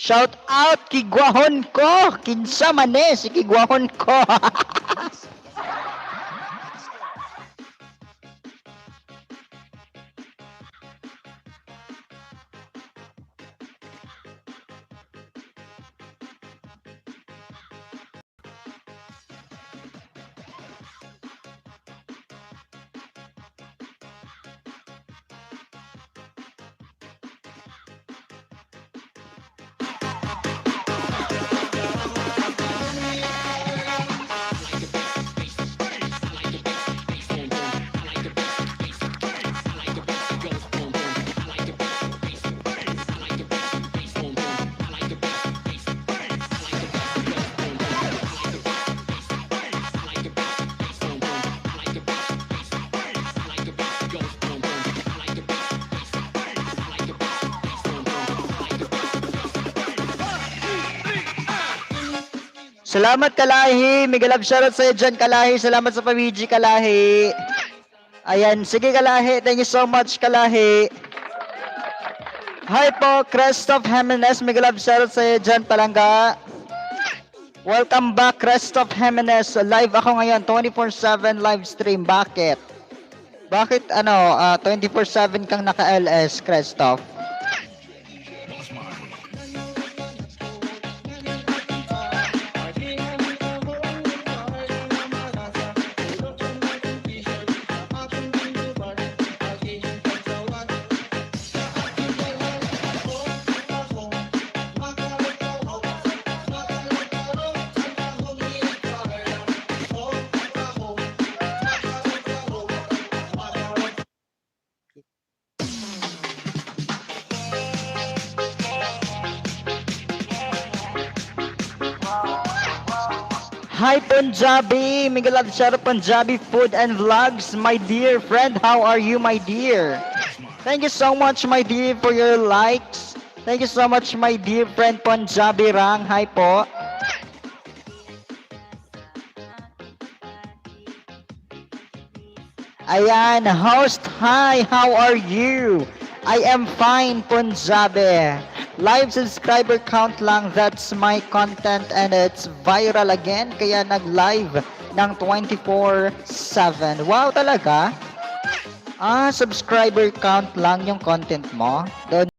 Shout out kigwahon ko. Kinsa man si kigwahon ko. Salamat Kalahi. Mega love shoutout sa'yo dyan Kalahi. Salamat sa pamiji Kalahi. Ayan. Sige Kalahi. Thank you so much Kalahi. Hi po Christoph Jimenez. Mega love shoutout sa'yo dyan Palangga. Welcome back Christoph Jimenez. Live ako ngayon. 24/7 live stream. Bakit? Bakit 24/7 kang naka-LS Christoph? Hi Punjabi, Mega love shoutout Punjabi food and vlogs, my dear friend. How are you, my dear? Thank you so much, my dear, for your likes. Thank you so much, my dear friend Punjabi Rang. Hi po. Ayan, host. Hi, how are you? I am fine, Punjabi. Live subscriber count lang, that's my content and it's viral again. Kaya nag-live ng 24/7. Wow, talaga? Subscriber count lang yung content mo? Doon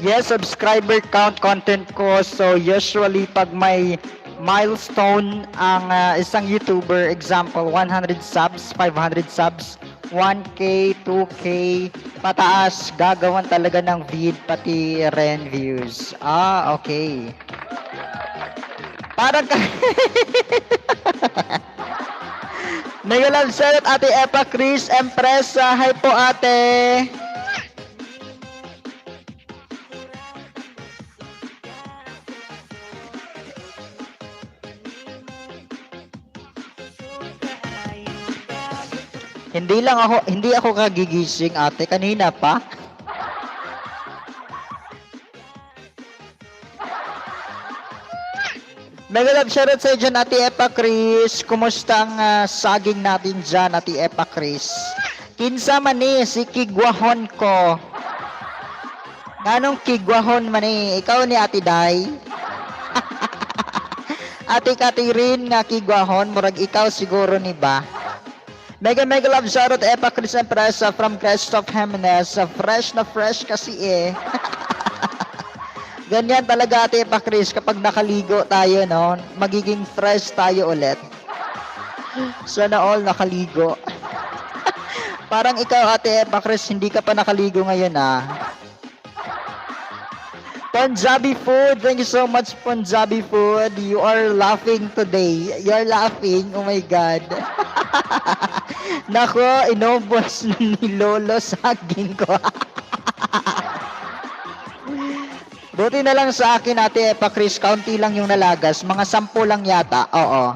yes, subscriber count content ko. So usually pag may milestone ang isang YouTuber, example 100 subs, 500 subs, 1K, 2K, pataas, gagawan talaga ng vid pati ren views. Okay. Parang Mega love shoutout Ate Epa Chris Empresa. Hi po ate. Hindi ako kagigising, ate. Kanina pa. Mega love shoutout sa dyan, Ate Epa Chris. Kumusta ang saging natin dyan, Ate Epa Chris? Kinsa man si kigwahon ko. Nganong kigwahon man ikaw ni Ate Day? Ate Catherine nga kigwahon, murag ikaw siguro ni ba? Mega love shoutout Epa Chris Empresa from Christoph Jimenez. Fresh na fresh kasi Ganyan talaga Ate Epa Chris kapag nakaligo tayo, no? Magiging fresh tayo ulit. Sana all nakaligo. Parang ikaw Ate Epa Chris, hindi ka pa nakaligo ngayon Punjabi food, thank you so much Punjabi food. You are laughing today. You're laughing, oh my God. Nako, inubos ni Lolo saging ko. Buti na lang sa akin Ate Epa Chris, kaunti lang yung nalagas. Mga 10 lang yata, oo.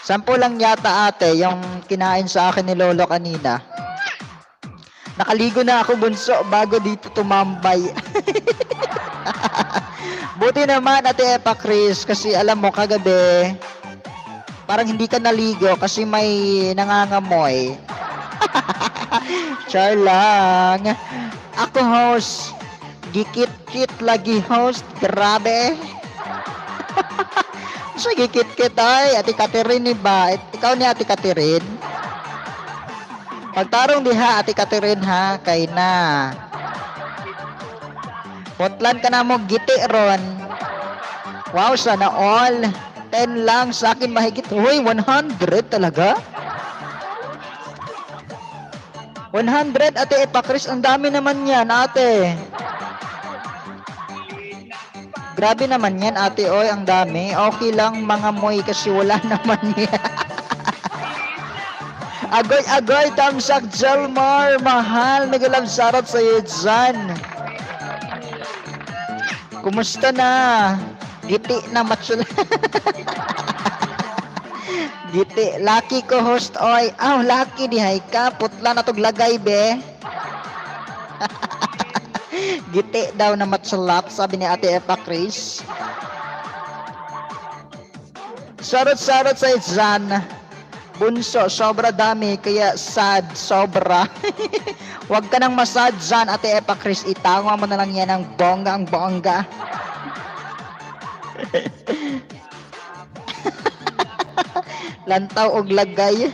10 lang yata ate, yung kinain sa akin ni Lolo kanina. Nakaligo na ako bunso bago dito tumambay. Buti naman Ate Epa Chris, kasi alam mo kagabi, parang hindi ka naligo kasi may nangangamoy. Char lang. Ako host. Gikit-kit lagi host. Grabe. So gikit-kit ay Ate Catherine ni ba? Ikaw ni Ate Catherine? Pagtarong diha Ate Catherine ha. Kay na. Putlan ka na mo giti ron. Wow, sana all. 10 lang sa akin mahigit. Uy, 100 talaga? 100 Ate Epa Chris. Ang dami naman yan ate. Grabe naman yan ate, oy, ang dami. Okay lang mga moy kasi wala naman yan. Agoy, Tamsak Jelmar, mahal. Mega love shoutout sa iyo dyan. Kumusta na? Giti na matsula. Giti, lucky ko host, oy. Lucky di hay ka. Putla na tog lagay, be. Giti daw na matsulap, sabi ni Ate Epa Chris. Sarot sa Izan. Bunso, sobra dami, kaya sad, sobra. Huwag ka nang masad dyan, Ate Epa Chris. Itawa mo na lang yan ang bongga. Lantaw og lagay.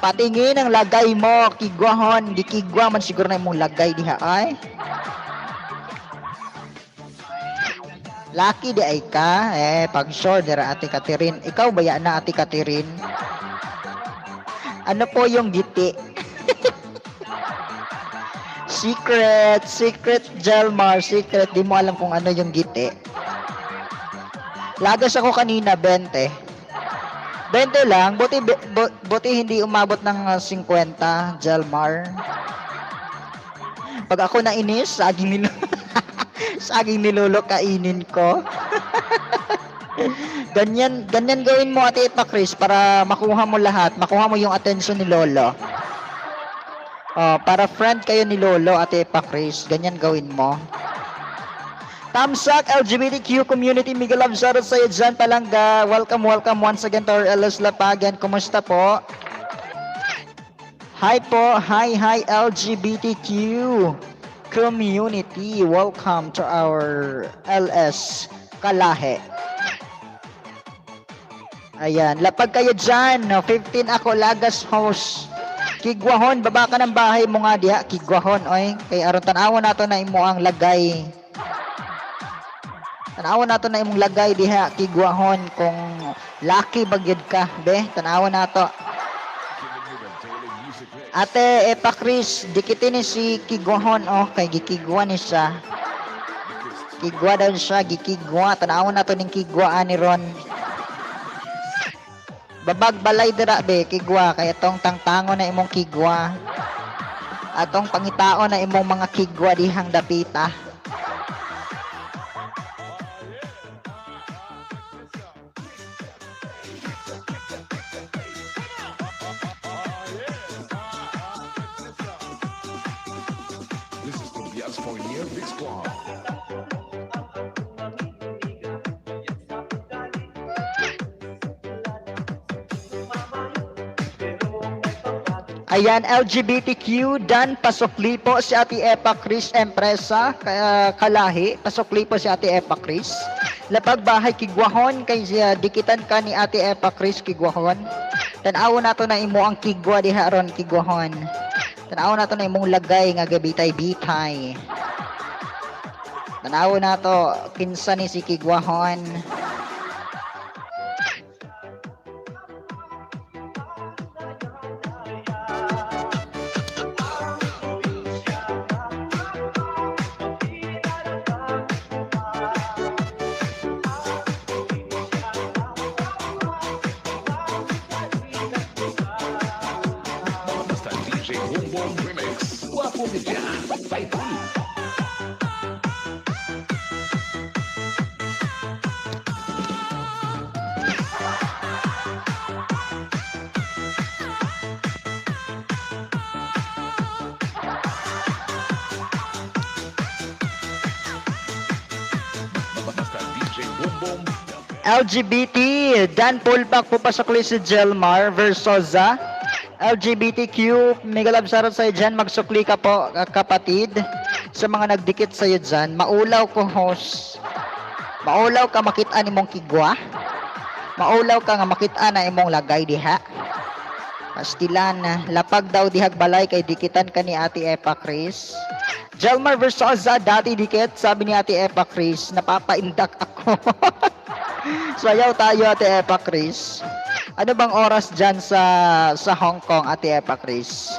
Patingin ang lagay mo, kigwahon, di kigwa man siguro na imong lagay diha ay. Lucky di ay ka, pag sure dira Ate Catherine. Ikaw ba yan na Ate Catherine? Ano po yung giti? Secret Jelmar, secret, di mo alam kung ano yung giti. Lagas ako kanina, 20 lang, buti hindi umabot ng 50, Jelmar. Pag ako nainis, saging nilolo kainin ko. ganyan gawin mo Ate Epa Chris para makuha mo lahat, makuha mo yung attention ni Lolo. Para friend kayo ni Lolo, Ate Epa Chris, ganyan gawin mo. Tamsak LGBTQ community, mega love shoutout sa iyo dyan Palangga. Welcome once again to our LS Lapagan. Kumusta po? Hi po, hi LGBTQ community. Welcome to our LS Kalahe. Ayan, lapag kayo dyan. 15 ako, Lagas host. Kigwahon, baba ka ng bahay mo nga diha. Kigwahon, oy. Kay aron tanawan nato na imo ang lagay. Tanawan nato na imong lagay diha kigwahon kung lucky bagyod ka, be. Tanawan nato. Ate Epa Chris, dikitin ni si kigwahon kay gikigwa ni siya. Kigwa daw siya, gikigwa. Tanawan nato ning kigwa ani ron. Babag balay dira be, kigwa kay atong tangtangon na imong kigwa. Atong pangitaon na imong mga kigwa dihang dapita. Just for you, Mix Club. Ayan, LGBTQ, Dan, pasukli po si Ate Epa Chris Empresa, Kalahi, pasukli po si Ate Epa Chris. Lapag bahay kigwahon, kay dikitan ka ni Ate Epa Chris kigwahon. Tanaw na to na imo ang kigwa diha ron kigwahon. Tanaw na to na imong lagay nga gabitay-bitay. Tanaw na to, kinsa ni si kigwahon. Basta DJ Boom Boom Remix. Guapo media. Vai tudo. Basta DJ Boom Boom. LGBT, Dan Pulpak po pasukli si Jelmar Versosa. LGBTQ, mega love shoutout sa'yo dyan. Magsukli ka po, kapatid. Sa mga nagdikit sa'yo dyan, maulaw ko host. Maulaw ka makita ni mong kigwa. Maulaw ka nga makita na imong lagay diha. Pastilan, lapag daw dihag balay kay dikitan ka ni Ate Epa Chris. Jelmar Versosa, dati dikit, sabi ni Ate Epa Chris, napapaindak ako. Sayaw tayo, Ate Epa Chris. Ano bang oras dyan sa Hong Kong, Ate Epa Chris?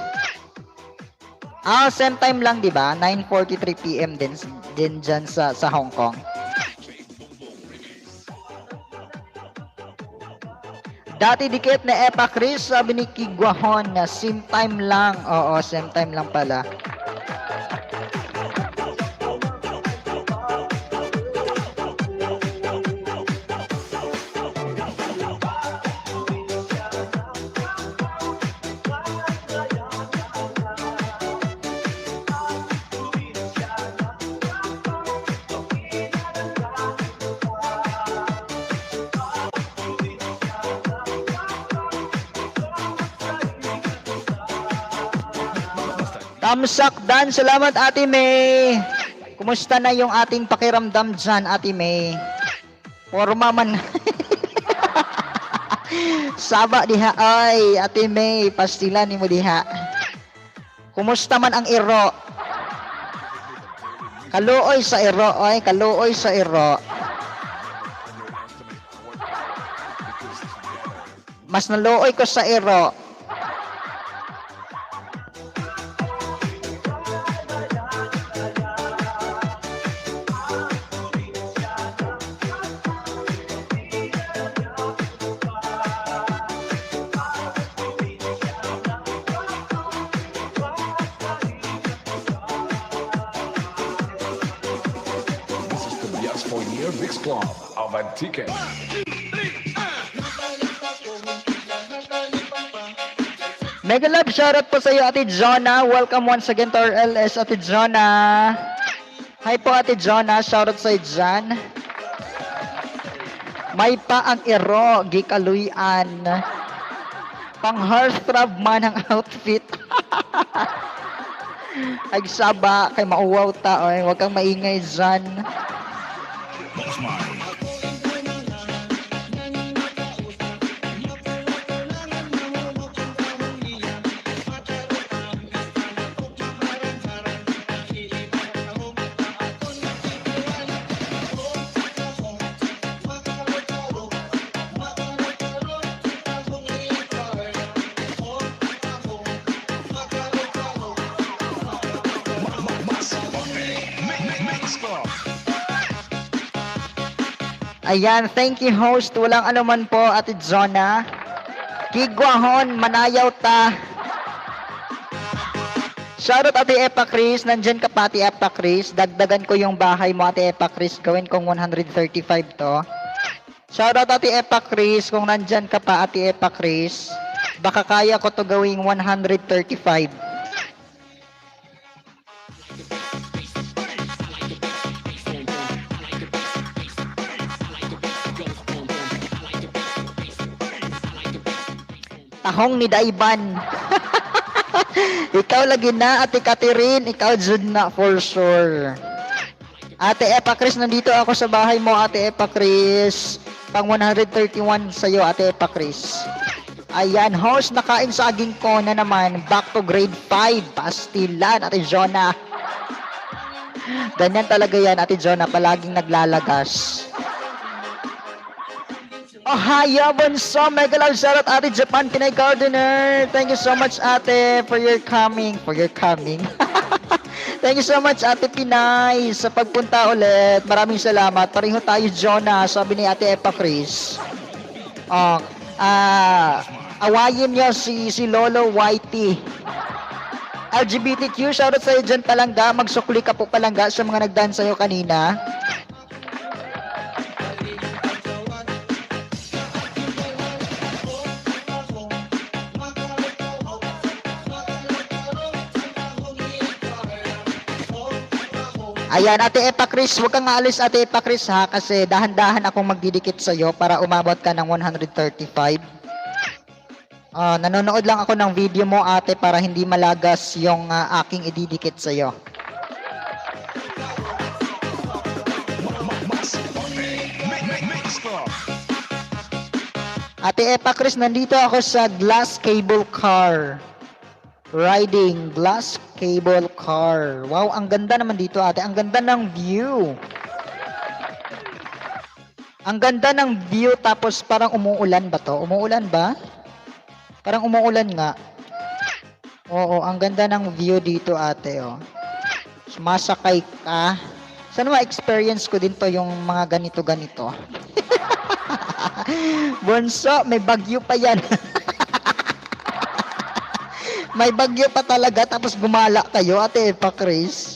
Same time lang, di ba? 9:43 PM din dyan sa Hong Kong. Dati dikit na Epa Chris, sabi ni Kigwahon na same time lang. Oo, same time lang pala. Tamsak Dan, salamat Ate May. Kumusta na yung ating pakiramdam dyan, Ate May? Forma man. Saba diha, ay, Ate May, pastilan ni mo diha. Kumusta man ang iro? Kaluoy sa iro, ay, kaluoy sa iro. Mas naluoy ko sa iro. For your Mix Club of Antique. Mega love shoutout po sa iyo, Ate Jonah. Welcome once again to our LS, Ate Jonah. Hi po, Ate Jonah. Shoutout sa iyo dyan. May pa ang iro, gikaluyan. Pang heartthrob man ang outfit. Ay saba, kay mauwaw ta. Oy, huwag kang maingay dyan. Ayan, thank you host. Walang anuman po, Ate Jonah. Kigwahon, manayaw ta. Shoutout Ate Epa Chris. Nandyan ka pa, Ate Epa Chris. Dagdagan ko yung bahay mo, Ate Epa Chris. Gawin kong 135 to. Shoutout Ate Epa Chris. Kung nandyan ka pa, Ate Epa Chris. Baka kaya ko to gawing 135. tahong ni Daiban. Ikaw lagi na, Ate Catherine. Ikaw jud na for sure. Ate Epa Chris, nandito ako sa bahay mo, Ate Epa Chris. Pang 131 sa'yo, Ate Epa Chris. Ayan, host, nakain saging ko na naman. Back to grade 5. Pastilan, Ate Jonah. Ganyan talaga yan, Ate Jonah. Palaging naglalagas. Ohio, Bunso. Mega love shoutout, Ate Japan Pinay Gardener. Thank you so much, Ate, for your coming. Thank you so much, Ate Pinay, sa pagpunta ulit. Maraming salamat. Pareho tayo, Jonah. Sabi ni Ate Epa Chris. Awayin nyo si Lolo Whitey. LGBTQ, shoutout sa'yo dyan, Palangga. Magsukli ka po, Palangga, sa mga nag-dance sa'yo kanina. Ayan, Ate Epa Chris, huwag kang aalis, Ate Epa Chris, ha, kasi dahan-dahan akong magdidikit sa'yo para umabot ka ng 135. Nanonood lang ako ng video mo, ate, para hindi malagas yung aking ididikit sa'yo. Ate Epa Chris, nandito ako sa glass cable car. Riding glass cable car. Wow, ang ganda naman dito, ate. Ang ganda ng view. Ang ganda ng view, tapos parang umuulan ba to? Umuulan ba? Parang umuulan nga. Oo, ang ganda ng view dito, ate, oh. Sumasakay ka. Sana ma-experience ko din to yung mga ganito-ganito. Bunso, may bagyo pa yan. May bagyo pa talaga, tapos gumala kayo, Ate Epa Chris.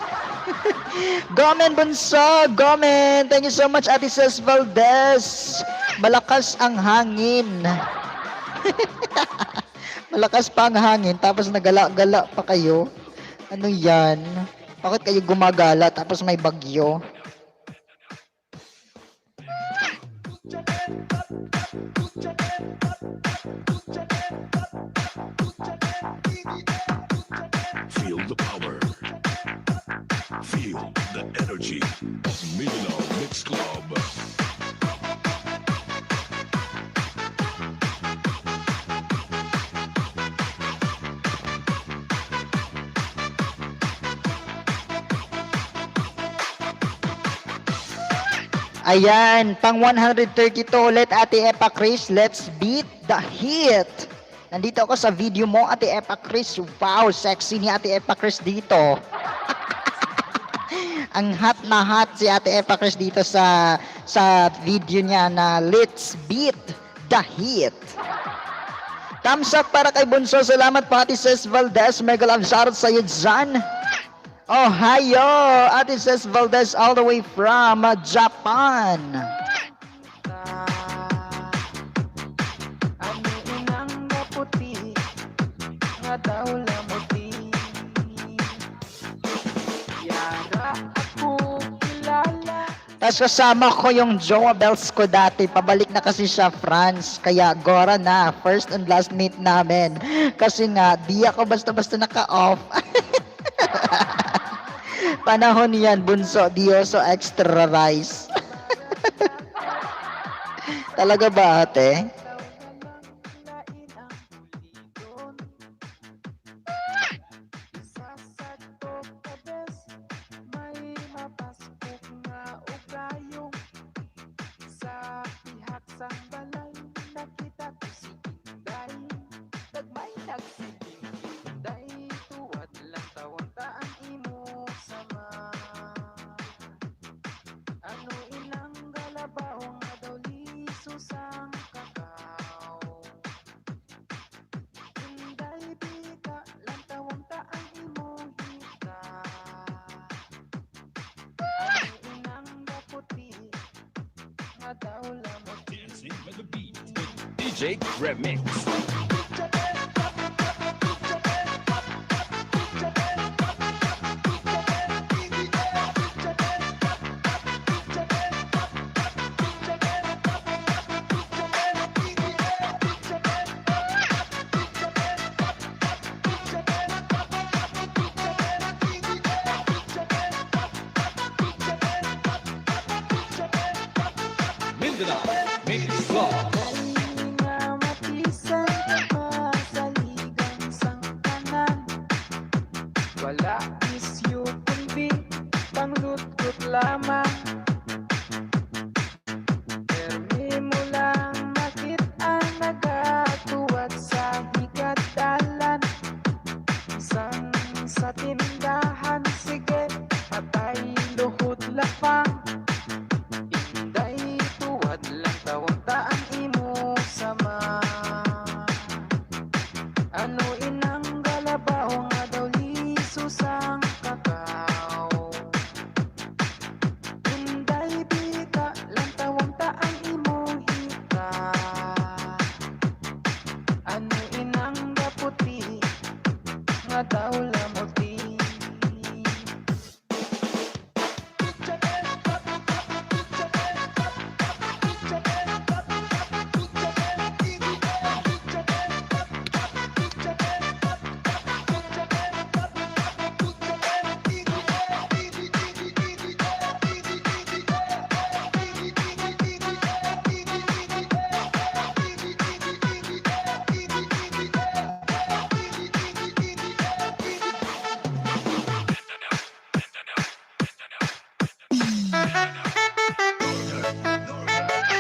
Gomen, Bunso! Gomen! Thank you so much, Ate Cez Valdez. Malakas ang hangin. Malakas pa ang hangin, tapos nagala-gala pa kayo. Ano yan? Bakit kayo gumagala, tapos may bagyo? Feel the power. Feel the energy of Mindanao Mix Club. Ayan, pang 132 ulit, Ate Epa Chris. Let's beat the heat. Nandito ako sa video mo, Ate Epa Chris. Wow, sexy ni Ate Epa Chris dito. Ang hot na hot si Ate Epa Chris dito sa video niya na Let's Beat the Heat. Thumbs up para kay Bunso. Salamat po, Ate Cez Valdez. Mega love shoutout sa'yo dyan. Ohio, Ate Cez Valdez all the way from Japan. Tapos kasama ko yung Joa Bells ko dati. Pabalik na kasi siya France. Kaya Gora na. First and last meet namin. Kasi nga, di ako basta-basta naka-off. Panahon yan, Bunso. Dioso extra rice. Talaga ba, ate? DJ Remix. Wala isyu kundi panglutkot lamang. Permi mo lang nakit ang nagatuwad sa higadalan. Isang sa tindahan, sige, patay luhod lapang. Inday tuwad lang tawang taan imo sama. Ano inang galabaw nga daw lisos ang kakao. Inday bita lang tawang taan imong hita. Ano inang gaputi nga daw lamuti.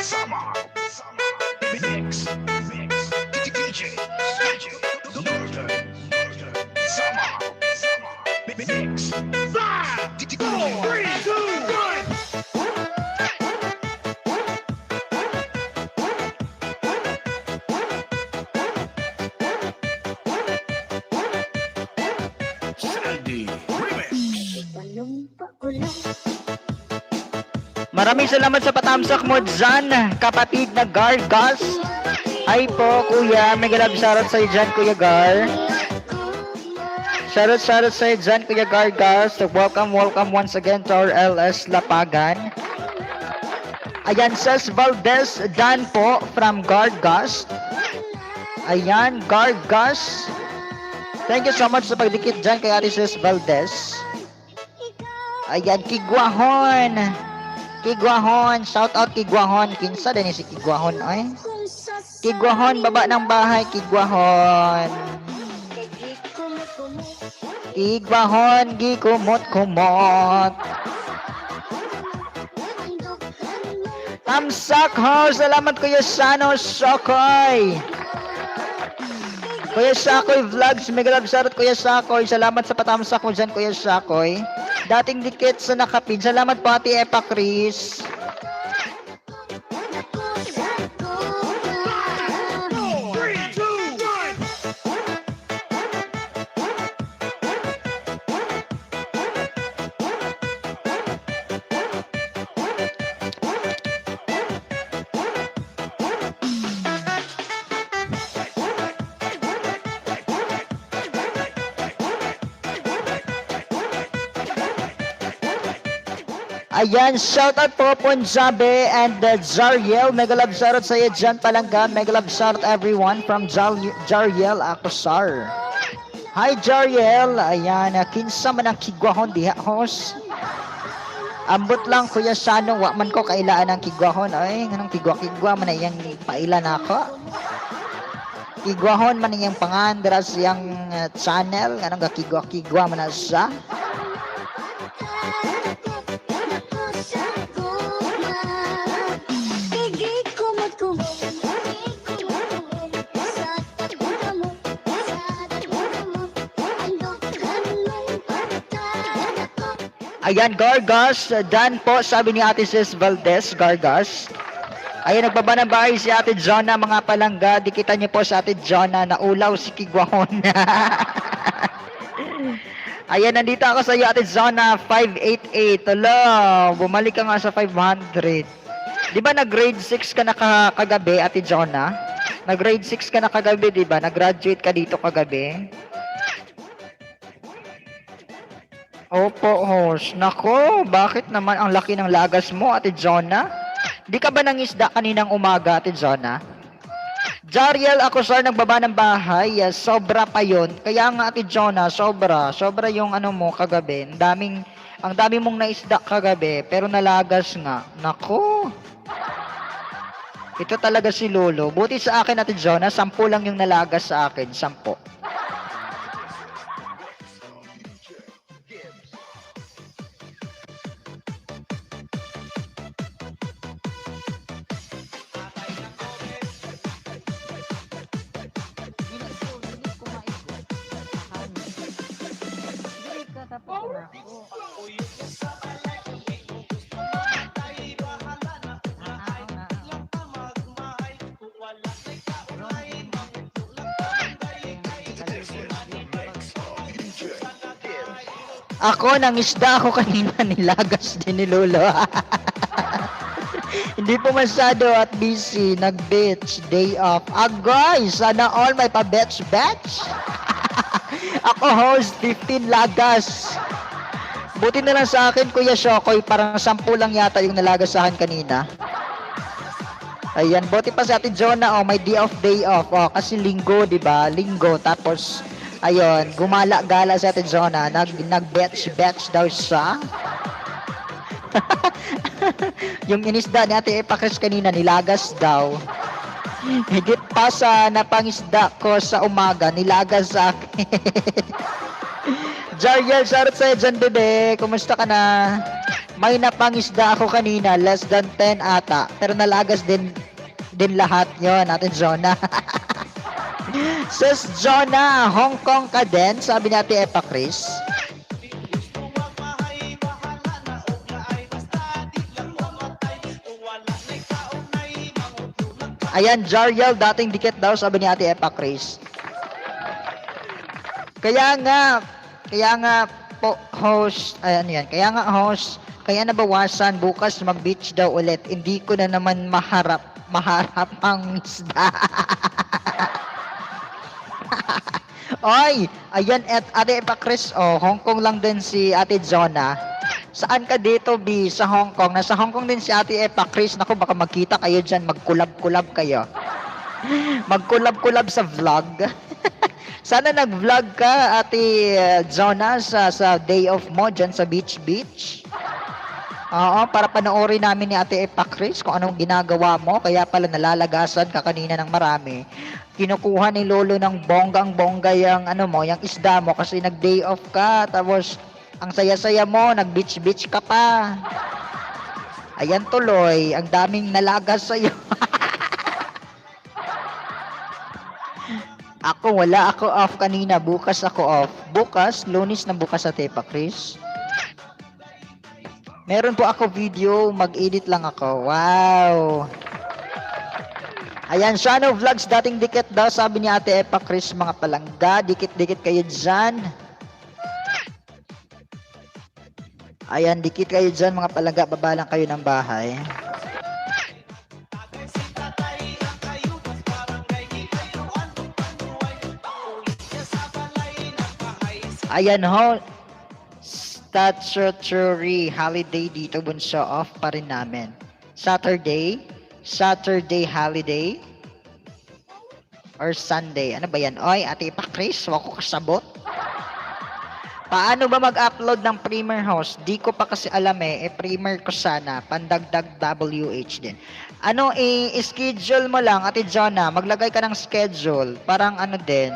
Summer. Mix. DJ. Northern. Summer. Mix. 5, 4, 3, 2, 1. Sandy Remix. Maraming salamat sa patamsak mo dyan, kapatid na Gargas. Hi po, kuya. Mega love shoutout sa'yo dyan, kuya Gar. Shoutout sa'yo dyan, kuya Gargas. So, welcome once again to our LS Lapagan. Ayan, Ses Valdez Dan po from Gargas. Ayan, Gargas. Thank you so much sa pagdikit dyan kay Ate Ses Valdez. Ayan, Kigwahon. Kigwahon, shout out Kigwahon. Kinsa din si Kigwahon ay. Kigwahon, baba ng bahay, Kigwahon. Kigwahon, gikumot-kumot. Tamsak ho, salamat Kuya Sano Sokoy. Kuya Sakoy Vlogs, mega love shoutout Kuya Sakoy. Salamat sa patamsak mo dyan, Kuya Sakoy. Dating dikit sa nakapin. Salamat po Ate Epa Chris. Ayan, shoutout po Punjabi and Jariel. Mega love shoutout sa iyo dyan palangga. Mega love shoutout everyone from Jariel Akosar. Hi Jariel. Ayan, kinsa man ang kigwahon diha hos. Ambot lang Kuya Sano, wa man ko kailaan ang kigwahon. Ay, nganong kigwa man iyang paila na ako. Kigwahon man iyang pangan dira siyang channel. Nganong kigwa man na siya. Ayan, Gargas, Dan po, sabi ni Ate Sis Valdez, Gargas. Ayan, nagbaba ng bahay si Ate Jonna, mga palangga. Dikita niyo po sa Ate Jonna, naulaw si Kigwahon. Ayan, nandito ako sa iyo, Ate Jonna, 588. Hello, bumalik ka nga sa 500. Di ba nag-grade 6 ka na kagabi, Ate Jonna? Nag-grade 6 ka na kagabi, di ba? Nag-graduate ka dito kagabi? Opo, host. Nako, bakit naman ang laki ng lagas mo, Ate Jonna? Di ka ba nangisda kaninang umaga, Ate Jonna? Jariel Akosar, nagbaba ng bahay. Sobra pa yon. Kaya nga, Ate Jonna, sobra. Sobra yung ano mo kagabi. Ang dami mong naisda kagabi, pero nalagas nga. Nako. Ito talaga si Lolo. Buti sa akin, Ate Jonna, 10 lang yung nalagas sa akin. 10. Ako, nangisda ako kanina, nilagas din ni Lolo. Hindi po masyado at busy, nag-beach, day off. Guys, sana all may pa-betch-betch. Ako host, 15 lagas. Buti na lang sa akin, Kuya Shokoy, parang 10 lang yata yung nalagas sa akin kanina. Ayan, buti pa sa atin Jonah, may day off. Kasi linggo, di ba? Linggo, tapos, ayun, gumala-gala sa atin Jonah, nag-betch daw siya. Yung inisda ni Ate Epakris kanina, nilagas daw. Higit pa sa napangisda ko sa umaga, nilagas sa akin. Jariel, shoutout sa'yo dyan, bebe. Kumusta ka na? May napangisda ako kanina, less than 10 ata. Pero nalagas din lahat yon natin, Jonah. Sis Jonah, Hong Kong ka din, sabi ni Ate Epakris. Ayan, Jariel, dating dikit daw, sabi ni Ate Epakris. Kaya nga po, host, kaya nga host, kaya nabawasan, bukas mag-beach daw ulit, hindi ko na naman maharap ang isda. Oy, ayan, Ate Epakris, Hong Kong lang din si Ate Jonah. Saan ka dito, B? Sa Hong Kong. Nasa Hong Kong din si Ate Epakris. Naku, baka magkita kayo dyan, mag-collab kayo. Mag-collab sa vlog. Sana nag-vlog ka, Ate Jonah, sa day off mo dyan sa beach. Oo, para panoorin namin ni Ate Epakris kung anong ginagawa mo. Kaya pala nalalagasan ka kanina ng marami. Kinukuha ni Lolo ng bonggang-bongga yung isda mo kasi nag-day off ka. Tapos, ang saya-saya mo, nag-beach ka pa. Ayan tuloy, ang daming nalagas sa'yo. Wala ako off kanina, bukas ako off. Bukas, Lunes na bukas sa Tepa Chris. Meron po ako video, mag-edit lang ako. Wow! Ayan, Shano Vlogs, dating dikit daw, sabi ni Ate Epa Chris, mga palangga, dikit-dikit kayo dyan. Ayan, dikit kayo dyan, mga palangga, baba lang kayo ng bahay. Ayan ho, statutory holiday dito, bunso, off pa rin namin. Saturday holiday, or Sunday. Ano ba yan? Oy, Ate Epa Chris, wag ko kasabot. Paano ba mag-upload ng Premier Host? Di ko pa kasi alam Premier ko sana, pandagdag WH din. I-schedule mo lang, Ate Jonah, maglagay ka ng schedule, parang din.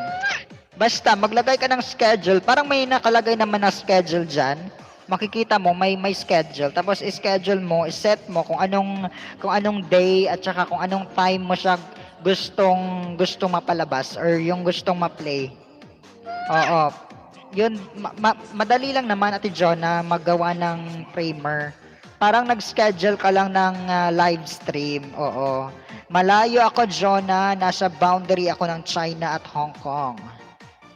Basta, maglagay ka ng schedule, parang may nakalagay naman na schedule dyan. Makikita mo, may schedule. Tapos, i-schedule mo, i-set mo kung anong day, at saka kung anong time mo siya gustong mapalabas, or yung gustong ma-play. Oo. Yun, madali lang naman, Ate Jonah, maggawa ng Premier. Parang nag-schedule ka lang ng live stream. Oo. Malayo ako, Jonah. Nasa boundary ako ng China at Hong Kong.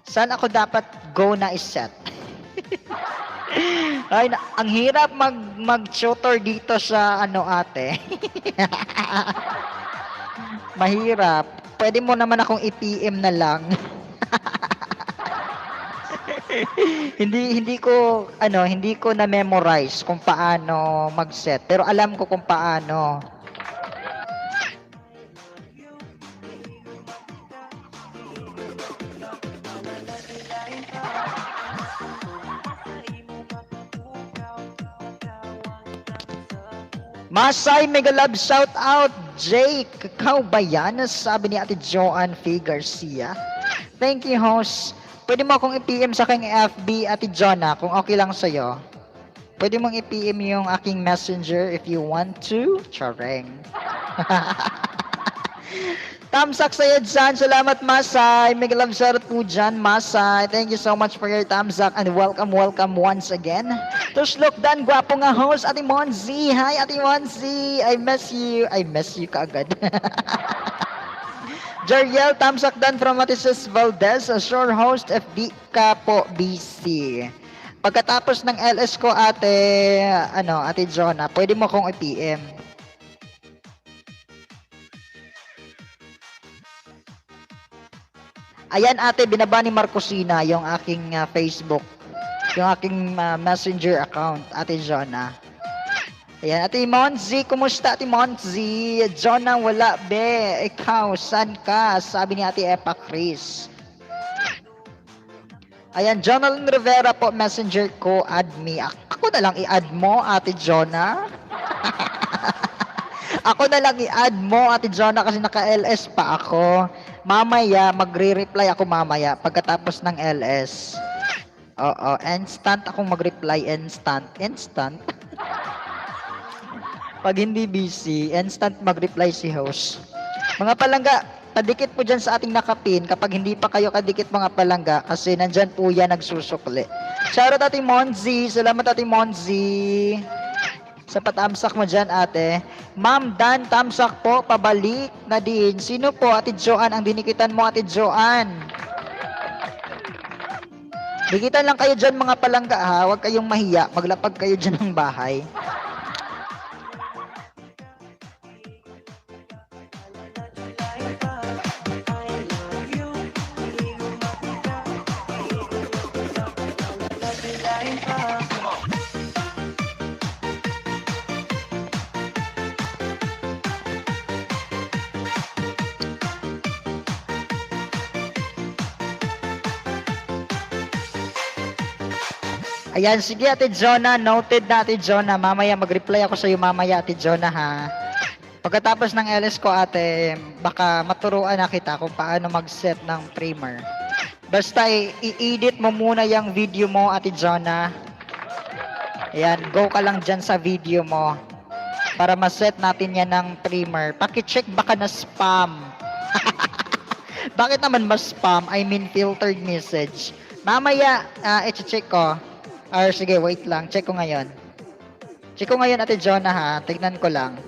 Saan ako dapat go na iset? Ay, ang hirap mag-tutor dito sa ate. Mahirap. Pwede mo naman akong i-PM na lang. hindi ko na memorize kung paano mag-set, pero alam ko kung paano. Masay Mega Love, shout out Jake. Ikaw ba yan? Sabi ni Ate Joanne F. Garcia. Thank you, host. Pwede mo akong i-PM sa aking FB, Ate Jonah, kung okay lang sa'yo. Pwede mong i-PM yung aking messenger if you want to. Chareng. Thumbs up sa'yo dyan. Salamat, Masay. Mega love shoutout po dyan, Masay. Thank you so much for your thumbs up and welcome once again. Look Dan, gwapo nga host, Ate Monzi. Hi, Ate Monzi. I miss you. I miss you kaagad. Jariel, thumbs up dan from Matices Valdez. Sure host, FB ka po, BC. Pagkatapos ng LS ko, Ate Jonah, pwede mo kong i-PM. Ayan ate, binaba ni Marcosina yung aking Facebook. Yung aking messenger account, Ate Jonah. Ayan, Ate Monzi, kumusta Ate Monzi? Jonah, wala be. Ikaw, saan ka? Sabi ni Ate Epa Chris. Ayan, Jonalyn Rivera po, messenger ko, add me. Ako na lang i-add mo, Ate Jonah. Ako na lang i-add mo, Ate Jonah, kasi naka-LS pa ako. Mamaya, magre-reply ako mamaya pagkatapos ng LS. Oo, instant akong mag-reply, instant. Pag hindi busy, instant mag-reply si host. Mga palangga, padikit po dyan sa ating nakapin kapag hindi pa kayo kadikit mga palangga kasi nandyan po yan nagsusukli. Shoutout Ate Monzi, salamat Ate Monzi. Sa patamsak mo dyan, ate. Ma'am Dan, tamsak po, pabalik na din. Sino po, Ate Joanne, ang dinikitan mo, Ate Joanne? Dikitan lang kayo dyan, mga palangga, ha? Huwag kayong mahiya. Maglapag kayo dyan ng bahay. Ayan, sige Ate Jonah, noted na Ate Jonah. Mamaya mag-reply ako sa iyo mamaya Ate Jonah ha. Pagkatapos ng LS ko ate, baka maturuan na kita kung paano mag-set ng primer. Basta i-edit mo muna yung video mo Ate Jonah. Ayan, go ka lang dyan sa video mo. Para ma-set natin yan ng primer. Paki-check baka na spam. Bakit naman ma-spam? I mean filtered message. Mamaya, i-check ko. Or sige, wait lang. Check ko ngayon. Check ko ngayon, Ate Jonah, ha? Tignan ko lang.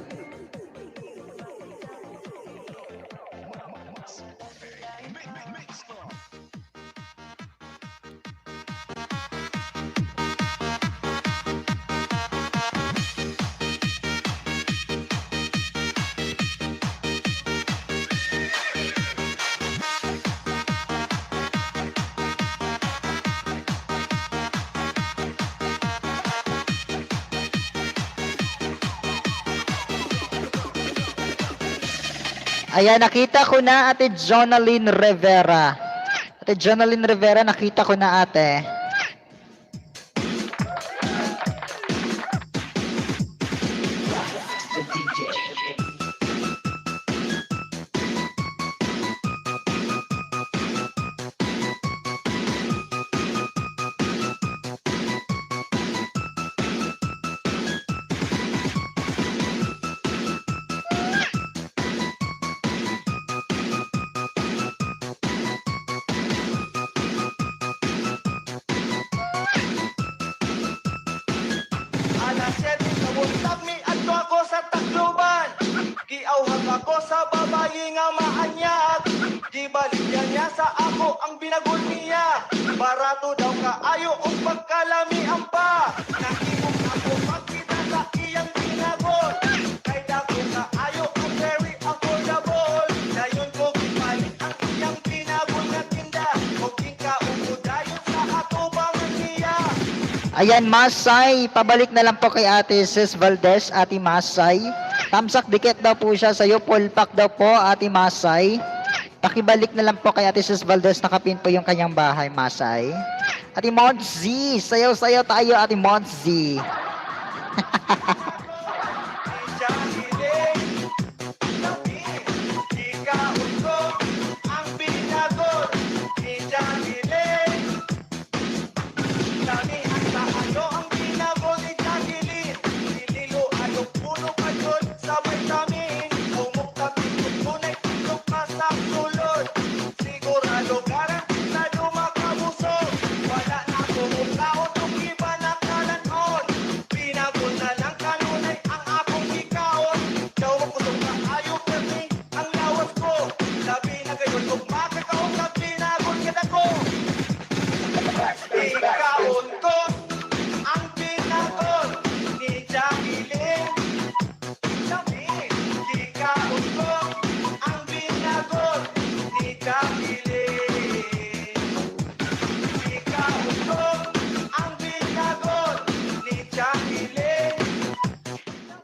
Ayan, nakita ko na Ate Jonalyn Rivera. Ate Jonalyn Rivera, nakita ko na ate. Alas 7 sa buntag mi adto ako sa Tacloban. Giawhag ako sa babayi nga maanyag. Gibaligyan niya sa ako ang binagol niya. Barato daw kaayo og pagkalamian pa. Nakimong ako makita sa iyang binagol. Kay dako kaayo ang very affordable. Dayon ko gipalit ang iyang binagol nga tinda. Og gikaugo dayon sa atubangan niya. Ayan, Masay, pabalik na lang po kay Ate Sis Valdez, Ate Masay. Tamsak dikit daw po siya sa'yo, full pack daw po, Ate Masay. Pakibalik na lang po kay Ate Sis Valdez, nakapin po yung kanyang bahay, Masay. Ate Monzi, sayaw-sayaw tayo, Ate Monzi.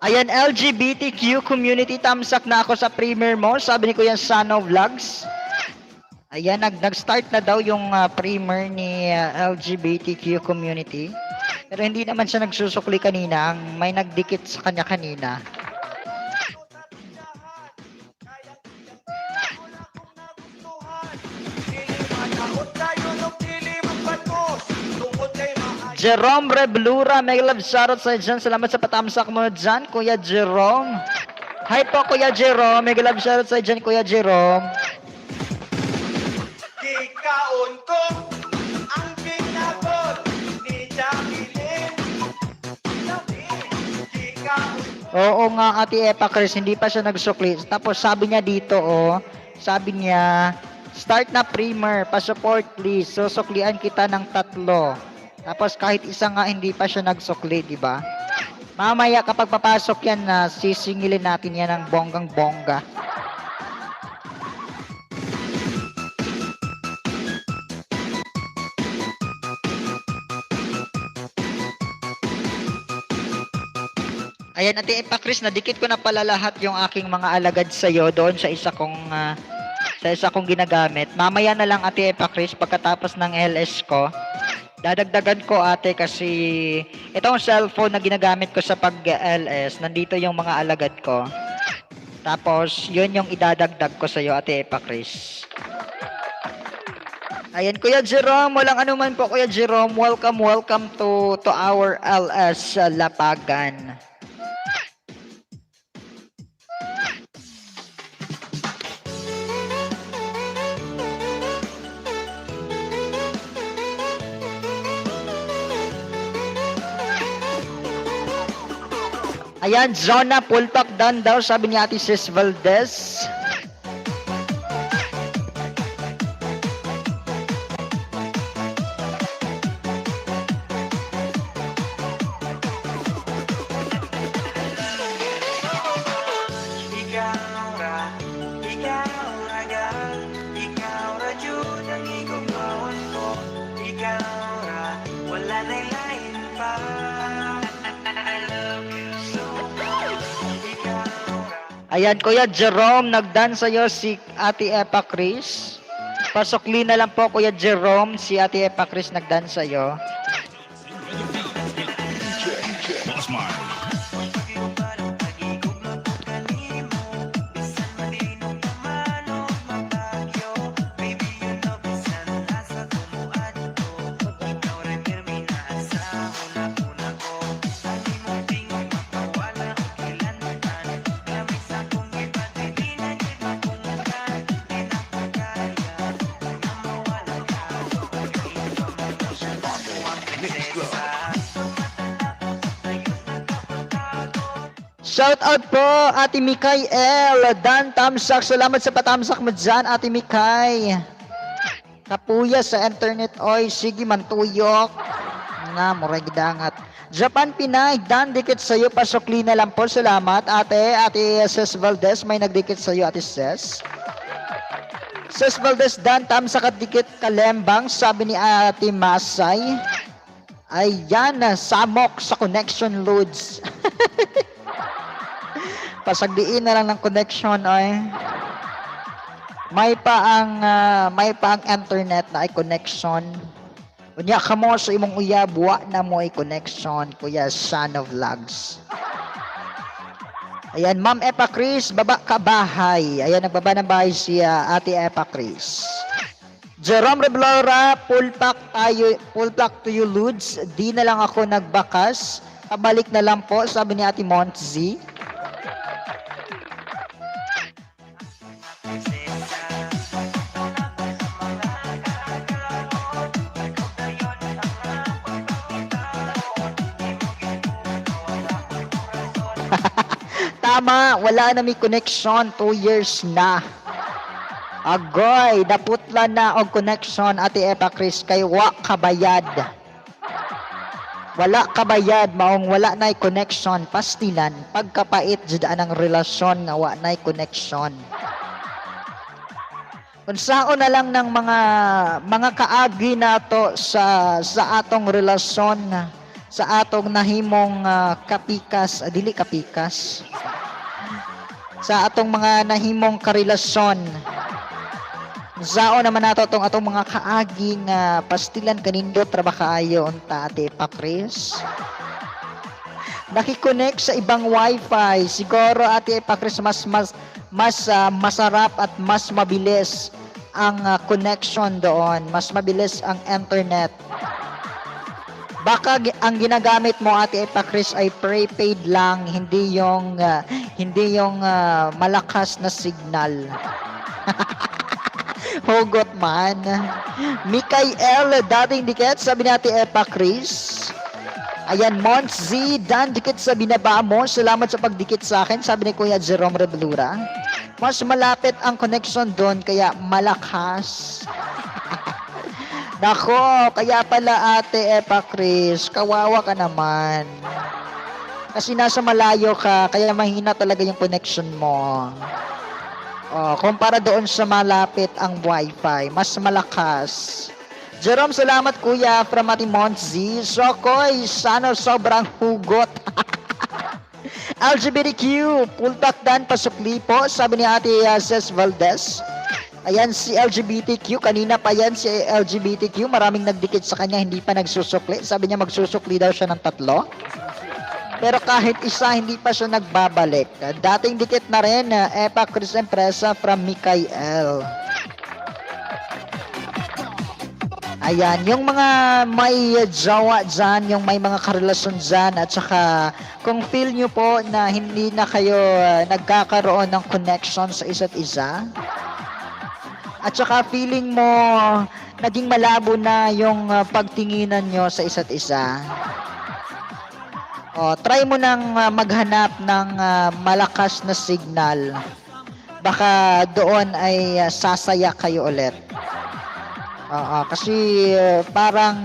Ayan, LGBTQ community, tamsak na ako sa premiere mo. Sabi ni Kuya Sano Vlogs. Ayan, nag-start na daw yung premiere ni LGBTQ community. Pero hindi naman siya nagsusukli kanina. May nagdikit sa kanya kanina. Jerome Reblura, may love shoutout sa dyan. Salamat sa patamsak mo dyan, Kuya Jerome. Hi po, Kuya Jerome. May love shoutout sa dyan, Kuya Jerome. Kikaon ko ang ginabot ni Jacqueline. Kikaon ko. Oo nga, Ate Epa Chris, hindi pa siya nagsukli. Tapos sabi niya dito, sabi niya, start na primer, pa-support please. Susuklian kita ng 3. Tapos kahit isa nga hindi pa siya nagsukli, di ba? Mamaya kapag papasok yan, sisingilin natin yan ng bonggang-bongga. Ayan, Ate Epa Chris, nadikit ko na pala lahat yung aking mga alagad sa'yo doon sa isa kong ginagamit. Mamaya na lang, Ate Epa Chris, pagkatapos ng LS ko. Dadagdagan ko, ate, kasi itong cellphone na ginagamit ko sa pag-LS, nandito yung mga alagad ko. Tapos, yun yung idadagdag ko sa'yo, Ate Epa Chris. Ayan, Kuya Jerome, walang anuman po, Kuya Jerome. Welcome to our LS Lapagan. Ayan, Zona Pulpak done daw, sabi ni Ate Sis Valdez. Ayan, Kuya Jerome, nagdan sa'yo si Ate Epa Chris. Pasukli na lang po, Kuya Jerome, si Ate Epa Chris nagdan sa'yo. Boss Mark. Shout out po, Ate Mikay L. Dan Tamsak, salamat sa patamsak mo dyan, Ate Mikay. Kapuya sa internet, oy, sige mantuyok. Na, murag dangat. Japan Pinay, Dan, dikit sa'yo, pasukli na lang po, salamat. Ate Ses Valdez, may nagdikit sa'yo, Ate Ses. Ses Valdez, Dan Tamsak at dikit kalembang, sabi ni Ate Masay. Ayan, samok sa connection loads. Pasagdiin na lang ng connection ay may pa ang internet na ay connection. Unya ka mo sa imong uya buwa na mo ay connection, Kuya Sano Vlogs. Ayan, Ma'am Epa Chris, baba ka bahay. Ayan, nagbaba ng bahay si Ate Epa Chris. Jerome Reblora, full pack to you Ludes. Di na lang ako nagbakas. Pabalik na lang po, sabi ni Ate Montzi. Tama, wala na may connection, 2 years na. Agoy, naputla na og connection, Ate Epa Chris, kay wa kabayad. Wala kabayad, maong wala na'y connection, pastilan, pagkapait jud anang relasyon nga wa na'y connection. Kung saan na lang ng mga kaagi nato sa atong relasyon, sa atong nahimong kapikas, dili kapikas, sa atong mga nahimong karelasyon. Zao naman nato itong atong mga kaaging pastilan kanindot ra ba kaayo unta ate pa Chris? Nakikonek sa ibang wifi. Siguro ate pa Chris masarap at mas mabilis ang connection doon. Mas mabilis ang internet. Baka ang ginagamit mo ate pa Chris ay prepaid lang, hindi yung malakas na signal. Hugot man. Mikael, dating dikit, sabi ni ate Epa Chris. Ayan, Mons Z, dan dikit sa binaba mo. Salamat sa pagdikit sa akin, sabi ni Kuya Jerome Reblura. Mas malapit ang connection doon, kaya malakas. Nako, kaya pala ate Epa Chris, kawawa ka naman. Kasi nasa malayo ka, kaya mahina talaga yung connection mo. Kumpara doon sa malapit ang wifi, mas malakas. Jerome, salamat kuya from Ate Montzi. Sokoy, sana sobrang hugot. LGBTQ, pultakdan pasukli po, sabi ni Ate Ces Valdez. Ayan si LGBTQ, kanina pa yan si LGBTQ, maraming nagdikit sa kanya, hindi pa nagsusukli. Sabi niya magsusukli daw siya ng 3. Pero kahit isa, hindi pa siya nagbabalik. Dating dikit na rin, Epa Cruz Empresa from Mikael. Ayan, yung mga may jowa dyan, yung may mga karelasyon dyan, at saka kung feel nyo po na hindi na kayo nagkakaroon ng connection sa isa't isa, at saka feeling mo naging malabo na yung pagtinginan nyo sa isa't isa, try mo nang maghanap ng malakas na signal. Baka doon ay sasaya kayo ulit. Kasi parang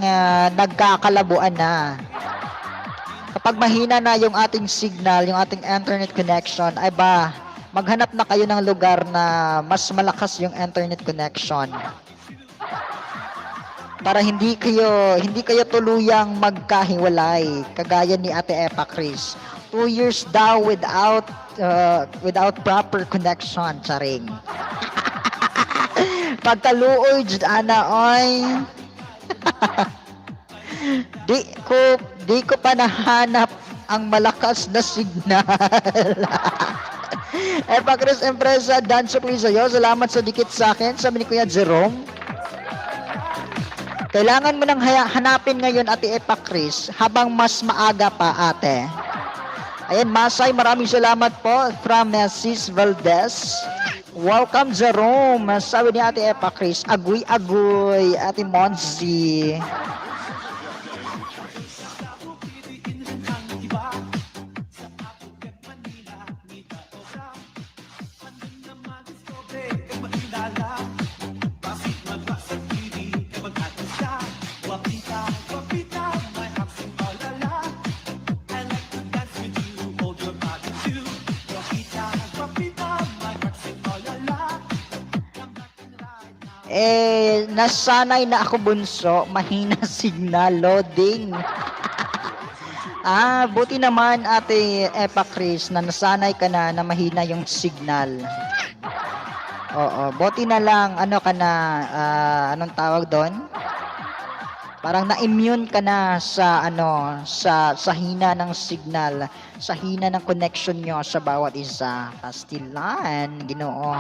nagkakalabuan na. Kapag mahina na yung ating signal, yung ating internet connection, ay ba, maghanap na kayo ng lugar na mas malakas yung internet connection. Para hindi kayo tuluyang magkahiwalay kagaya ni Ate Epa Chris. 2 years daw without proper connection, charing. Pagkaluoy jud ana oy. di ko pa nahanap ang malakas na signal. Epa Chris Empresa, dance please sa'yo. Salamat sa dikit sa akin. Sabi ni Kuya Jerome. Kailangan mo nang hanapin ngayon Ate Epa Chris habang mas maaga pa ate. Ayan, Masay, maraming salamat po from Sis Valdez. Welcome Jerome. Sabi ni Ate Epa Chris, agoy-agoy Ate Monzi. Nasanay na ako bunso, mahina signal, loading. Buti naman Ate Epa Chris na nasanay ka na mahina yung signal. Oo, buti na lang, ano ka na, anong tawag doon? Parang na-immune ka na sa, sa hina ng signal, sa hina ng connection nyo sa bawat isa. Pastilan, Ginoo.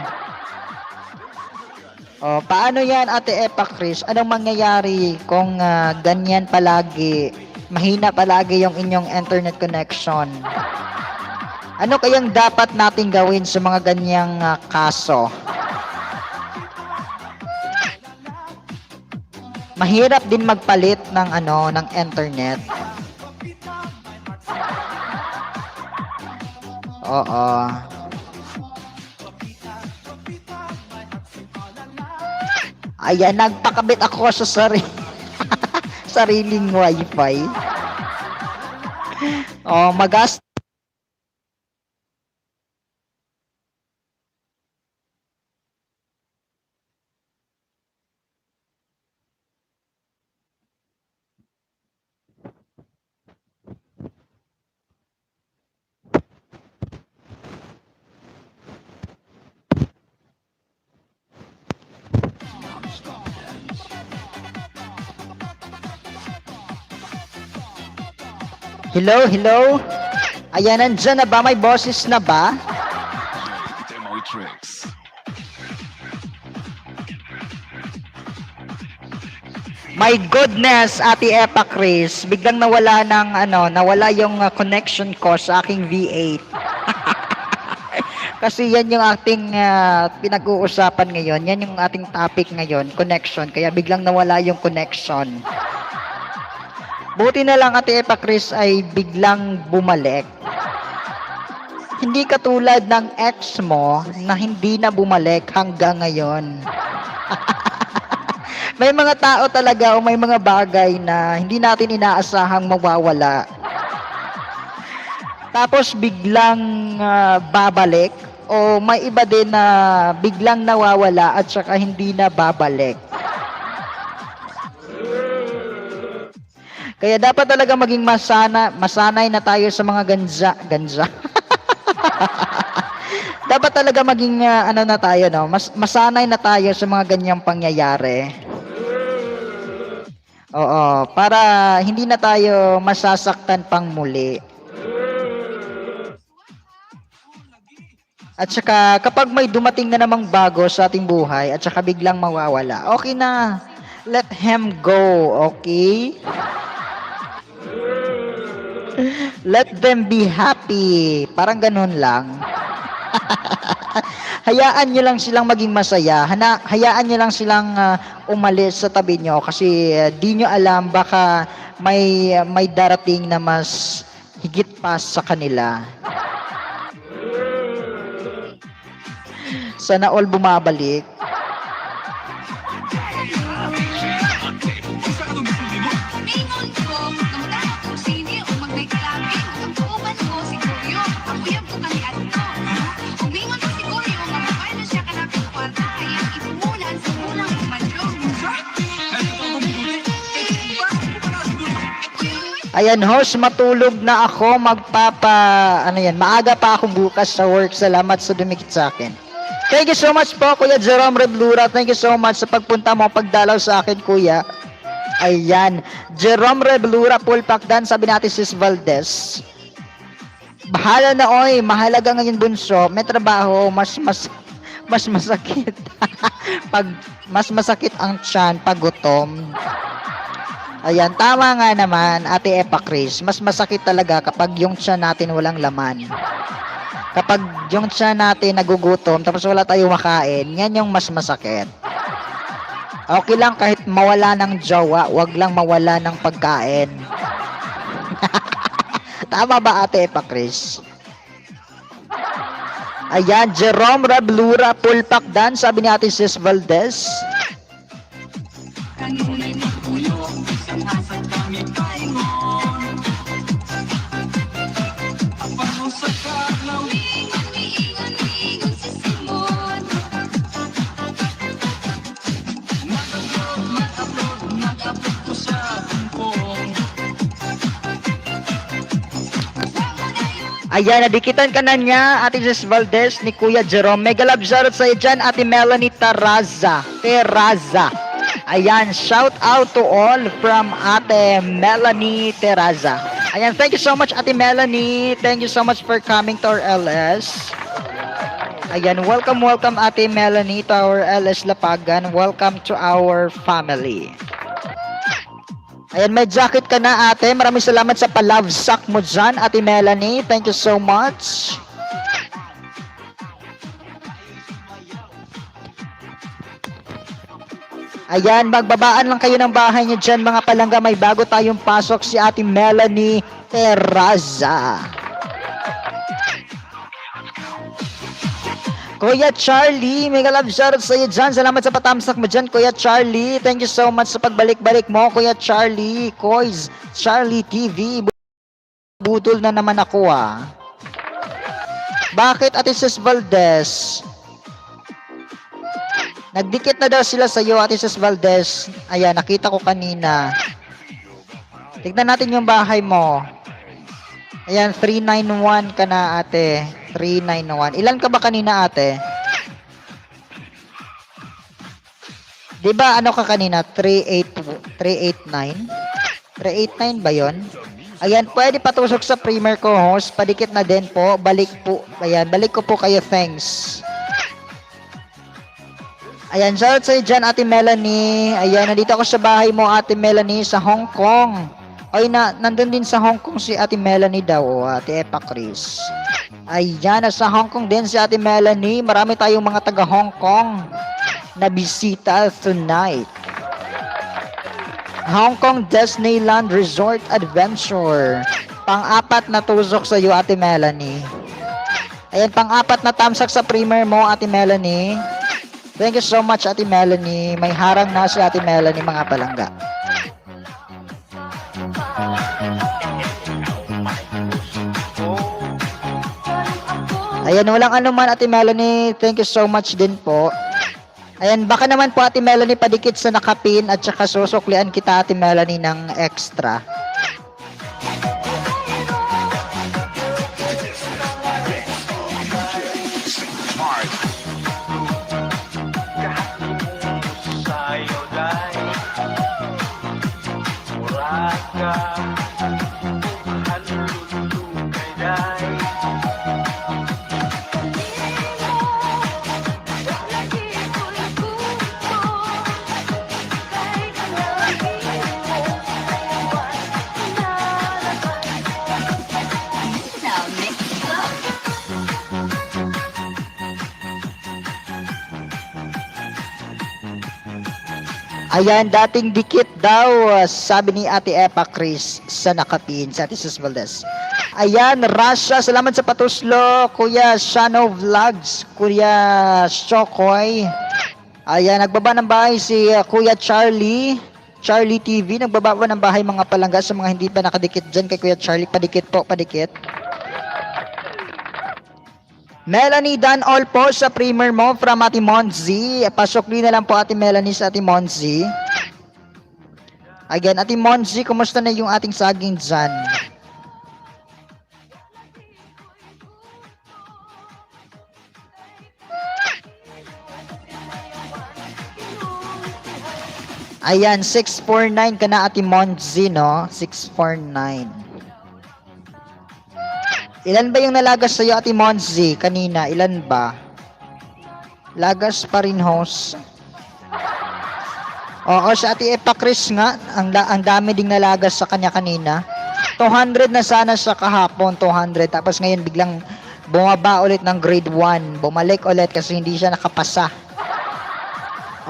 Paano yan Ate Epa Chris? Anong mangyayari kung ganyan palagi, mahina palagi yung inyong internet connection? Ano kayang dapat nating gawin sa mga ganyang kaso? Mahirap din magpalit ng ng internet. Oo. Ayan, nagpakabit ako sa sariling wifi. Magas Hello, hello? Ayan, nandyan na ba? May boses na ba? Demo tricks. My goodness, Ate Epa Chris. Biglang nawala ng nawala yung connection ko sa aking V8. Kasi yan yung ating pinag-uusapan ngayon. Yan yung ating topic ngayon, connection. Kaya biglang nawala yung connection. Buti na lang Ate Epa Chris ay biglang bumalik. Hindi katulad ng ex mo na hindi na bumalik hanggang ngayon. May mga tao talaga o may mga bagay na hindi natin inaasahang mawawala. Tapos biglang babalik o may iba din na biglang nawawala at saka hindi na babalik. Kaya dapat talaga maging masanay na tayo sa mga ganja. Dapat talaga maging na tayo, no? Masanay na tayo sa mga ganyang pangyayari. Oo, para hindi na tayo masasaktan pang muli. At saka kapag may dumating na namang bago sa ating buhay at saka biglang mawawala, okay na. Let him go, okay? Let them be happy. Parang ganun lang. Hayaan nyo lang silang maging masaya. Hayaan nyo lang silang umalis sa tabi nyo kasi di nyo alam baka may darating na mas higit pa sa kanila. Sana all bumabalik. Ingon ko, kamutang akong sini o magnaglabing. Ang tuuban ko si Kuyo, ang uyab ko kami adto. Umingon ko si Kuyo, makapay na siya kalapit kwarta. Ayang ipulan sa unang imadlong. Ayan, host, matulog na ako. Maaga pa ako bukas sa work. Salamat sa dumikit sa akin. Thank you so much po, Kuya Jerome Reblura. Thank you so much sa pagpunta mo, pagdalaw sa akin, Kuya. Ayan. Jerome Reblura, full pack dan, sabi natin Sis Valdez. Bahala na, oy. Mahalaga ngayon, bunso. May trabaho, mas masakit. Mas masakit ang tiyan pag gutom. Ayan, tama nga naman, Ate Epa Chris. Mas masakit talaga kapag yung tiyan natin walang laman. Kapag yung tiyan natin nagugutom, tapos wala tayong makain, yan yung mas masakit. Okay lang kahit mawala ng jowa, wag lang mawala ng pagkain. Tama ba, Ate Epa Chris? Ayan, Jerome Rablura, full pack dan, sabi ni Ate Sis Valdez. Kanunay na Kuyo, isang asat kami paingon. Apano sa kaglaw, iingon si Simon. Mag-upload ko sa Hongkong. Ayan, nadikitan ka na niya, Ate Sis Valdez, ni Kuya Jerome. Mega love shoutout sa'yo dyan, Ate Melanie Terraza. Ayan, shout out to all from Ate Melanie Terraza. Ayan, thank you so much, Ate Melanie. Thank you so much for coming to our LS. Ayan, welcome Ate Melanie to our LS Lapagan. Welcome to our family. Ayan, may jacket ka na, ate. Maraming salamat sa pa-love sack mo dyan, Ate Melanie. Thank you so much. Ayan, magbabaan lang kayo ng bahay niyo dyan, mga palangga. May bago tayong pasok, si Ate Melanie Terraza. Kuya Charlie, mega love shoutout sa iyo dyan. Salamat sa patamsak mo dyan, Kuya Charlie. Thank you so much sa pagbalik-balik mo, Kuya Charlie. Koys, Charlie TV. Budol na naman ako, ah. Bakit, Ate Sis Valdez? Nagdikit na daw sila sa iyo, Ate Sis Valdez. Ayan, nakita ko kanina. Tignan natin yung bahay mo. Ayan, 391 ka na, ate. 391. Ilan ka ba kanina, ate? Di ba ano ka kanina? 389? 389 ba yon? Ayan, pwede patusok sa Premier ko, host. Padikit na din po. Balik po. Ayan, balik ko po kayo. Thanks. Ayan, shoutout sa'yo dyan, Ate Melanie. Ayan, nandito ako sa bahay mo, Ate Melanie, sa Hong Kong. Ay, nandun din sa Hong Kong si Ate Melanie daw, o Ate Epa Chris. Ayan, nasa Hong Kong din si Ate Melanie. Marami tayong mga taga Hong Kong na bisita tonight. Hong Kong Disneyland Resort Adventure. Pang-apat na tusok sa iyo, Ate Melanie. Ayan, pang-apat na tamsak sa Premier mo, Ate Melanie. Thank you so much, Ate Melanie. May harang na si Ate Melanie, mga palangga. Ayan, walang anuman, Ate Melanie. Thank you so much din po. Ayan, baka naman po, Ate Melanie, padikit sa nakapin at saka susuklian kita, Ate Melanie, ng extra. Sa'yo dahil murag ka halulugay dahil Ayan, dating dikit daw, sabi ni Ate Epa Chris sa nakapin, sa Ate Sus Valdez. Ayan, Rasha, salamat sa patuslo. Kuya Shano Vlogs, Kuya Shokoy. Ayan, nagbaba ng bahay si Kuya Charlie TV. Nagbaba ng bahay, mga palangga, sa mga hindi pa nakadikit dyan kay Kuya Charlie. Padikit po, padikit. Melanie Dan all po sa Premier mo from Ate Monzi. Pasokli na lang po, Ate Melanie, sa Ate Monzi. Again, Ate Monzi, kumusta na yung ating saging dyan? Ayan, 649 ka na, Ate Monzi, no? 649. Ilan ba yung nalagas sa'yo, Ate Monzi, kanina? Ilan ba? Lagas pa rin, host. Oo, sa Ate Epa Chris nga, ang dami ding nalagas sa kanya kanina. 200 na sana siya kahapon, 200. Tapos ngayon biglang bumaba ulit ng grade 1. Bumalik ulit kasi hindi siya nakapasa.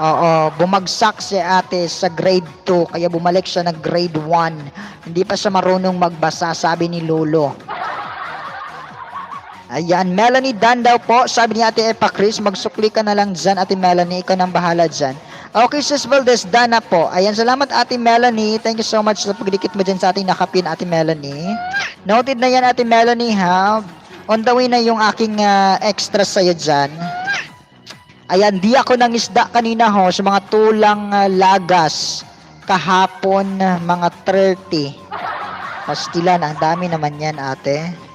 Oo, bumagsak si ate sa grade 2. Kaya bumalik siya ng grade 1. Hindi pa siya marunong magbasa, sabi ni Lolo. Ayan, Melanie Dan daw po. Sabi ni Ate Epa Chris, magsukli ka na lang dyan, Ate Melanie. Ikaw nang bahala dyan. Okay, Sis Valdez, Dan na po. Ayan, salamat, Ate Melanie. Thank you so much sa pagdikit mo dyan sa ating nakapin, Ate Melanie. Noted na yan, Ate Melanie, ha? On the way na yung aking extra sa'yo dyan. Ayan, di ako nang isda kanina, ho, sa mga tulang lagas. Kahapon, mga 30. Pastilan, ang dami naman yan, ate.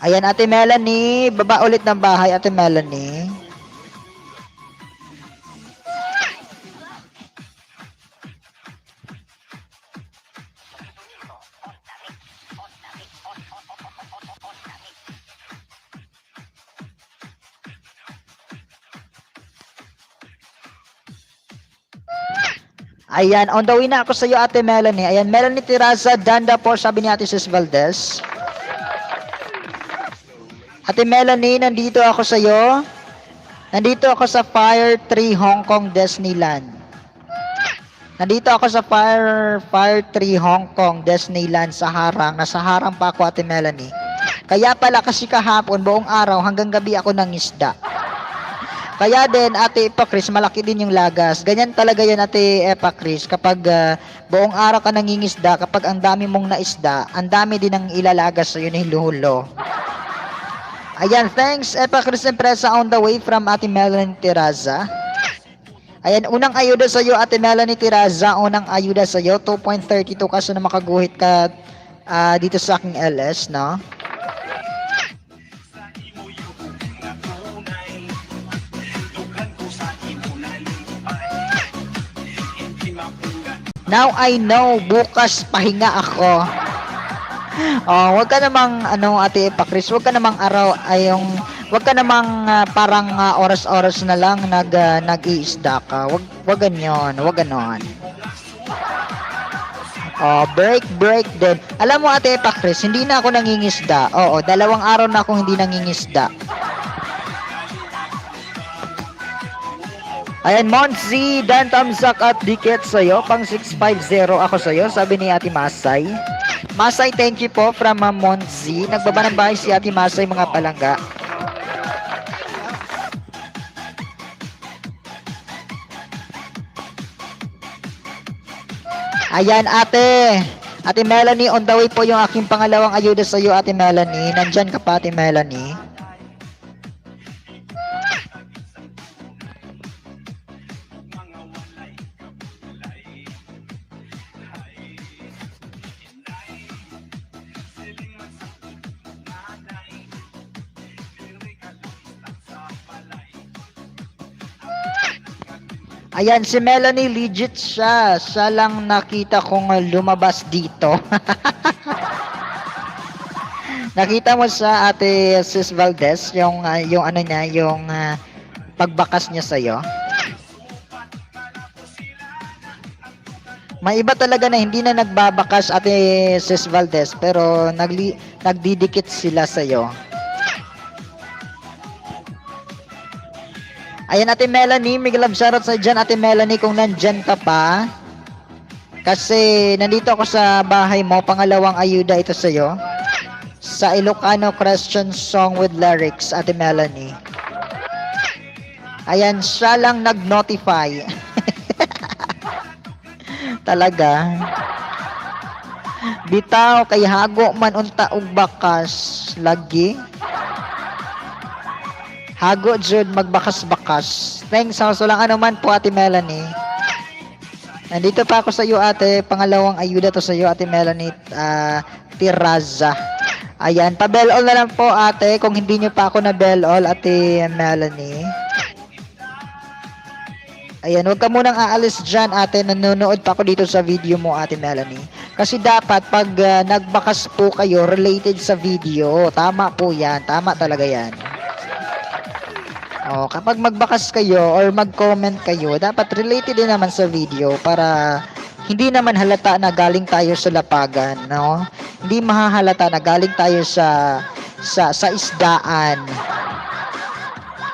Ayan, Ate Melanie. Baba ulit ng bahay, Ate Melanie. Ayan, on the way na ako sa iyo, Ate Melanie. Ayan, Melanie Tiraza, Danda po, sabi ni Ate Sis Valdez. Ate Melanie, nandito ako sa iyo. Nandito ako sa Fire 3 Hong Kong Disneyland. Nandito ako sa Fire 3 Hong Kong Disneyland sa harang. Nasa harang pa ako, Ate Melanie. Kaya pala kasi kahapon, buong araw, hanggang gabi ako nangisda. Kaya din, Ate Epa Chris, malaki din yung lagas. Ganyan talaga yan, Ate Epa Chris. Kapag buong araw ka nangingisda, kapag ang dami mong naisda, ang dami din ang ilalagas sa yun ni Lulo. Ayan, thanks, Epa Chris Empresa on the way from Ate Melanie Tiraza. Ayan, unang ayuda sa iyo, Ate Melanie Tiraza. Unang ayuda sa iyo, 2.32 kasi na makaguhit ka dito sa aking LS, no? Now I know, bukas pahinga ako. Oh, wag ka namang Ate Epa Chris, wag ka namang wag ka namang parang oras-oras na lang nag-iisda ka. Wag ganyan, wag ganon. Oh, break din. Alam mo Ate Epa Chris, hindi na ako nangingisda. Oo, 2 araw na akong hindi nangingisda. Ayan, Monzi, dan thumbs up at dikit sa'yo. Pang 650 ako sa'yo, sabi ni Ate Masay. Masay, thank you po from Monzi. Nagbaba ng bahay si Ate Masay, mga palangga. Ayan, Ate Melanie, on the way po yung aking pangalawang ayuda sa'yo, Ate Melanie. Nandyan ka pa, Ate Melanie. Ayan, si Melanie, legit siya. Siya lang nakita kong lumabas dito. Nakita mo sa Ate Sis Valdez, yung pagbakas niya sa'yo. May iba talaga na hindi na nagbabakas, Ate Sis Valdez, pero nagdidikit sila sa'yo. Ayan, Ate Melanie, may love shoutout sa dyan, Ate Melanie, kung nandyan ka pa. Kasi nandito ako sa bahay mo, pangalawang ayuda ito sa'yo. Sa Ilocano Christian Song with Lyrics, Ate Melanie. Ayan, siya lang nag-notify. Talaga. Bitaw, kay hago man unta og bakas, lagi. Hago jud magbakas-bakas. Thanks, so lang man po Ate Melanie. Nandito pa ako sa iyo Ate, pangalawang ayuda to sa iyo Ate Melanie, Tiraza. Ayan, pa-bell all na lang po Ate, kung hindi niyo pa ako na bell all Ate Melanie. Ayan, huwag ka munang aalis dyan Ate, nanonood pa ako dito sa video mo Ate Melanie. Kasi dapat pag nagbakas po kayo related sa video, tama po yan, tama talaga yan. Oh, kapag magbakas kayo or mag-comment kayo, dapat related din naman sa video para hindi naman halata na galing tayo sa lapagan, no? Hindi mahahalata na galing tayo sa isdaan.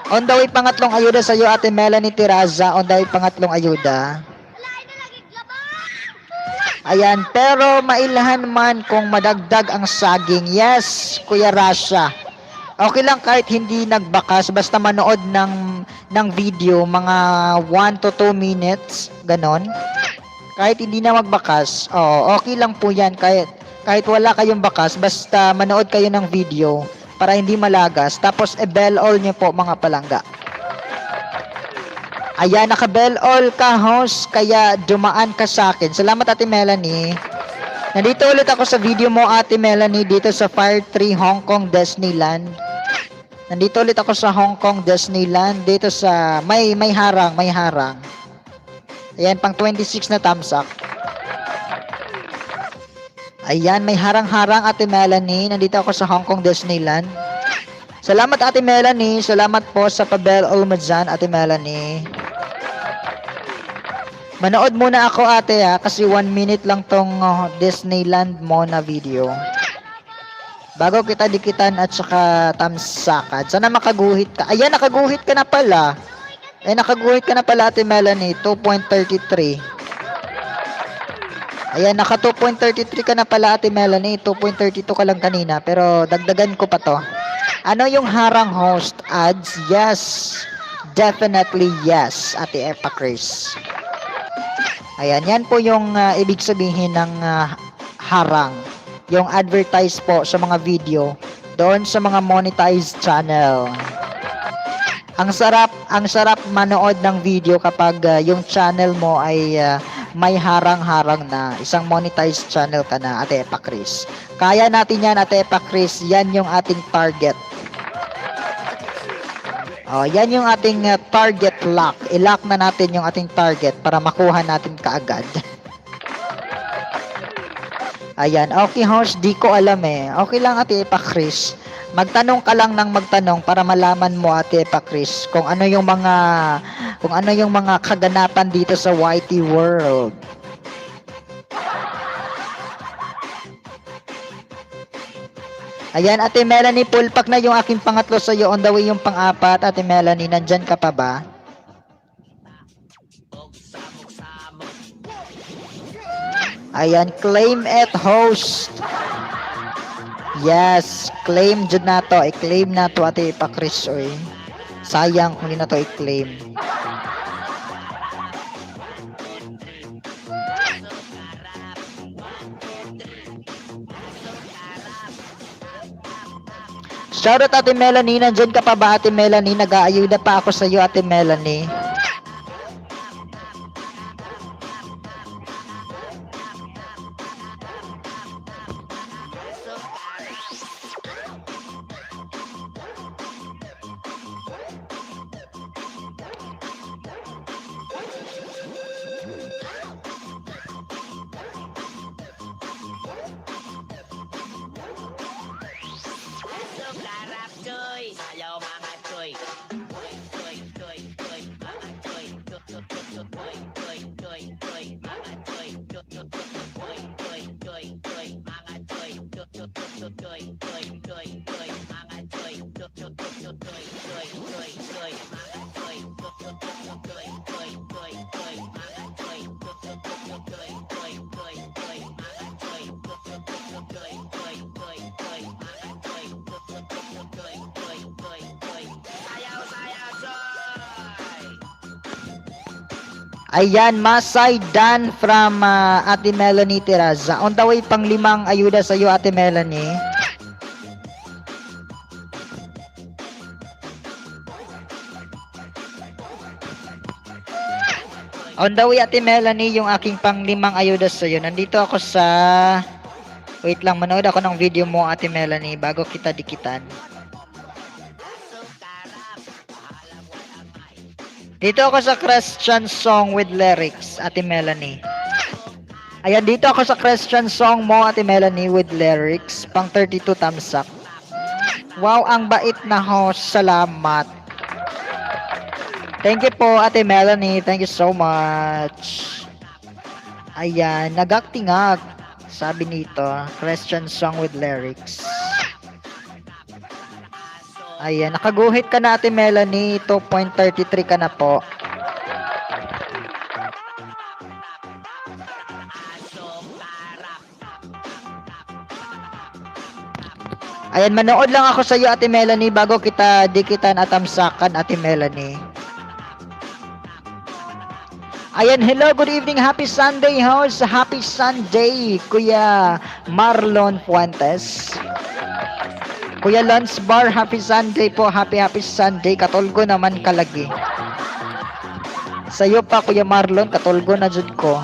On the way, pangatlong ayuda sa iyo, Ate Melanie Tiraza. On the way, pangatlong ayuda. Ayan, pero mailahan man kung madagdag ang saging. Yes, Kuya Rasha. Okay lang kahit hindi nagbakas, basta manood ng video, mga 1 to 2 minutes, ganon. Kahit hindi na magbakas, okay lang po yan. Kahit wala kayong bakas, basta manood kayo ng video para hindi malagas. Tapos, bell all nyo po, mga palangga. Ayan, naka-bell all ka, host, kaya dumaan ka sa akin. Salamat, Ate Melanie. Nandito ulit ako sa video mo, Ate Melanie, dito sa Fire Tree, Hong Kong, Disneyland. Nandito ulit ako sa Hong Kong, Disneyland, dito sa may harang. Ayan, pang 26 na thumbs up. Ayan, may harang-harang, Ate Melanie. Nandito ako sa Hong Kong, Disneyland. Salamat, Ate Melanie. Salamat po sa pa-bell all mo dyan, Ate Melanie. Manood muna ako, Ate, kasi 1 minute lang tong Disneyland mo na video. Bago kita dikitan at saka tamsakad. Sana makaguhit ka. Ayan, nakaguhit ka na pala. Nakaguhit ka na pala, Ate Melanie. 2.33. Ayan, naka 2.33 ka na pala, Ate Melanie. 2.32 ka lang kanina. Pero dagdagan ko pa to. Ano yung harang host ads? Yes. Definitely yes, Ate Epa Chris. Ayan, yan po yung ibig sabihin ng harang. Yung advertise po sa mga video doon sa mga monetized channel. Ang sarap manood ng video kapag yung channel mo ay may harang-harang na. Isang monetized channel ka na, Ate Epa Chris. Kaya natin yan, Ate Epa Chris. Yan yung ating target. Yan yung ating target lock. I-lock na natin yung ating target para makuha natin kaagad. Ayan, okay host, di ko alam eh. Okay lang Ate Epa Chris. Magtanong ka lang ng magtanong para malaman mo Ate Epa Chris kung ano yung mga kaganapan dito sa YT world. Ayan, Ate Melanie, pulpak na yung aking pangatlo sa iyo. On the way yung pang-apat. Ate Melanie, nandyan ka pa ba? Ayan, claim it host. Yes, claim dyan na to. I-claim na to Ate Epa Chris, oy. Sayang kung hindi na to i-claim. Shoutout Ate Melanie, nandyan ka pa ba Ate Melanie? Nag-aayuda pa ako sa iyo Ate Melanie. Ayan, Masay Dan from Ate Melanie Tiraza. On the way pang limang ayuda sa iyo Ate Melanie. On the way Ate Melanie, yung aking pang limang ayuda sa iyo. Nandito ako sa... Wait lang, manood ako ng video mo Ate Melanie bago kita dikitan. Dito ako sa Christian song with lyrics, Ate Melanie. Ayan, dito ako sa Christian song mo, Ate Melanie, with lyrics. Pang 32 thumbs up. Wow, ang bait na host. Salamat. Thank you po, Ate Melanie. Thank you so much. Ayan, nagaktingag. Sabi nito, Christian song with lyrics. Ayan, nakaguhit ka na Ate Melanie, 2.33 ka na po. Ayan, manood lang ako sa iyo Ate Melanie bago kita dikitan at tamsakan Ate Melanie. Ayan, hello, good evening, happy Sunday host, happy Sunday Kuya Marlon Fuentes. Kuya Lance Bar, happy Sunday po. Happy Sunday. Katulgo naman kalagi. Sa'yo pa, Kuya Marlon, katulgo na dyan ko.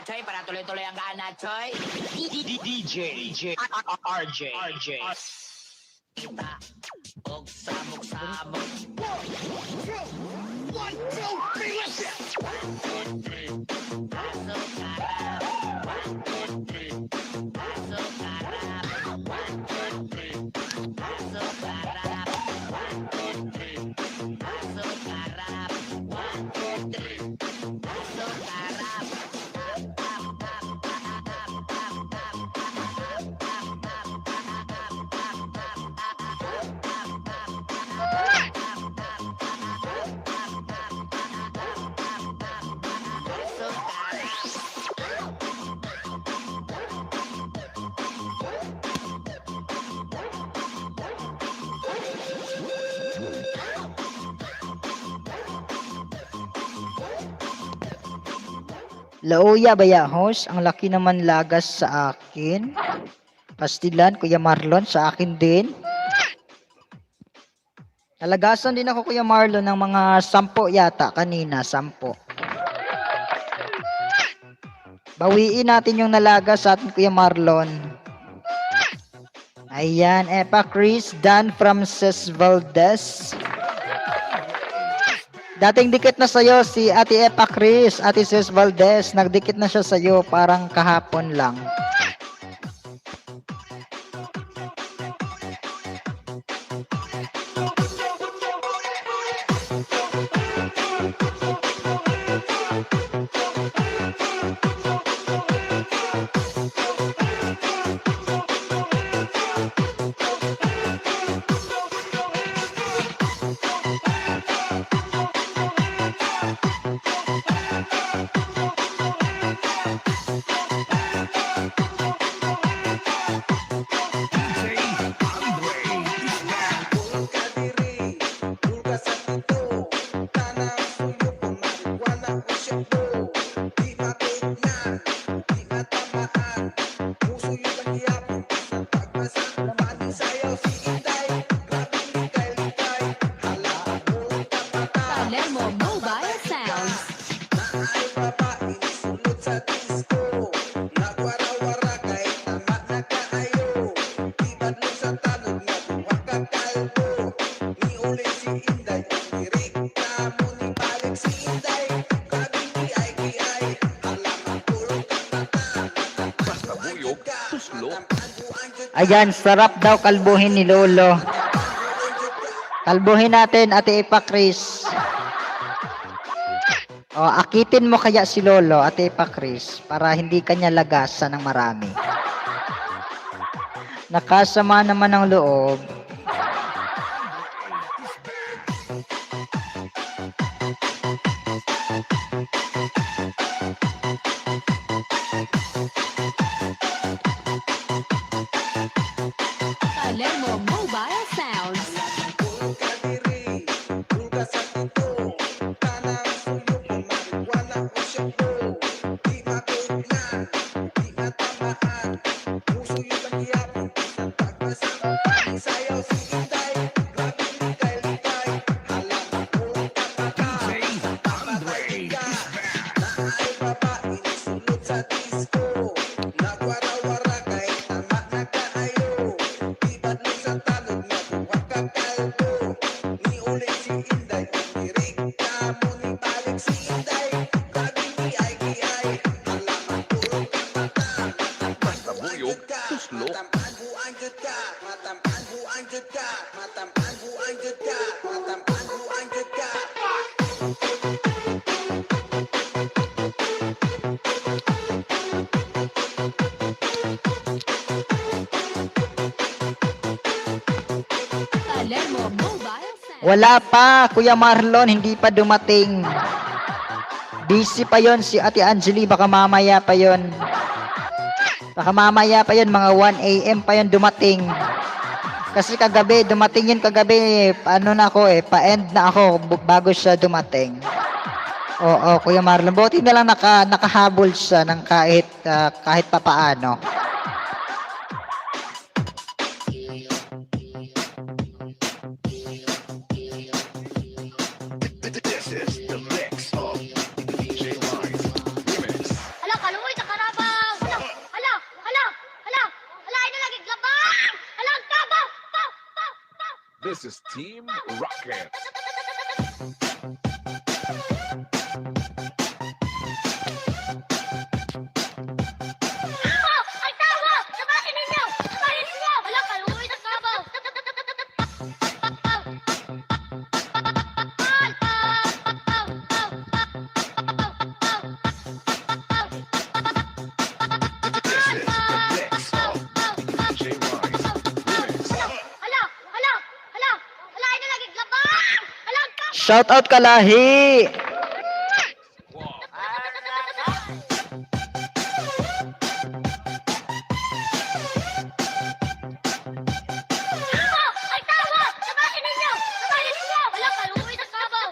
Choy, para tuloy-tuloy ang gana, Choy. DJ RJ. Kita, samok-samok. 1, 2, 3, let's Lauya baya host, ang laki naman lagas sa akin. Pastilan, Kuya Marlon, sa akin din. Nalagasan din ako Kuya Marlon ng mga 10 yata kanina, 10. Bawiin natin yung nalaga sa atin, Kuya Marlon. Ayan, Epa Chris, Dan from Ses Valdez. Dating dikit na sa'yo si Ate Epa Chris, Ate Ses Valdez. Nagdikit na siya sa'yo, parang kahapon lang. Palermo Mobile Sounds. Basta buyog, tuslok. Ayan, sarap daw kalbuhin ni Lolo. Kalbuhin natin, Ate Epa Chris. O, akitin mo kaya si Lolo, Ate Epa Chris, para hindi kanya lagasan ng marami. Nakasama naman ng loob. Palermo Mobile Sounds. Basta buyog, tuslok. Palermo Mobile Sounds. Wala pa, Kuya Marlon, hindi pa dumating. Busy pa yon si Ate Angeli, baka mamaya pa yon. Baka mamaya pa yon, mga 1 AM pa yon dumating. Kasi kagabi, dumating yun kagabi, ano na ako pa-end na ako bago siya dumating. Oo, Kuya Marlon, buti na lang nakahabol siya ng kahit papaano. This is the mix of DJ Wise Remix. Hala, kaluoy sa karabaw! Hala, hala, hala, hala, hala, ina lagi glabang! Hala, ang tabaw! Paw, paw, paw! This is Team Rocket. Tawa! Ay, tawa! Sabahin ninyo! Sabahin ninyo! Hala, kaluoy sa karabaw! This is the mix of DJ Wise Remix. Hala, hala, hala, hala, ina lagi glabang! Hala, ang tabaw! Shout out Kalahi! Tawa! Ay, tawa! Sabahin ninyo! Sabahin ninyo! Hala, kaluoy sa karabaw!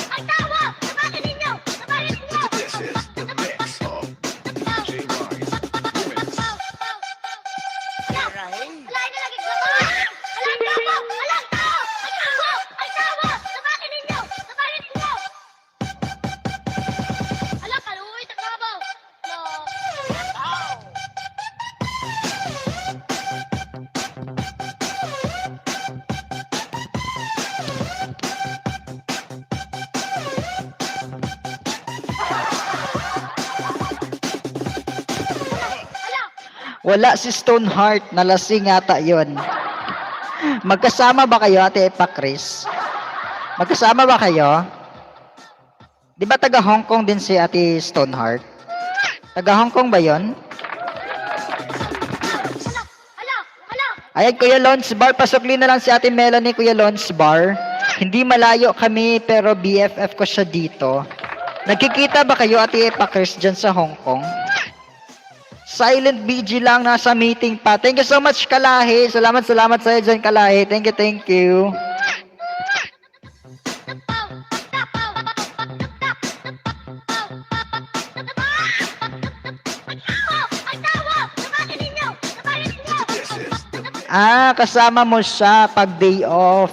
Ay, tawa! Sabahin ninyo! Sabahin ninyo! This is the mix of DJ Wise Remix. Hala, ina lagi glabang! Hala, ang tabaw! Hala, ang tabaw! Wala si Stoneheart, nalasing yata yun. Magkasama ba kayo, Ate Epa Chris? Magkasama ba kayo? Di ba taga Hong Kong din si Ate Stoneheart? Taga Hong Kong ba yon? Ayan, Kuya Lons Bar, pasukli na lang si Ate Melanie, Kuya Lons Bar. Hindi malayo kami, pero BFF ko siya dito. Nagkikita ba kayo, Ate Epa Chris, dyan sa Hong Kong? Silent BG lang, nasa meeting pa. Thank you so much, Kalahi. Salamat sa'yo dyan, Kalahi. Thank you. Ah, kasama mo siya pag day off.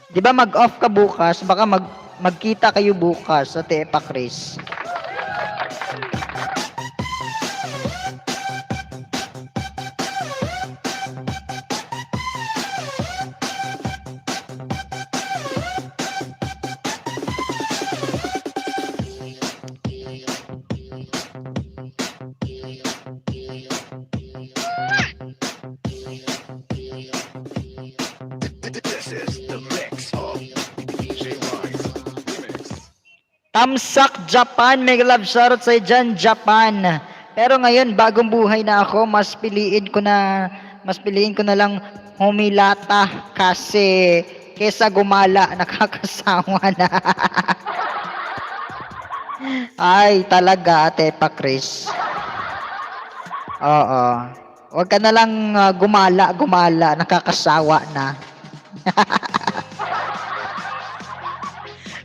Di ba mag-off ka bukas? Baka magkita kayo bukas sa Tepa Chris. This is the mix of DJ Rise Remix. Tamsak Japan, mega love shoutout sa dyan, Japan. Pero ngayon, bagong buhay na ako, mas piliin ko na lang humilata kasi kesa gumala, nakakasawa na. Ay, talaga, Ate Pa Chris. Oo. Huwag ka na lang gumala, nakakasawa na.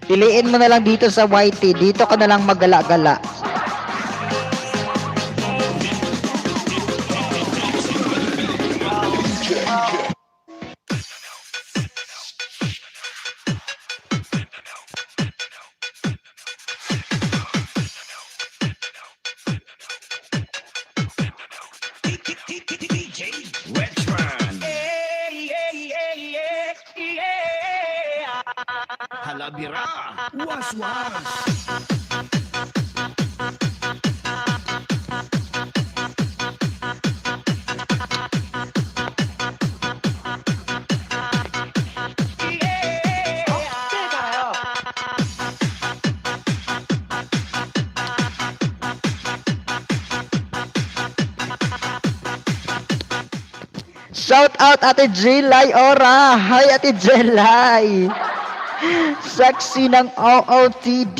Piliin mo na lang dito sa YT. Dito ka na lang magala-gala. DJ Redman. Halabira. Was. Shout out Ate Jelay Ora. Hi Ate Jelay. Sexy ng OOTD.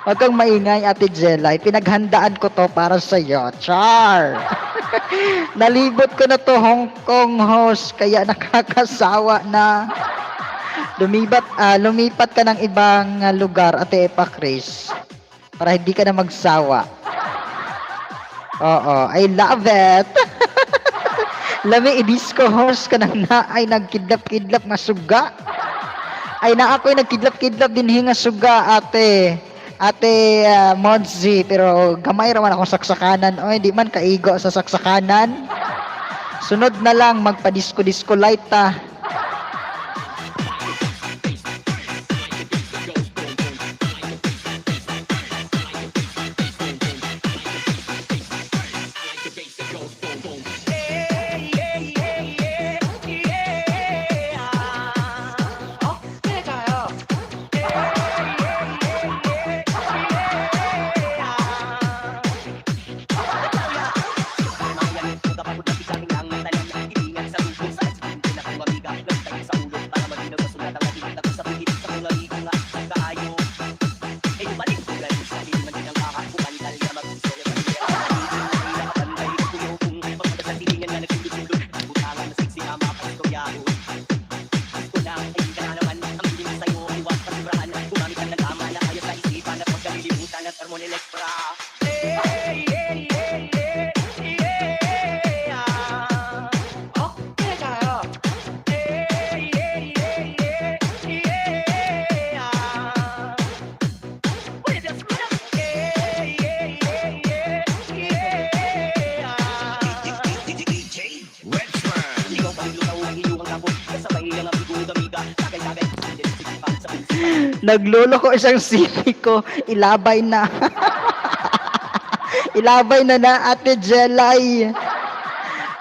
Huwag kang maingay Ate Jelay. Pinaghandaan ko to para sa iyo. Char. Nalibot ko na to Hong Kong host kaya nakakasawa na. Lumipat ka ng ibang lugar Ate Epa Chris para hindi ka na magsawa. Oo, I love it. Lami i-disco host ka nang na ay nagkidlap-kidlap nga suga. Ay na ako'y nagkidlap-kidlap din hinga suga ate Modzi, pero gamay raman akong saksakanan. Oy, di man kaigo sa saksakanan. Sunod na lang magpa-disco light ta. Naglolo ko isang sili ko, ilabay na. Ilabay na na, Ate Jelay.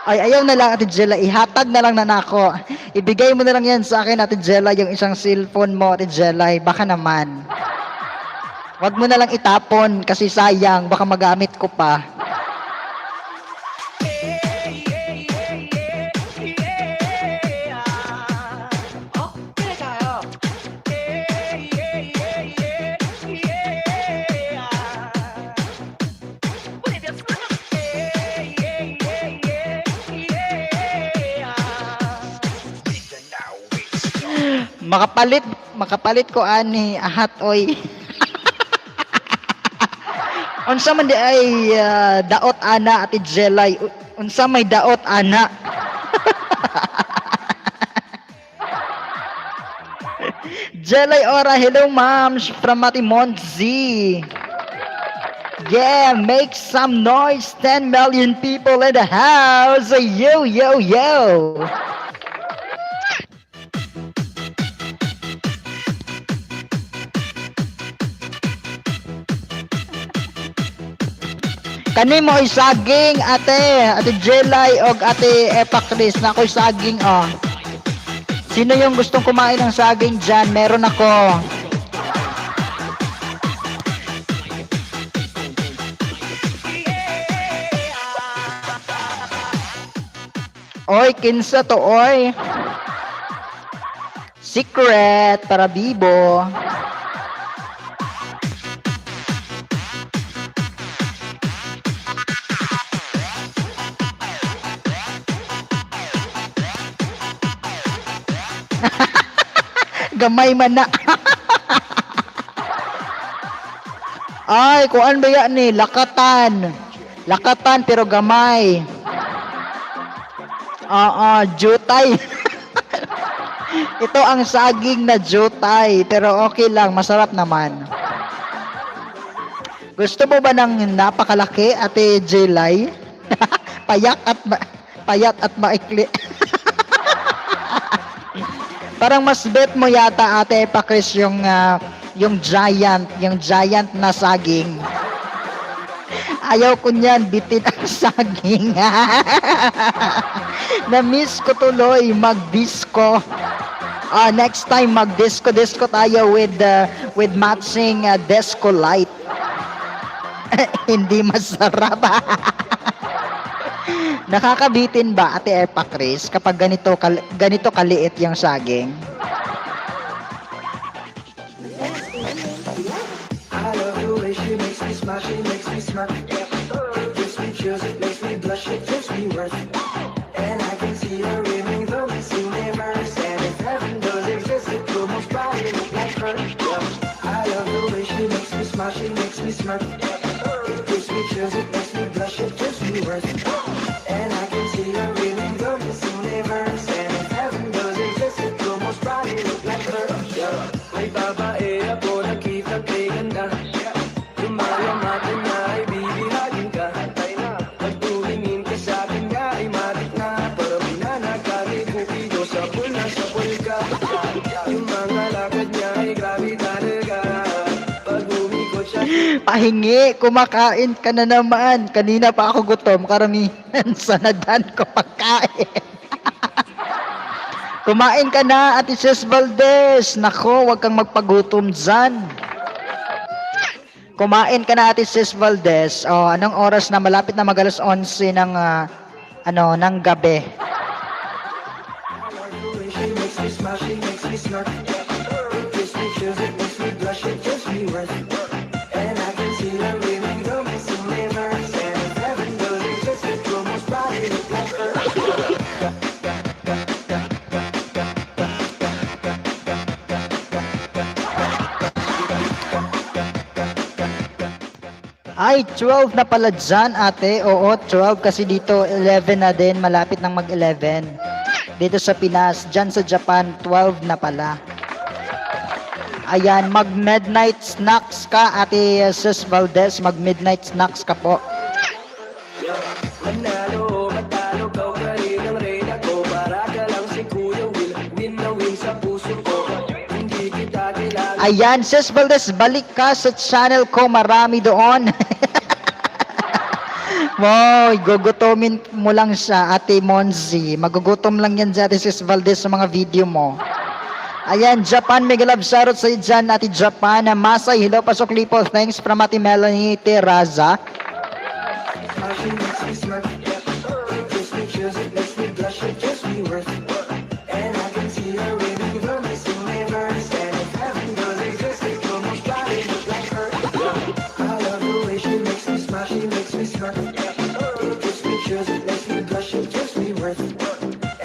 Ay, ayaw na lang, Ate Jelay. Ihatag na lang na nako. Ibigay mo na lang yan sa akin, Ate Jelay, yung isang cellphone mo, Ate Jelay. Baka naman. Wag mo na lang itapon kasi sayang, baka magamit ko pa. Oh, pili tayo. Makapalit ko ani ahat oy. Unsa man di ay daot ana, Ate Jelay. Unsa may daot ana? Jelay Ora, hello ma'am from Matimonzi. Yeah, make some noise. 10 million people in the house. Yo, yo, yo. Kani mo saging, Ate Jelay og Ate Epa Chris. Na ako'y saging, oh. Sino yung gustong kumain ng saging dyan? Meron ako. Oy, kinsa to, oy. Secret para Bibo. Gamay man na. Ay, kuan ba yan ni? Lakatan. Lakatan pero gamay. Jutay. Ito ang saging na jutay, pero okay lang, masarap naman. Gusto mo ba ng napakalaki, Ate Jelay? Payat at maikli. Parang mas bet mo yata, Ate Epa Chris, yung giant na saging. Ayaw ko niyan, bitin ang saging. Na-miss ko tuloy mag-disco. Next time mag-disco tayo with matching disco light. Hindi masarap. Nakakabitin ba, Ate Epa Chris, kapag ganito kaliit yung saging? I love the way she makes me smile, she makes me smirk. Gives me chills, it makes me blush, it gives me worth. And I can see her in me, the Miss Universe. And if heaven does exist, it will most probably look like her. I love the way she makes me smile, she makes me smirk. Gives me chills, it makes me blush, it gives me worth. And I can see her in me, the Miss Universe. And if heaven does exist, it will most probably look like her. May babae ako nakita kay ganda. Lumalamatan na ay bibihagin ka. Pagtulingin ka sa akin nga ay matik na. Parami na nakalipukido sa pula sa pulka. Yung mga lakad niya ay grabe talaga. Pag umikot siya, Pahingi, kumakain ka na naman. Kanina pa ako gutom, karamihan sa nadan ko pagkain. Kumain ka na, Ate Sis Valdez. Nako, wag kang magpagutom dyan. Kumain ka na, Ate Sis Valdez. Anong oras na? Malapit na mag-alas 11 ng gabi. she makes me smile, she makes me smirk. Gives me chills, it makes me blush, it gives me worth. And I can see her in me, the Miss Universe. And if heaven does exist, it will most probably look like her. Ay, 12 na pala dyan, ate. Oo, 12 kasi dito 11 na din. Malapit nang mag-11. Dito sa Pinas. Dyan sa Japan, 12 na pala. Ayan, mag-midnight snacks ka, Ate Sis Valdez. Mag-midnight snacks ka po. Manalo, matalo, kau ka rin ang reyna ko. Para ka lang si Kuya Will, win na win sa puso ko. Hindi kita kailangan. Ayan, Sis Valdez, balik ka sa channel ko. Marami doon. Wow, gugutomin mo lang siya, Ate Monzi. Magugutom lang yan dyan, Ate Sis Valdez, sa mga video mo. Ayan, Japan, mega love shoutout sa dyan, Ate Japan. Masay, hello, pasok lipo. Thanks from Ate Melanie Terraza. Smashing makes me smirk. It gives me chills, it makes me blush, it gives me worth. And I can see her waving from this universe. And if heaven does exist, it will most probably look like her. I love the way she makes me smile, she makes me smirk. It gives me chills, it makes me blush, it gives me worth.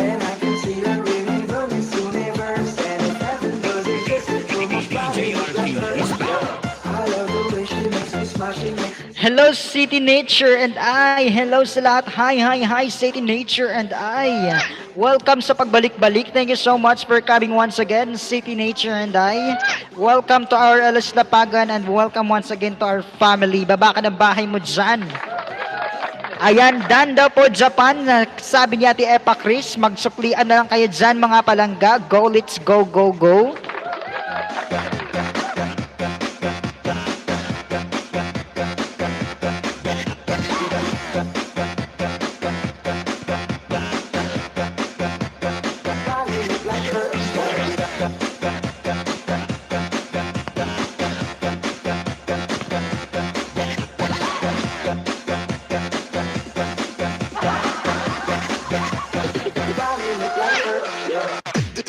And I can see her waving from this universe. And if heaven does exist, it will most probably look like her. I love the way she makes me smile, she makes me Hello, City Nature and I. Hello sa lahat. Hi, City Nature and I. Welcome sa pagbalik-balik. Thank you so much for coming once again, City Nature and I. Welcome to our Alas Lapagan and welcome once again to our family. Baba ka ng bahay mo dyan. Ayan, done daw po Japan. Sabi ni Ate Epa Chris, magsuklian na lang kayo dyan mga palangga. Go, let's go, go, go.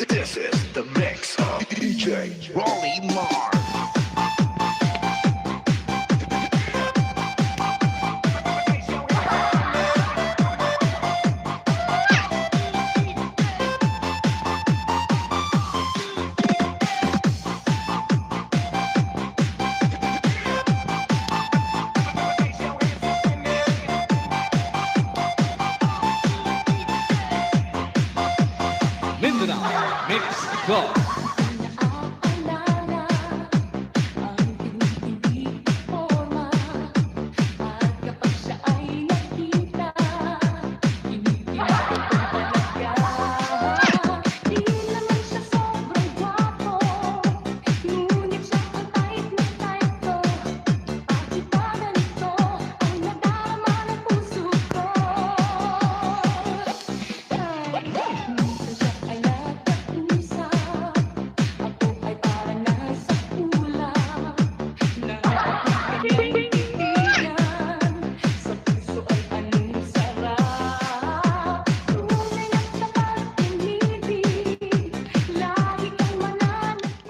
This is the mix of DJ Rolly Mar. Mindanao Mix Club.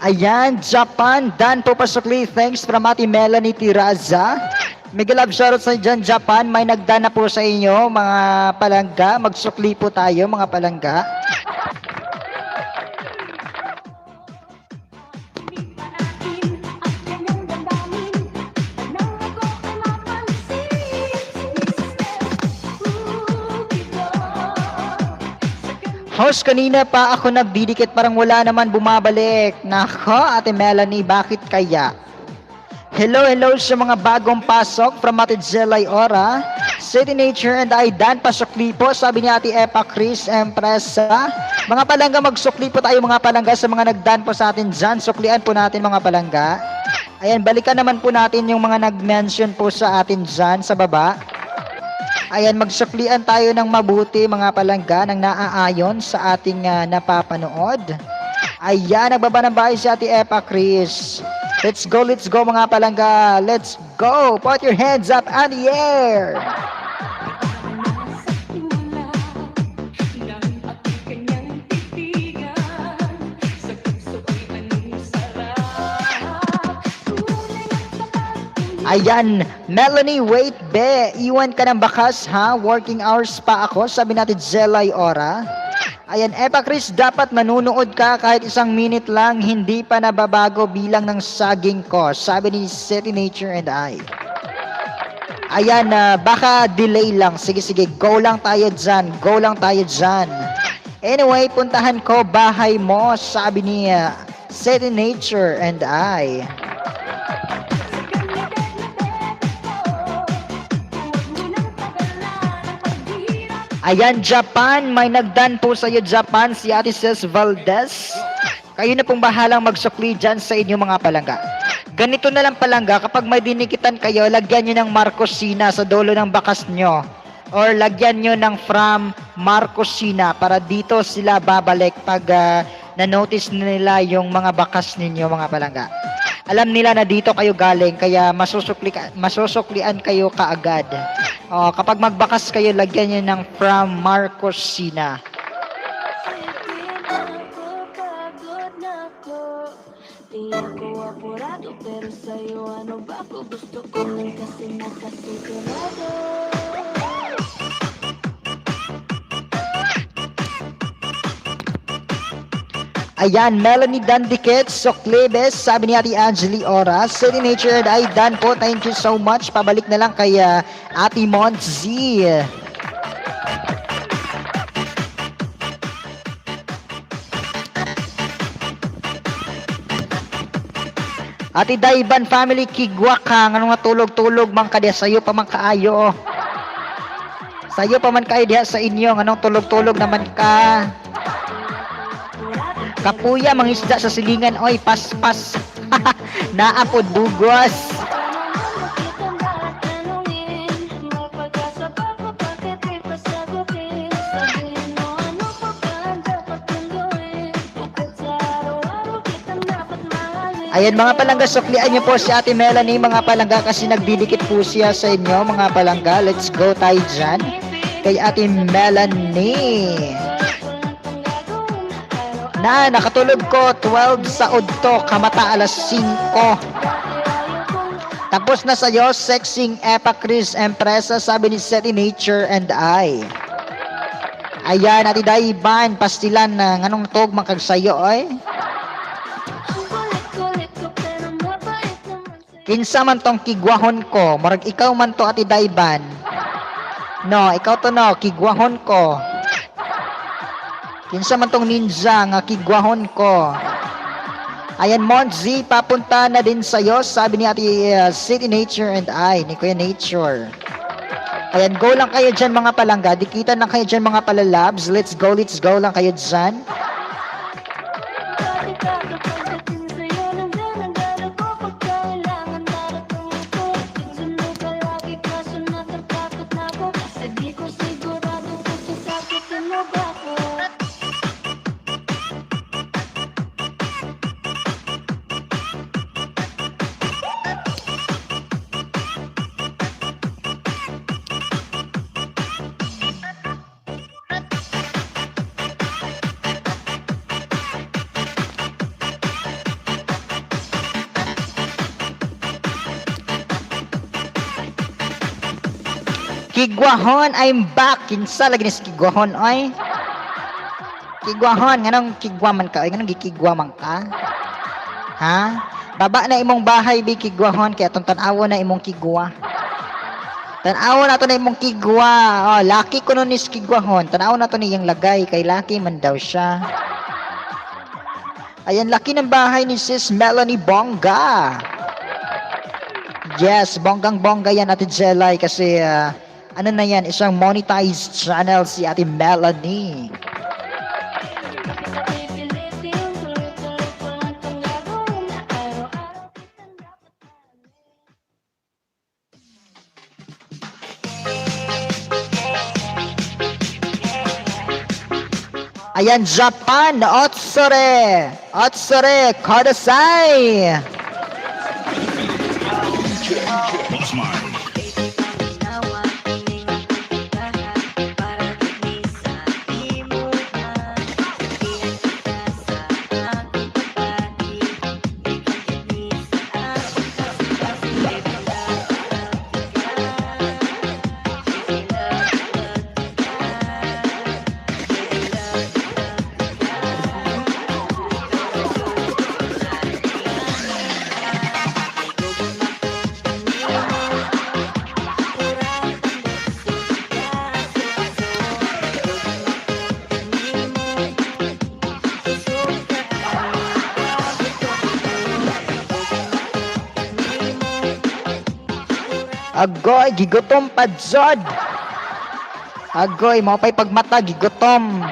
Ayan, Japan, done po pasukli. Thanks from Ate Melanie Tiraza. Mega love shoutout sa dyan, Japan. May nagdaan na po sa inyo, mga palangga. Magsukli po tayo, mga palangga. Host, kanina pa ako nagdidikit, parang wala naman bumabalik. Nako, Ate Melanie, bakit kaya? Hello sa mga bagong pasok from Ate Jelay Ora. City Nature and I, Dan pasukli po, sabi ni Ate Epa Chris Empresa. Mga palangga, magsukli po tayo mga palangga sa mga nagdan po sa atin dyan. Suklian po natin mga palangga. Ayan, balikan naman po natin yung mga nag-mention po sa atin dyan sa baba. Ayan, magsuklian tayo ng mabuti mga palangga ng naaayon sa ating napapanood. Ayan, nagbaba ng bahay si Ate Epa Chris. Let's go mga palangga. Let's go. Put your hands up on the air. Ayan, Melanie, wait be, iwan ka ng bakas ha, working hours pa ako, sabi natin Zelay Ora. Ayan, Epa Chris, dapat manunood ka kahit 1 minute lang, hindi pa nababago bilang ng saging ko, sabi ni City Nature and I. Ayan, baka delay lang, sige, go lang tayo dyan. Anyway, puntahan ko bahay mo, sabi ni City Nature and I. Ayan, Japan, may nagdan po sa iyo, Japan, si Ate Sis Valdez. Kayo na pong bahalang magsukli dyan sa inyong mga palangga. Ganito na lang palangga, kapag may dinikitan kayo, lagyan nyo ng Marcosina sa dulo ng bakas nyo. Or lagyan nyo ng from Marcosina para dito sila babalik pag na-notice nila yung mga bakas ninyo mga palangga. Alam nila na dito kayo galing, kaya masusuklian kayo kaagad. Kapag magbakas kayo, lagyan nyo ng from Marcosina. Pagod na ako, di ako apurado, pero sa'yo ano ba ako gusto ko lang kasi nakasigurado. Ayan, Melanie Dandikit, Socleves, sabi ni Ate Angeli Oras, City Nature and I, Dan po, thank you so much. Pabalik na lang kay Ate Montzi. Ate Daiban family, kigwa ka, nga nga tulog-tulog man ka diya, sayo pa man kaayo. Sayo pa man kaayo diya sa inyo, anong tulog-tulog naman ka. Kapuya, mangisda sa silingan, oy, paspas. Naapod dugos. Ayan mga palangga, suklian niyo po si Ate Melanie mga palangga kasi nagdidikit po siya sa inyo mga palangga. Let's go tayo dyan kay Ate Melanie. Nakatulog ko 12 sa udto, kamata alas 5. Tapos na sa'yo, sexing Epa Chris Empresa, sabi ni City Nature and I. Ayan, Ate Daiban, pastilan na nganong tog makag sayo, oy. Kinsa man tong kigwahon ko, marag ikaw man to Ate Daiban. No, ikaw to no, kigwahon ko. Kinsa man tong ninja nga kigwahon ko. Ayan, Montzi, papunta na din sa'yo, sabi ni Ate City Nature and I, ni Kuya Nature. Ayan, go lang kayo dyan mga palangga, dikitan lang kayo dyan mga palalabs, let's go lang kayo dyan. Kigwahon, I'm back. Kinsa lagi ni si Kigwahon, oy. Kigwahon, nganong kigwaman ka, oy. Nganong gikigwaman ka? Ha? Baba na imong bahay, bi Kigwahon, kaya itong tanawa na imong kigwa. Tanawa na to na imong kigwa. Oh, laki ko nun is Kigwahon. Tanawa na to niyang lagay, kay laki man daw siya. Ayan, laki ng bahay ni Sis Melanie Bongga. Yes, bonggang-bongga yan, Ate Jelay, kasi ano na yan, isang monetized channel si Ate Melanie. Ayan, Japan, Otsure, Kodasai. Boss Man. Agoy, gigutom pa jod. Agoy, mo pa'y pagmata, gigutom.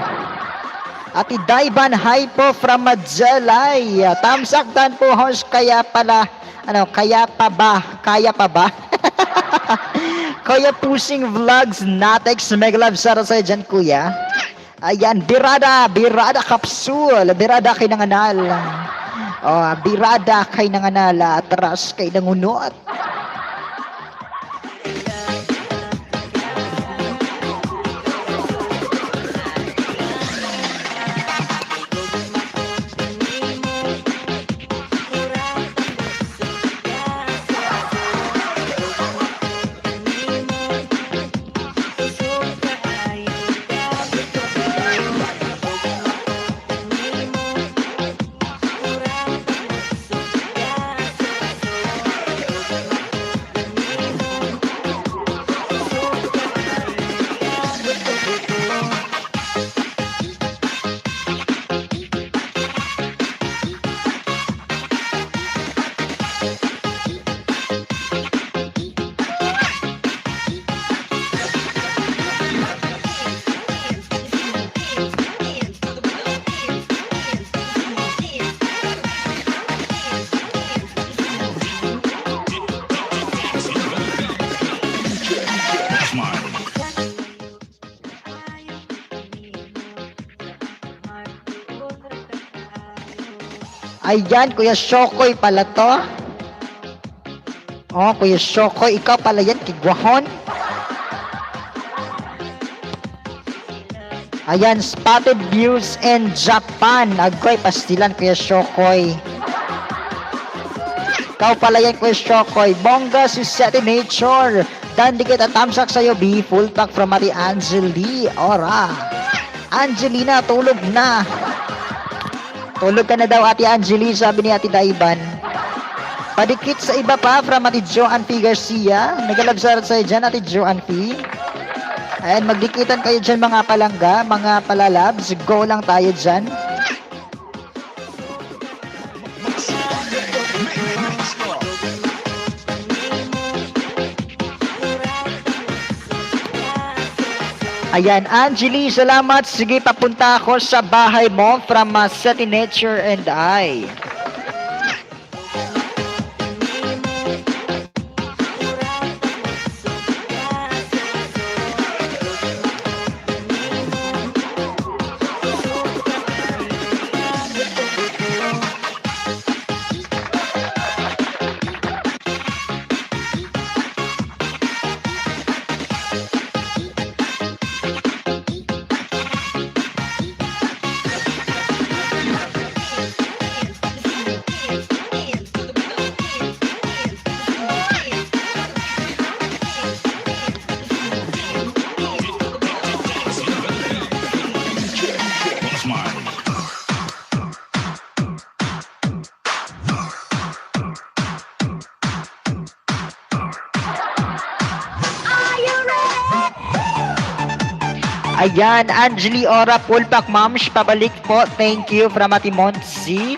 Ati Daiban, hi po from Majalay. Tamsakdan po, host, kaya pala Ano, kaya pa ba? Kaya pa ba? Kuya Pusing Vlogs, Natex, mega love shout out sa'yo dyan, kuya. Ayan, Birada Kapsul, Birada kay nanganal. Oh, Birada kay nanganal, atras kay nangunot. Ayan, Kuya Shokoy pala to. Oh, Kuya Shokoy, ikaw pala yan, Kigwahon. Ayan, Spotted Views in Japan. Agoy, pastilan, Kuya Shokoy. Ikaw pala yan, Kuya Shokoy. Bongga, Susette Nature. Dandikit at tamsak sa'yo, B. Full pack from Ate Angeli. Ora. Angelina, tulog na. Tulog ka na daw, Ate Angeli, sabi ni Ate Daiban. Padikit sa iba pa from Ate Joanne P. Garcia. Nagalabsarat sa'yo dyan, Ate Joanne P. Ayan, magdikitan kayo dyan mga palangga, mga palalabs. Go lang tayo dyan. Ayan, Angeli, salamat. Sige, papunta ako sa bahay mo from City Nature and I. Ayan, Angeli Ora, full pack, Mams, pabalik po. Thank you from Ate Montsi.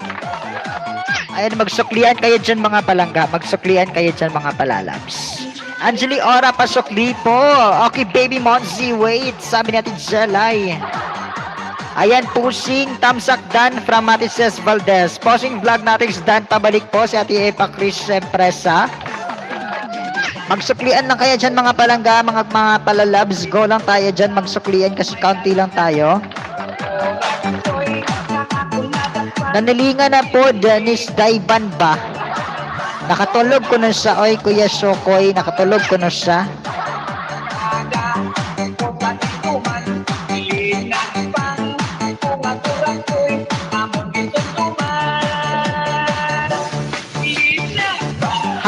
Ayan, magsuklian kayo dyan mga palangga. Magsuklian kayo dyan mga palalabs. Angeli Ora, pasukli po. Okay, baby Montsi, wait. Sabi natin Jalay. Ayan, Pusing, Tamsak Dan from Ate Ces Valdez. Posing vlog natin Dan, pabalik po si Ate Epa Chris Empresa. Magsuklian lang kaya dyan mga palangga, mga palalabs. Go lang tayo dyan, magsuklian kasi kaunti lang tayo. Nanilingan na po, Dennis Daiban ba? Nakatulog ko na siya, oy Kuya Shokoy, nakatulog ko na siya.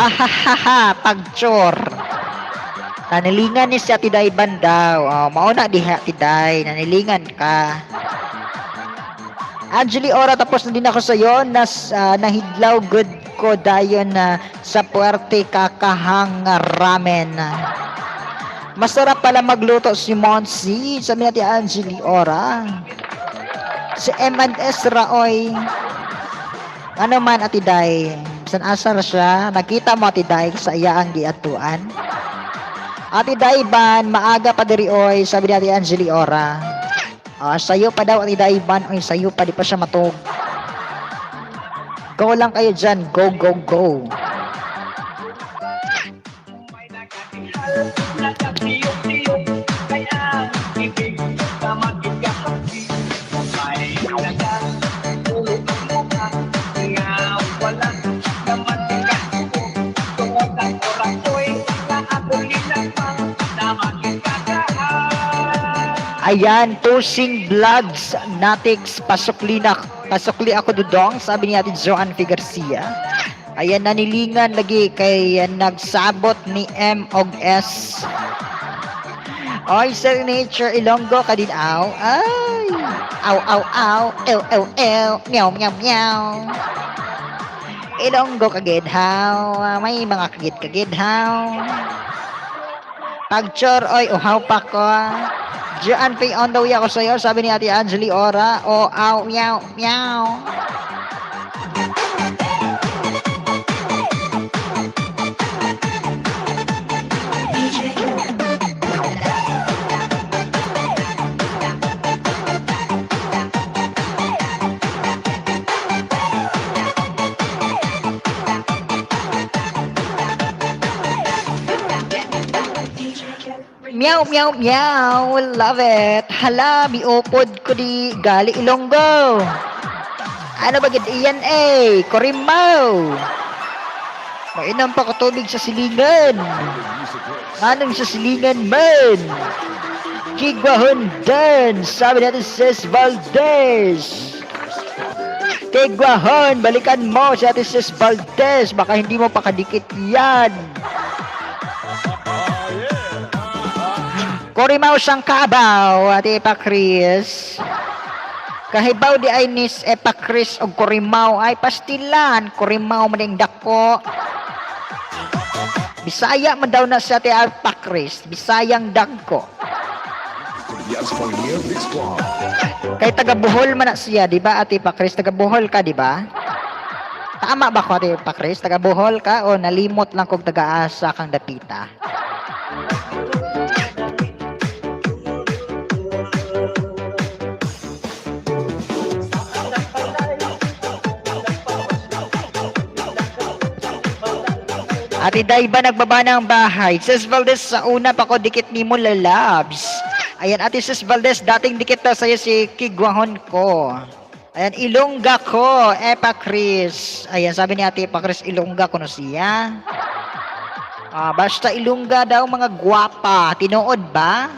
Hahaha, pagchor. Nanilingan ni si Ate Daiban daw. Oh, mauna di Ate Day, nanilingan ka. Angeli Ora, tapos na din ako sa'yo. Nahidlaw good ko dayon na sa puwerte kakahang ramen. Masarap pala magluto si Monsi. Sabi natin Angeli Ora. Si M&S Raoy. Ano man Ate Day? San asar siya? Nakita mo Ate Day sa iya ang giatuan. Ate Daiban, maaga pa diri oy, sabi ni Ate Angeli Ora. Sayo pa daw Ate Daiban, oy sayo pa di pa siya matug. Go lang kayo dyan, go go go. Ayan, Tosing Vlogs, Natix, pasukli ako dudong, sabi ni Ate Joanne F. Garcia. Ayan, nanilingan lagi kay nagsabot ni M og S. Oy, Sir Nature, Ilonggo ka din, aw. Ay, aw, ew, meow, meow, meow. Ilonggo kagid, haw. May mga kagid, haw. Pagchor, oy, uhaw pa ko. Diyan pay on the way ako sa'yo, sabi ni Ate Angeli Ora. O, aw, meow, meow. Meow, meow, meow. Love it. Hala, miupod ko di gali Ilonggo. Ano ba gid iyan eh? Korimaw. Mainam pa ko tubig sa silingan. Anong sa silingan man? Kigwahon dan. Sabi natin Sis Valdez. Kigwahon, balikan mo si Ate Sis Valdez. Baka hindi mo pakadikit yan. Korimaw sang kabaw, Ate Epa Chris. Kahibaw di ay nis Epa Chris o korimaw ay pastilan. Korimaw maning dako. Bisaya man daw na sa Ate Epa Chris. Bisayang dagko. Yes, for year this club. Kay taga Bohol man na siya, di ba Ate Epa Chris? Taga Bohol ka, di ba? Tama ba ko Ate Epa Chris? Taga Bohol ka o nalimot lang kung taga-asa kang dapita? Ate Daiba nagbaba ng bahay. Sis Valdez, sa una pa ko dikit ni mo lalabs. Ayan, Ate Sis Valdez, dating dikit na sa'yo si Kigwahon ko. Ayan, Ilongga ko, Epa Chris. Ayan, sabi ni Ate Epa Chris, Ilongga ko no siya. Basta Ilongga daw mga gwapa. Tinuod ba?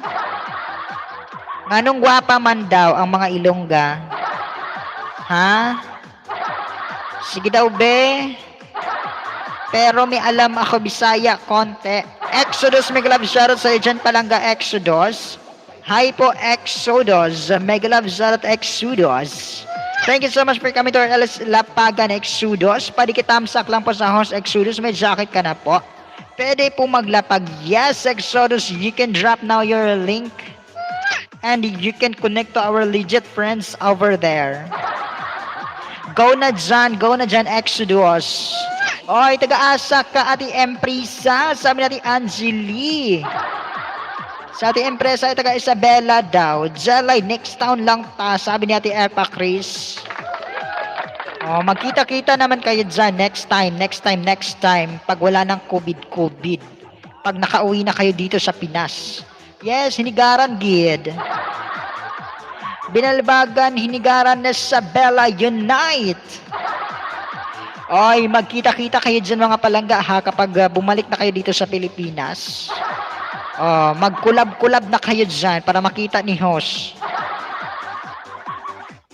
Nganong gwapa man daw ang mga Ilongga? Ha? Sige daw, be. Pero may alam ako Bisaya konti. Exodus, mega love shoutout sa dyan palangga Exodus. Hi po Exodus, mega love shoutout Exodus. Thank you so much for coming to our LS Lapagan Exodus. Padikitamsak lang po sa host Exodus, may jacket ka na po. Pwede po maglapag. Yes Exodus, you can drop now your link. And you can connect to our legit friends over there. Go na dyan Exodus. Oy, taga-asa ka Ate Empresa, sabi natin Angeli. Sa Ate Empresa ay taga Isabela daw. Jalay, next town lang ta, sabi ni Ate Epa Chris. Magkita-kita naman kayo dyan next time. Pag wala ng COVID. Pag nakauwi na kayo dito sa Pinas. Yes, hinigaran gid. Binalbagan, hinigaran na sa Bella Unite. Oy, magkita-kita kayo dyan mga palangga ha kapag bumalik na kayo dito sa Pilipinas. Magkulab-kulab na kayo dyan para makita ni host.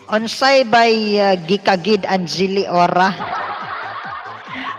Onsay by Gikagid Angeli Ora.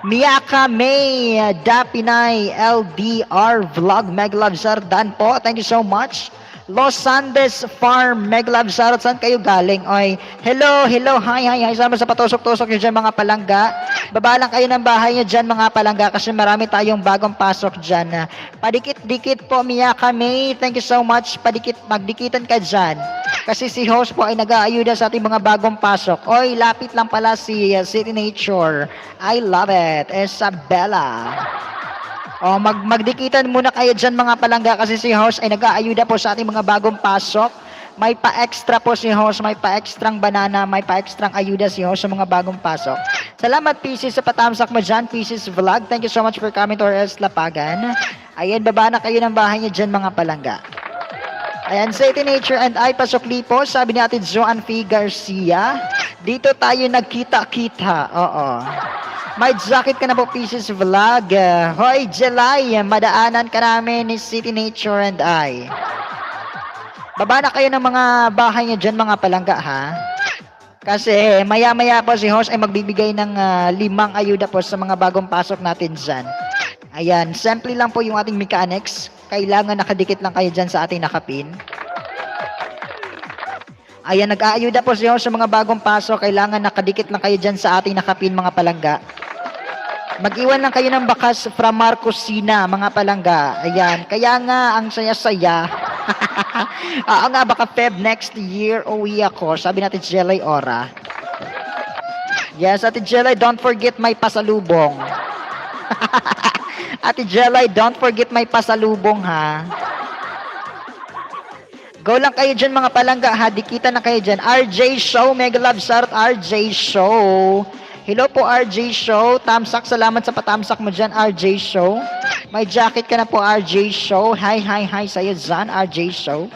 Miyaka May Dapinay LDR Vlog Meglove Sardan po. Thank you so much. Los Andes Farm, Meglove, shoutout, saan kayo galing? Oy, hello, hi, sama sa patusok-tusok nyo dyan mga palangga. Baba lang kayo ng bahay nyo dyan mga palangga kasi marami tayong bagong pasok dyan. Padikit-dikit po, Miyaka May, thank you so much. Magdikitan ka dyan. Kasi si host po ay nag-aayuda sa ating mga bagong pasok. Oy, lapit lang pala si City Nature. I love it, Isabella. Magdikitan muna kayo dyan mga palangga kasi si host ay nag-aayuda po sa ating mga bagong pasok. May pa-extra po si host, may pa-extrang banana, may pa-extrang ayuda si host sa mga bagong pasok. Salamat Pieces sa patamsak mo dyan, Pieces Vlog. Thank you so much for coming to our Lapagan. Ayan, baba na kayo ng bahay niyo dyan mga palangga. Ayan, City Nature and I pasokli po, sabi ni Ate Joanne F. Garcia. Dito tayo nagkita-kita, oo. May jacket ka na po, Pieces Vlog. Hoy, Jelay, madaanan ka namin ni City Nature and I. Baba na kayo ng mga bahay nyo dyan, mga palangga, ha? Kasi maya-maya po si host ay magbibigay ng 5 ayuda po sa mga bagong pasok natin dyan. Ayan, simple lang po yung ating mechanics. Kailangan nakadikit lang kayo dyan sa ating nakapin. Ayan, nag-aayuda po si host sa mga bagong pasok. Kailangan nakadikit lang kayo dyan sa ating nakapin, mga palangga. Mag-iwan lang kayo ng bakas from Marcosina, mga palangga. Ayan, kaya nga ang saya-saya. Oo nga, baka Feb next year uwi ako. Sabi natin Jelay Ora. Yes, Ate Jelay, don't forget my pasalubong. Ate Jelay, don't forget my pasalubong, ha. Go lang kayo dyan, mga palangga, ha. Dikita na kayo dyan. RJ Show, mega love shout, RJ Show. Hello po, RJ Show. Tamsak, salamat sa patamsak mo dyan, RJ Show. May jacket ka na po, RJ Show. Hi sa'yo dyan, RJ Show.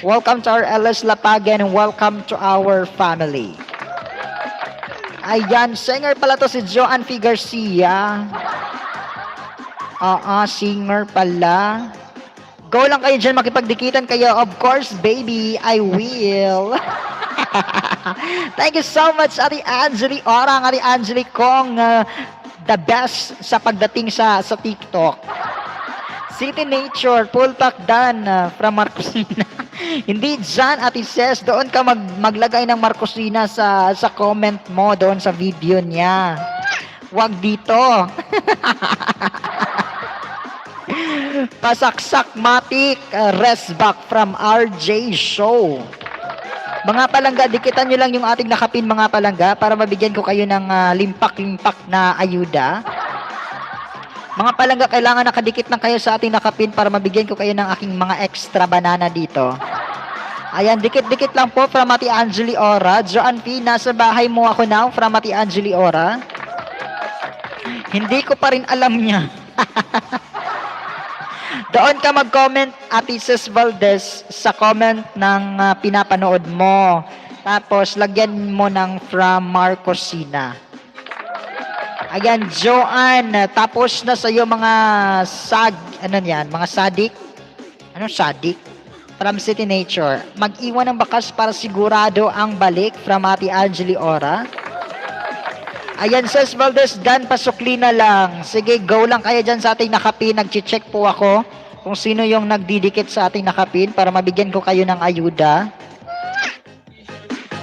Welcome to our LS Lapagan and welcome to our family. Ayan, singer pala to si Joanne F. Garcia. Singer pala. Go lang kayo dyan, makipagdikitan kayo. Of course, baby, I will. Thank you so much, Ate Angeli Orang, Ate Angeli Kong, the best sa pagdating sa TikTok. City Nature, full pack done from Marcosina. Hindi dyan, Ate Ses, doon ka maglagay ng Marcosina sa comment mo doon sa video niya. Wag dito. Pasaksak Matic, rest back from RJ Show. Mga palangga, dikitan nyo lang yung ating nakapin, mga palangga, para mabigyan ko kayo ng limpak-limpak na ayuda. Mga palangga, kailangan nakadikit lang kayo sa ating nakapin para mabigyan ko kayo ng aking mga extra banana dito. Ayan, dikit-dikit lang po from Ate Angeli Ora. Joanne P, nasa bahay mo ako now from Ate Angeli Ora. Hindi ko pa rin alam niya. Doon ka mag-comment, Ate Sis Valdez, sa comment ng pinapanood mo. Tapos, lagyan mo ng from Marcosina. Ayan, Joanne, tapos na sa'yo mga mga sadik? Anong sadik? From City Nature. Mag-iwan ng bakas para sigurado ang balik from Ate Angeli Ora. Ayan, Sis Valdez, Dan, pasukli na lang. Sige, go lang kayo dyan sa ating nakapin. Nag-check po ako kung sino yung nagdidikit sa ating nakapin para mabigyan ko kayo ng ayuda.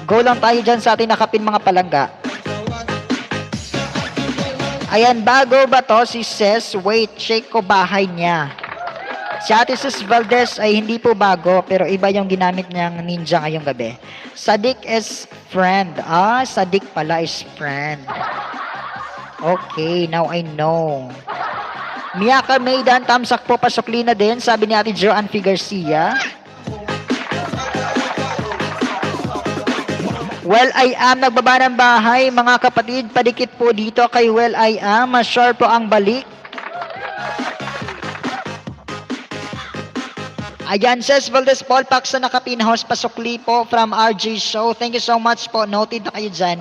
Go lang tayo dyan sa ating nakapin, mga palangga. Ayan, bago ba to si Ses? Wait, check ko bahay niya. Si Ate Sis Valdez ay hindi po bago, pero iba yung ginamit niyang ninja ngayong gabi. Sadik is friend. Sadik pala is friend. Okay, now I know. Miyaka Maydan, tamsak po, pasukli na din, sabi ni Ate Joanne F. Garcia. Well, I am nagbaba ng bahay, mga kapatid, padikit po dito kay Well, I am, sure po ang balik. Ayan, Ses Valdez, Paul Pax sa nakapin, house pasukli po from RJ Show. Thank you so much po, noted na kayo dyan.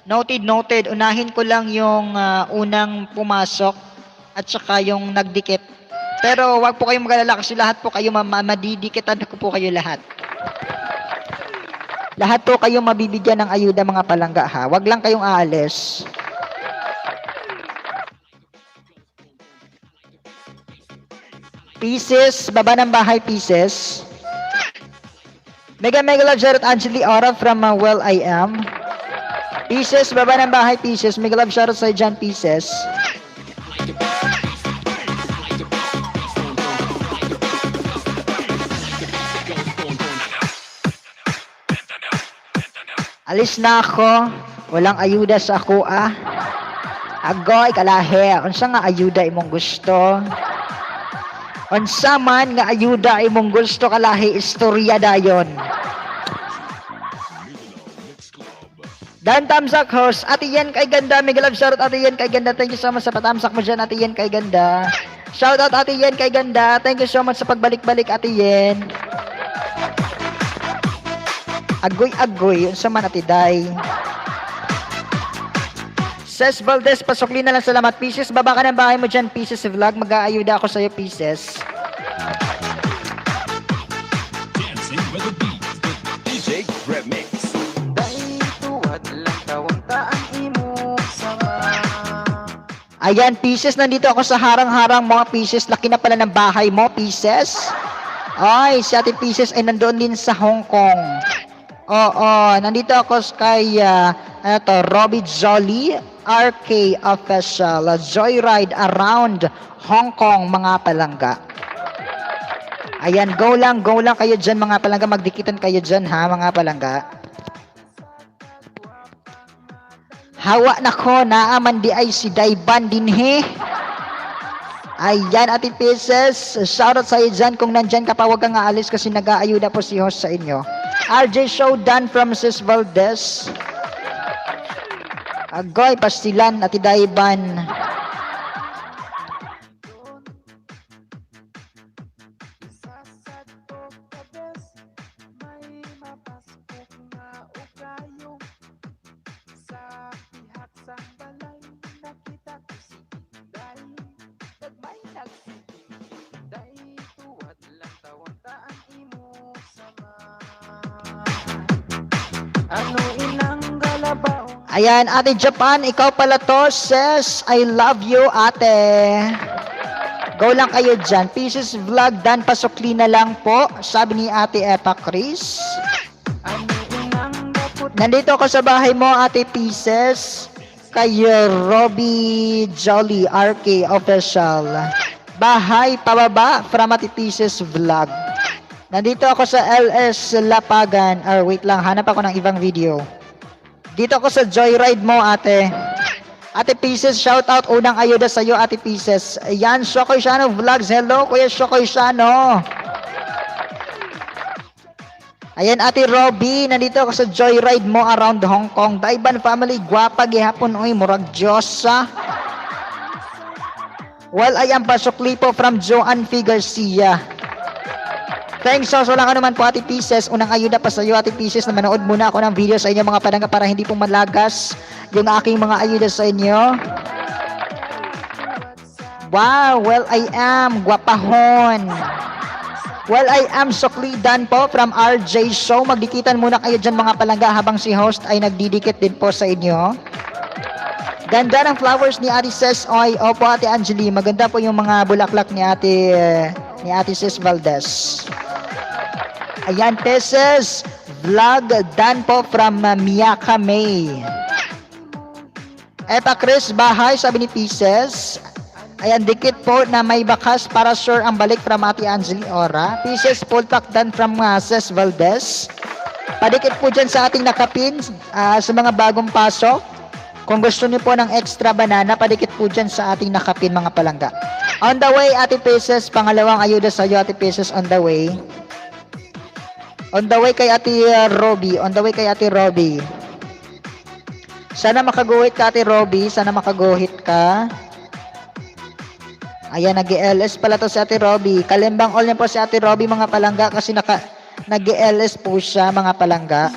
Noted. Unahin ko lang yung unang pumasok at saka yung nagdikit. Pero wag po kayong magalala kasi lahat po kayo madidikitan ko po kayo lahat. Lahat po kayo mabibigyan ng ayuda, mga palangga, ha. Wag lang kayong aalis. Pieces, baba ng bahay, Pieces. Mega love shout out Angeli Ora from Well, I am. Pieces, baba ng bahay, Pieces. Mega love shout out sa dyan, Pieces. Alis na ako. Walang ayuda sa ako, Agoy, kalahe. Unsa nga ayuda imong gusto? Unsa man nga ayuda imong gusto, kalahe, istorya dayon. Dan tamsak host. Ate Yen kay ganda. Mega love shout out Ate Yen kay ganda. Thank you so much sa patamsak mo dyan, Ate Yen kay ganda. Shout out Ate Yen kay ganda. Thank you so much sa pagbalik-balik, Ate Yen. Agoy, unsa man, Ate Day. Ses Valdez, pasukli na lang, salamat. Pieces, baba ka ng bahay mo dyan, Pieces vlog. Mag-aayuda ako sa'yo, Pieces. Dancing with the Remix. Ayan, Pieces, nandito ako sa harang-harang mga Pieces. Laki na pala ng bahay mo, Pieces. Ay, si Ate Pieces ay nandoon din sa Hong Kong. Oo, nandito ako kay Robbie Jolly, RK Official, Joyride Around Hong Kong, mga palangga. Ayan, go lang kayo dyan, mga palangga. Magdikitan kayo dyan, ha, mga palangga. Hawa na ko, naaman di ay si Daiban din, he. Ayan, Ate Pieces, shoutout sa'yo dyan. Kung nandyan ka pa, huwag kang aalis kasi nag-aayuda po si host sa inyo. RJ Showdown from Sis Valdez. Agoy, pastilan, Ate Daiban. Ayan, Ate Japan, ikaw pala to, sis. I love you, ate. Go lang kayo dyan. Pieces vlog, Dan Pasukli na lang po. Sabi ni Ate Epa Chris. Nandito ako sa bahay mo, Ate Pieces. Kay Robbie Jolly, RK Official. Bahay pababa from Ate Pieces vlog. Nandito ako sa LS Lapagan. Wait lang, hanap ako ng ibang video. Dito ako sa Joyride mo, ate. Ate Pieces, shout out. Unang ayuda sa'yo, Ate Pieces. Ayan, Shokoy Shano Vlogs. Hello, Kuya Shokoy Shano. Ayan, Ate Robby. Nandito ako sa Joyride mo around Hong Kong. Daiban family, guwapa, gihapon. Uy, murag Diyosa. Well, I am Pasukli po from Joanne F. Garcia. Thanks, so lang naman po, Ate Pieces. Unang ayuda pa sa iyo, Ate Pieces, na manood muna ako ng video sa inyo, mga palangga, para hindi po malagas yung aking mga ayuda sa inyo. Wow, well, I am guwapahon. Well, I am Suklidan po from RJ Show. Magdikitan muna kayo dyan, mga palangga, habang si host ay nagdidikit din po sa inyo. Ganda ng flowers ni Ate Ses. Oy, opo, Ate Angeli. Maganda po yung mga bulaklak ni Ate Sis Valdez. Ayan, Pieces vlog, Dan po from Miyaka May. Epa Chris, bahay, sabi ni Pieces. Ayan, dikit po na may bakas para sure ang balik from Ate Angeli Ora. Pieces, full pack Dan from Sis Valdez. Padikit po dyan sa ating nakapin sa mga bagong pasok. Kung gusto niyo po ng extra banana, padikit po dyan sa ating nakapin, mga palangga. On the way, Ate Pieces, pangalawang ayuda sa iyo, Ate Pieces, on the way. On the way kay Ate Robby. On the way kay Ate Robby. Sana makaguhit ka, Ate Robby. Sana makaguhit ka. Ayan, nag-LS pala to si Ate Robby. Kalimbang all niya po si Ate Robby, mga palangga, kasi nag-LS po siya, mga palangga.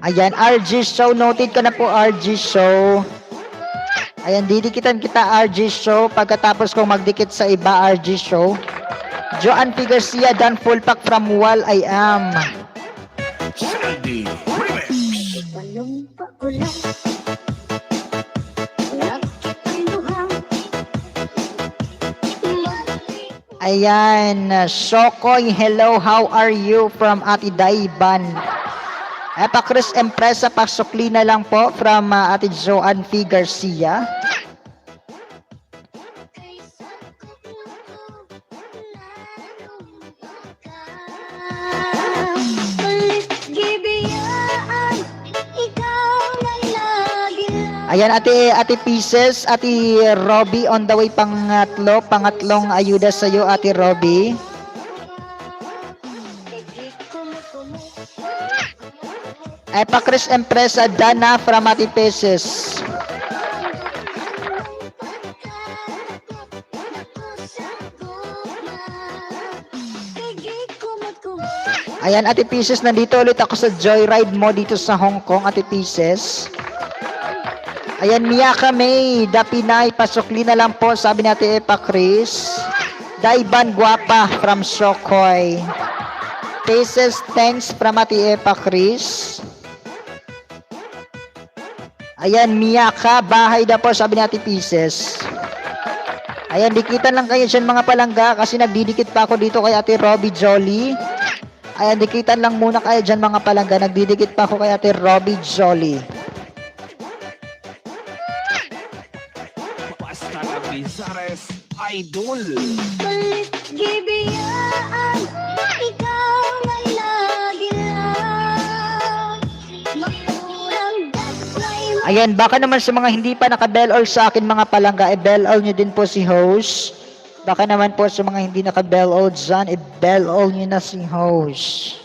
Ayan, RG Show. Noted ka na po, RG Show. Ayan, didikitan kita, RG Show. Pagkatapos kong magdikit sa iba, RG Show. Joanne P. Garcia, Dan full pack from Wal I Am. Sandy Remix. Ayan, Shokoy, hello, how are you? From Ate Daiban. Epa Chris Empresa, Pasukli na lang po from Ate Joanne P. Garcia. Ayan, Ate Pieces, Ate Robby, on the way pangatlong ayuda sa iyo, Ate Robby. Epa Chris Empresa, Dana from Ate Pieces. Ayan, Ate Pieces, nandito ulit ako sa Joyride mo dito sa Hong Kong, Ate Pieces. Ayan, Miyaka May, The Pinay, pasukli na lang po, sabi ni Ate Epa Chris. Daiban Guapa from Shokoy. Faces, thanks from Ate Epa Chris. Ayan, Miyaka, bahay na po, sabi ni Ate Pieces. Ayan, dikitan lang kayo dyan mga palangga kasi nagdidikit pa ako dito kay Ate Robby Jolly. Ayan, dikitan lang muna kayo dyan mga palangga. Nagdidikit pa ako kay Ate Robby Jolly. Basta la Bizares Idol. Balit gibiyaan, ikaw may lagi lang. Makurang dasay Ayan, baka naman sa mga hindi pa naka-bell all sa akin mga palangga, bell all nyo din po si host. Baka naman po sa mga hindi naka-bell all dyan, bell all nyo na si host.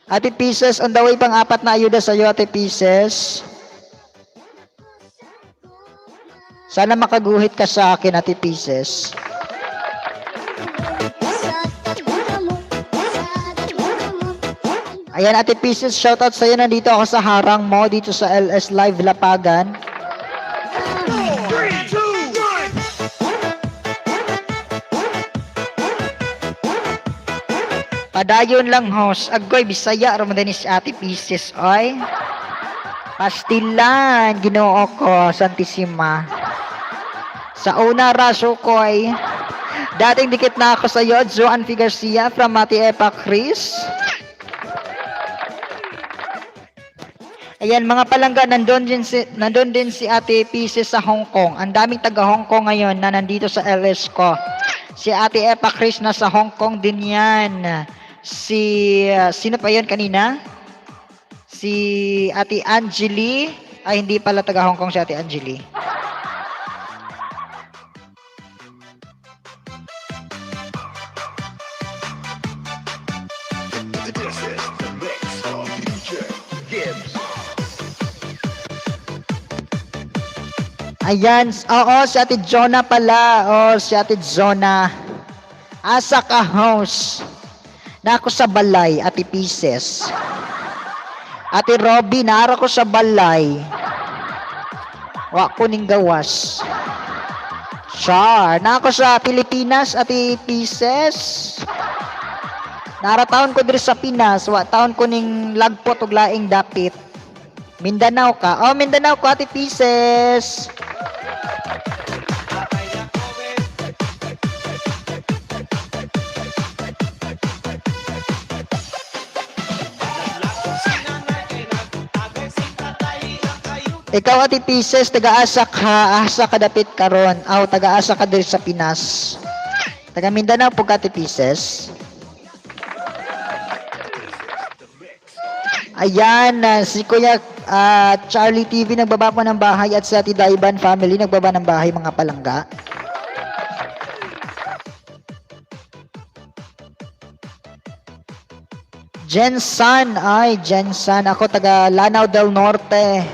Ate Pieces, on the way pang 4 na ayuda sa'yo, Ate Pieces. Sana makaguhit ka sa akin, Ate Pieces. Ayan, Ate Pieces, shoutout sa'yo. Nandito ako sa harang mo, dito sa LS Live Lapagan. Padayon lang, host. Agoy, Bisaya, Ramadan is Ate Pieces, oy. Pastilan, Ginoo ko, Santissima. Sa una, raso ko'y dating dikit na ako sa iyo, Joan F. Garcia from Ate Epa Chris. Ayan, mga palangga, nandun din si Ate Pieces sa Hong Kong. Ang daming taga Hong Kong ngayon na nandito sa LS ko. Si Ate Epa Chris nasa Hong Kong din yan. Sino pa yun kanina? Si Ate Angeli. Ay, hindi pala taga Hong Kong si Ate Angeli. This is the mix of DJ Gibbs. Ayan, oo, si Ate Jonah pala. Oo, si Ate Jonah. Asa ka, house. Nako sa balay, Ate Pieces. Ate Robby, naara ko sa balay. Wa ko ning gawas. Char, nako sa Pilipinas, Ate Pieces. Nara taon ko diri sa Pinas, wa taon ko ning lagpot ug laing dapit. Mindanao ka. Oh, Mindanao ko, Ate Pieces. Ikaw, Ate Pieces, taga-asa ka dapit karon. Aw, taga-asa ka diri sa Pinas. Taga Mindanao po ka, Ate Pieces. Ayan, si Kuya Charlie TV nagbaba po ng bahay at sa Ate Daiban family nagbaba ng bahay mga palangga. Jensan, Jensan. Ako taga Lanao del Norte,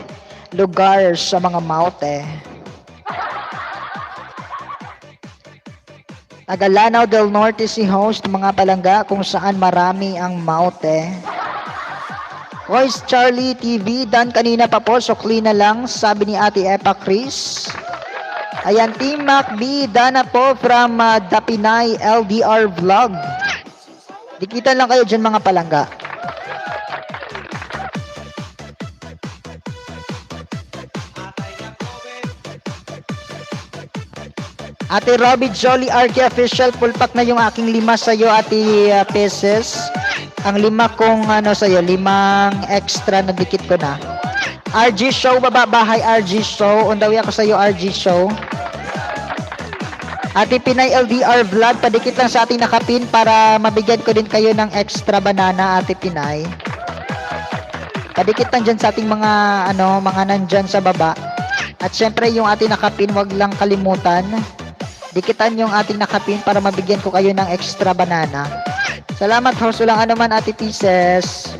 lugar sa mga maute. Taga Lanao del Norte si host mga palangga kung saan marami ang maute. Voice Charlie TV, dan kanina pa po, sukli na lang, sabi ni Ate Epa Chris. Ayan, Team MacB, dana po from The Pinay LDR Vlog. Dikitan lang kayo dyan mga palangga. Ate Robby Jolly RK Official, full pack na yung aking 5 sa'yo, Ate Pieces. Ang 5 kong sa'yo, 5 extra na dikit ko na. RG Show, baba bahay RG Show. On the way ako sa'yo, RG Show. Ate Pinay LDR Vlog, padikit lang sa ating nakapin para mabigyan ko din kayo ng extra banana, Ate Pinay. Padikit lang dyan sa ating mga, mga nandyan sa baba. At syempre, yung ating nakapin, wag lang kalimutan. Dikitan yung ating nakapin para mabigyan ko kayo ng extra banana. Salamat, host. Walang anuman, Ate Pieces.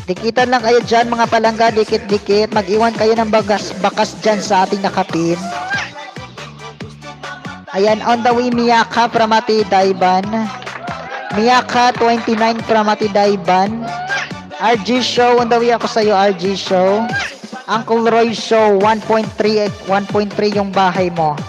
Dikitan lang kayo dyan, mga palangga. Dikit-dikit. Mag-iwan kayo ng bakas dyan sa ating nakapin. Ayan, on the way, Miyaka from Ate Daiban. Miyaka 29 from Ate Daiban. RG Show, on the way ako sa'yo, RG Show. Uncle Roy Show, 1.3 yung bahay mo.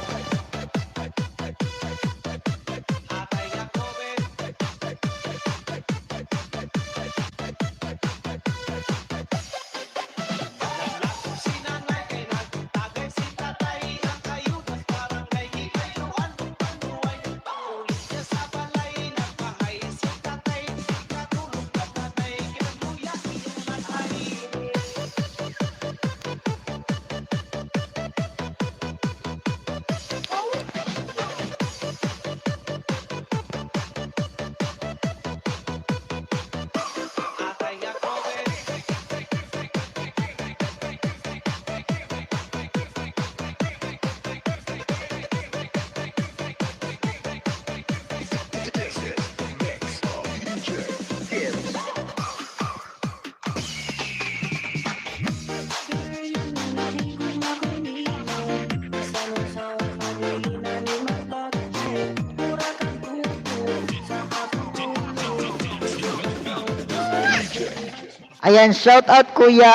Ayan, shout out Kuya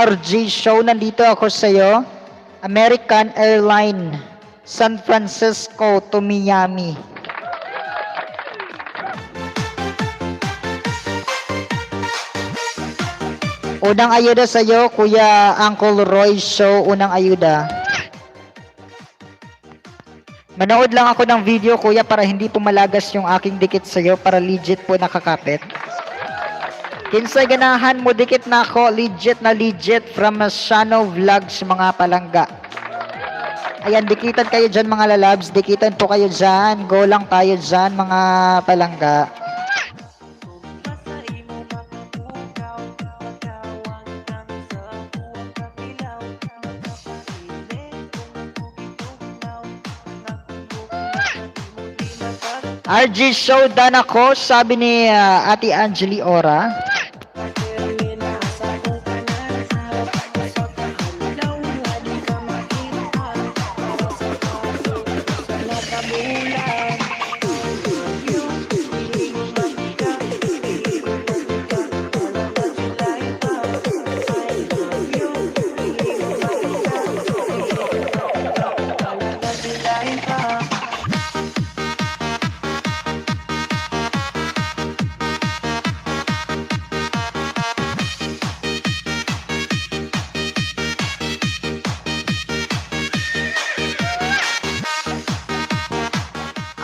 RG Show, nandito ako sa'yo. American Airline, San Francisco to Miami. Unang ayuda sa'yo, Kuya Uncle Roy Show, unang ayuda. Manood lang ako ng video, Kuya, para hindi pumalagas yung aking dikit sa'yo, para legit po nakakapit. Kinsay ganahan mo, dikit na ako, legit na legit from Shano Vlogs, mga palangga. Ayan, dikitan kayo dyan mga lalabs, dikitan po kayo dyan, go lang tayo dyan mga palangga. RG Show, dan ako, sabi ni Ate Angeli Ora.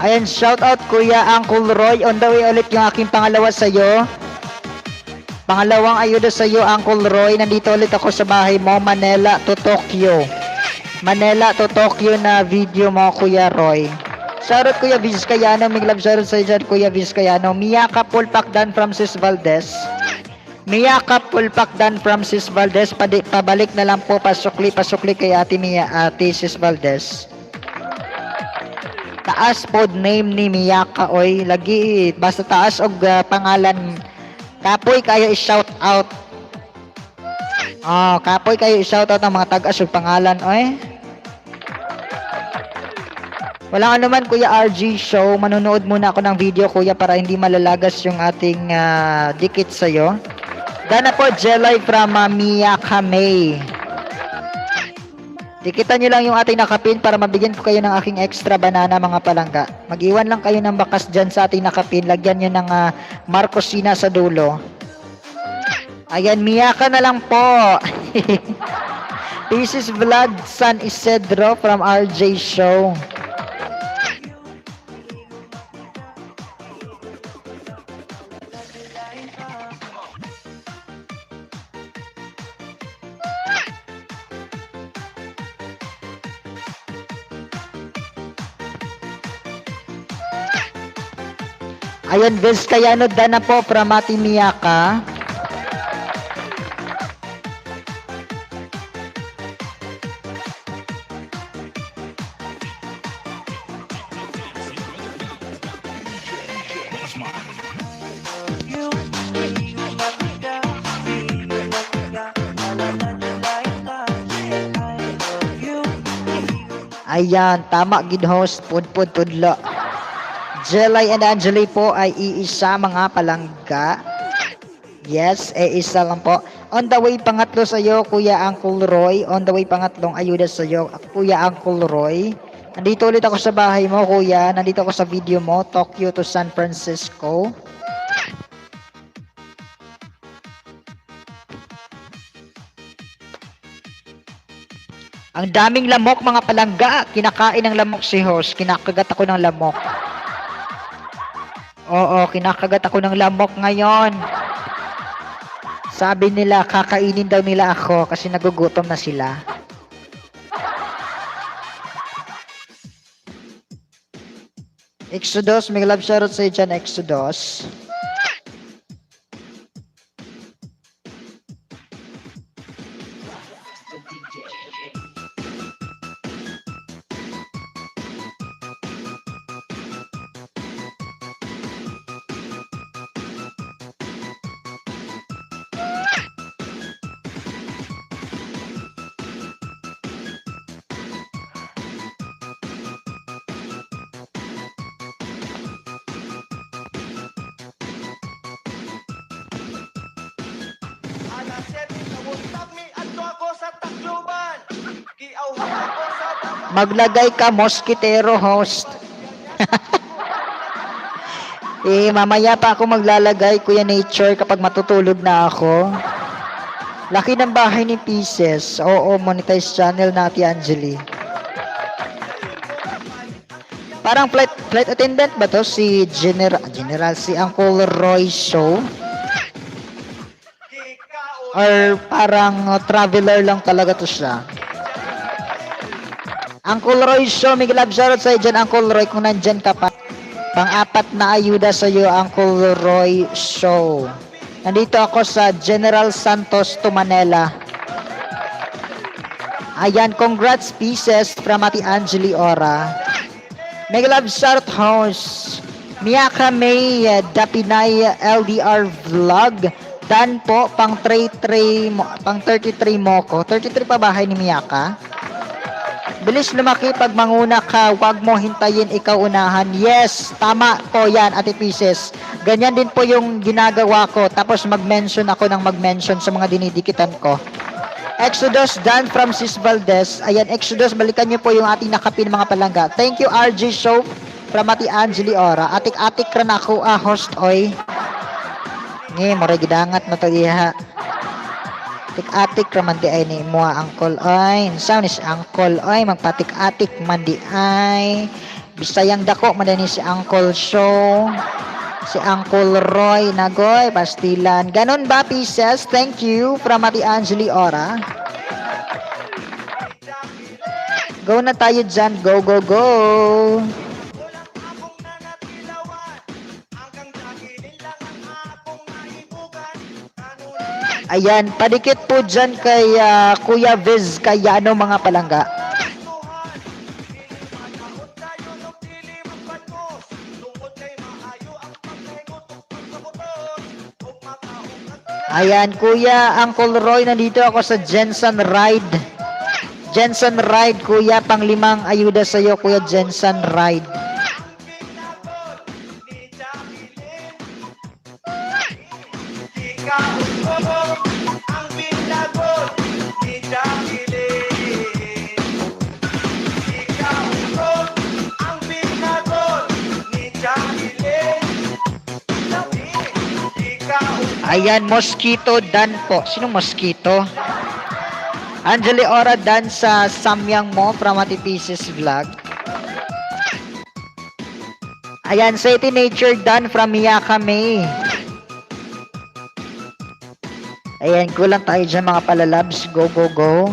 Ayan, shout out Kuya Uncle Roy. On the way ulit yung aking pangalawa sa'yo. Pangalawang ayuda sa'yo, Uncle Roy. Nandito ulit ako sa bahay mo, Manila to Tokyo. Manila to Tokyo na video mo, Kuya Roy. Shout out Kuya Vizcayano. May love shout out sa'yo dyan, Kuya Vizcayano. Miyaka Pulpakdan from Sis Valdez. Miyaka Pulpakdan from Sis Valdez. Pabalik na lang po, pasukli kay Ate Sis Valdez. Taas pod name ni Miyaka, oy, lagi basta taas og pangalan. Kapoy kayo i-shout out. Oh, kapoy kayo i-shout out ang mga tagas og pangalan, oy. Wala ka naman, Kuya RG Show. Manonood muna ako ng video, Kuya, para hindi malalagas yung ating dikit sa'yo. Dana po, Jelay from Miyaka May. Dikitan nyo lang yung ating nakapin para mabigyan ko kayo ng aking extra banana, mga palangga. Mag-iwan lang kayo ng bakas dyan sa ating nakapin. Lagyan nyo ng Marcosina sa dulo. Ayan, Miyaka na lang po. This is Vlad San Isidro from RJ Show. Ayan, Vizcayano Dana po from Ate Miyaka. Ayan, tama gid host, pud tudlo. Jelay and Angeli po ay iisa, mga palangga. Yes, isa lang po. On the way pangatlo sa'yo, Kuya Uncle Roy. On the way pangatlong ayuda sa'yo, Kuya Uncle Roy. Nandito ulit ako sa bahay mo, Kuya. Nandito ako sa video mo, Tokyo to San Francisco. Ang daming lamok mga palangga. Kinakain ng lamok si host. Kinakagat ako ng lamok. Oo, kinakagat ako ng lamok ngayon. Sabi nila, kakainin daw nila ako kasi nagugutom na sila. Exodus, may love shoutout sa'yo dyan, Exodus. Alas 7 sa buntag mi adto ako sa Tacloban. Giawhag ako sa babae. Maglagay ka, mosquitero host. Mamaya pa ako maglalagay, Kuya Nature, kapag matutulog na ako. Laki ng bahay ni Pieces. Oo, monetize channel na Ate Angeli. Parang flight attendant ba to? Si General, si Uncle Roy Show? Or parang traveler lang talaga to siya? Uncle Roy Show, may love shoutout sa'yo dyan, Uncle Roy, kung nandyan ka pa. Pang-apat na ayuda sa'yo, Uncle Roy Show. Nandito ako sa General Santos to Manila. Ayan, congrats Pieces from Ate Angeli Ora. May love shoutout host. Miyaka May, Dapinay LDR Vlog. Dan po, pang 33 mo ko. 33 pa bahay ni Miyaka. Bilis lumaki pag manguna ka, wag mo hintayin ikaw unahan. Yes, tama po yan, Ate Pieces. Ganyan din po yung ginagawa ko. Tapos mag-mention ako ng mag-mention sa mga dinidikitan ko. Exodus, Dan from Sis Valdez. Ayan, Exodus, balikan niyo po yung ating nakapin mga palangga. Thank you, RJ Show from Ate Angeli Ora. Atik-atik rin ako, host, oy. Ngayon, maray gidangat na to diha. Atik-atik raman di ay ni mua Uncle Oy. Sound is Uncle Oy. Magpatik-atik man di ay. Bisayang dako man din si Uncle Show. Si Uncle Roy Nagoy. Pastilan. Ganon ba, Pieces? Thank you from Ate Angeli Ora. Go na tayo dyan. Go, go, go. Walang akong nanatilawan. Hanggang dahilin lang ang akong naibugan. Ayan, padikit po dyan kay Kuya Viz Kayano mga palangga. Ayan, Kuya Uncle Roy, nandito ako sa Jensen Ride. Jensen Ride, Kuya, pang-5 ayuda sa'yo, Kuya Jensen Ride. Ang binagot ni Jacqueline. Ikaw ang binagot ni Jacqueline. Ayan, Mosquito Dan po. Sinong Mosquito? Angeli Ora Dan sa Samyang mo from Ate Pieces Vlog. Ayan, City Nature Dan from Miyaka May. Ayan, kulang tayo dyan mga palalabs. Go, go, go.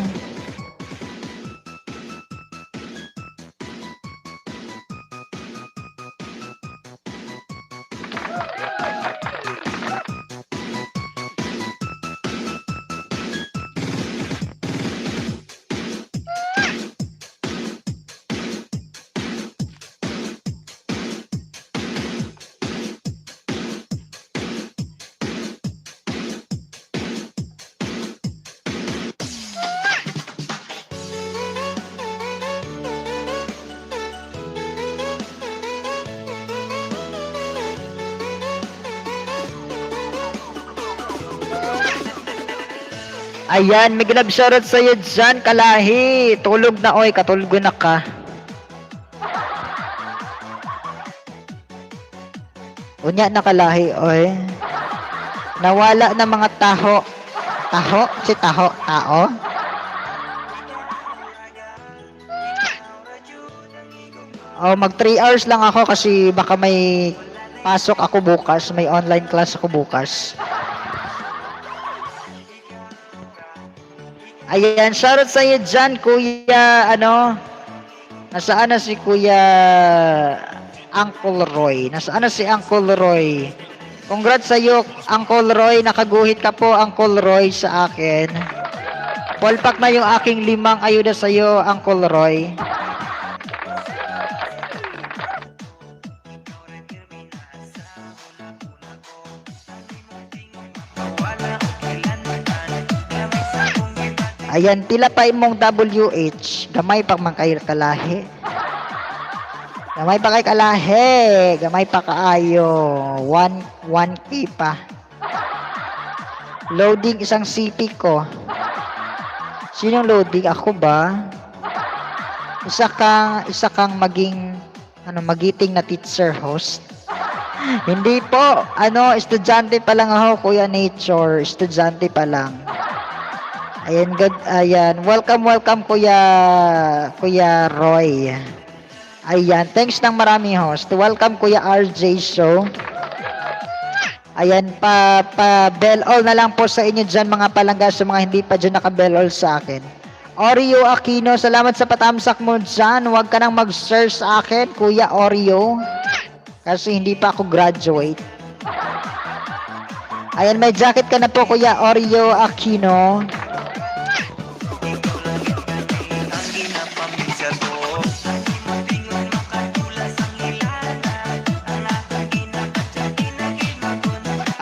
Ayan, may glove shoutout sa'yo dyan, Kalahi. Tulog na, oy. Katulog na ka. Unya na, Kalahi, oy. Nawala na mga taho. Taho? Si taho? Tao? Oh, mag 3 hours lang ako kasi baka may pasok ako bukas. May online class ako bukas. Ayan, shoutout sa iyo dyan, Kuya, nasaan na si Kuya Uncle Roy? Nasaan na si Uncle Roy? Congrats sa iyo, Uncle Roy. Nakaguhit ka po, Uncle Roy, sa akin. Polpak na yung aking 5 ayuda sa iyo, Uncle Roy. Ayan, tila pa imong WH. Gamay pa man kayo Kalahi. Gamay pa kay Kalahi. Gamay pa kaayo. 1K pa. Loading isang CP ko. Sinong loading? Ako ba? Isa kang maging magiting na teacher host. Hindi po. Estudyante pa lang ako, Kuya Nature. Estudyante pa lang. Ayan, good. Ayan. Welcome Kuya Roy. Ayan, thanks ng marami host. Welcome Kuya RJ Show. Ayan, bell all na lang po sa inyo dyan mga palangga sa mga hindi pa dyan naka-bell all sa akin. Oreo Aquino, salamat sa patamsak mo dyan. Huwag ka nang mag-search sa akin, Kuya Oreo. Kasi hindi pa ako graduate. Ayan, may jacket ka na po, Kuya Oreo Aquino.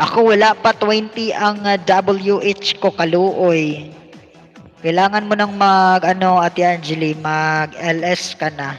Ako wala pa 20 ang WH ko, kaluoy. Kailangan mo nang Ate Angeli, mag-LS ka na.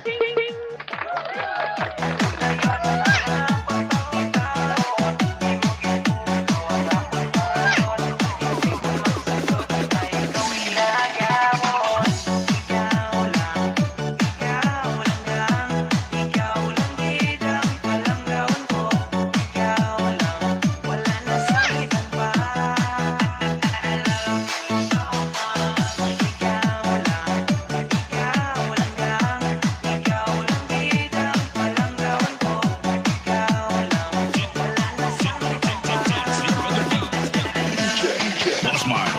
Boss Man.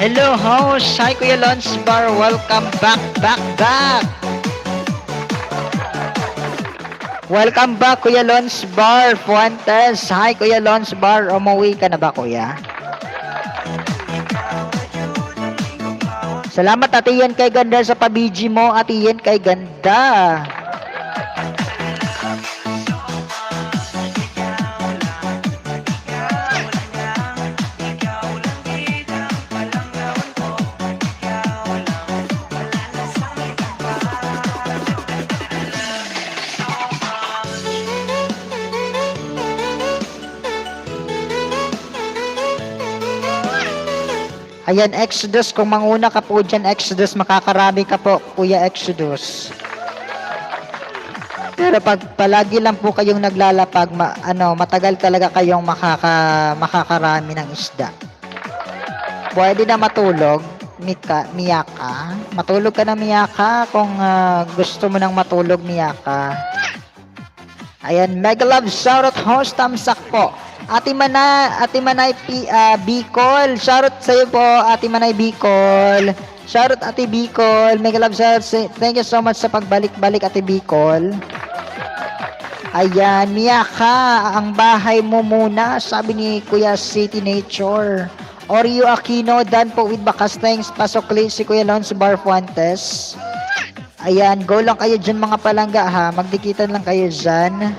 Hello host, hi Kuya Lons Bar, welcome back. Welcome back Kuya Lons Bar, Fuentes. Hi Kuya Lons Bar, umuwi ka na ba Kuya? Salamat Ate Ian kay ganda sa pabiji mo, Ate Ian kay ganda. Ayan, Exodus, kung manguna ka po dyan, Exodus, makakarami ka po, Kuya Exodus. Pero pag palagi lang po kayong naglalapag, matagal talaga kayong makakarami ng isda. Pwede na matulog, Miyaka. Matulog ka na, Miyaka, kung gusto mo nang matulog, Miyaka. Ayan, mega love, shoutout host, tamsak po. Ate Manay Bicol. Shoutout sa iyo po, Ate Manay Bicol. Shoutout Ate Bicol. Mega love shoutout. Thank you so much sa pagbalik-balik Ate Bicol. Ayan, Miyaka, ang bahay mo muna, sabi ni Kuya City Nature. Oreo Aquino, done po with Bakas. Thanks, pasok late si Kuya Lons Bar Fuentes. Ayan, go lang kayo dyan mga palangga ha. Magdikitan lang kayo dyan.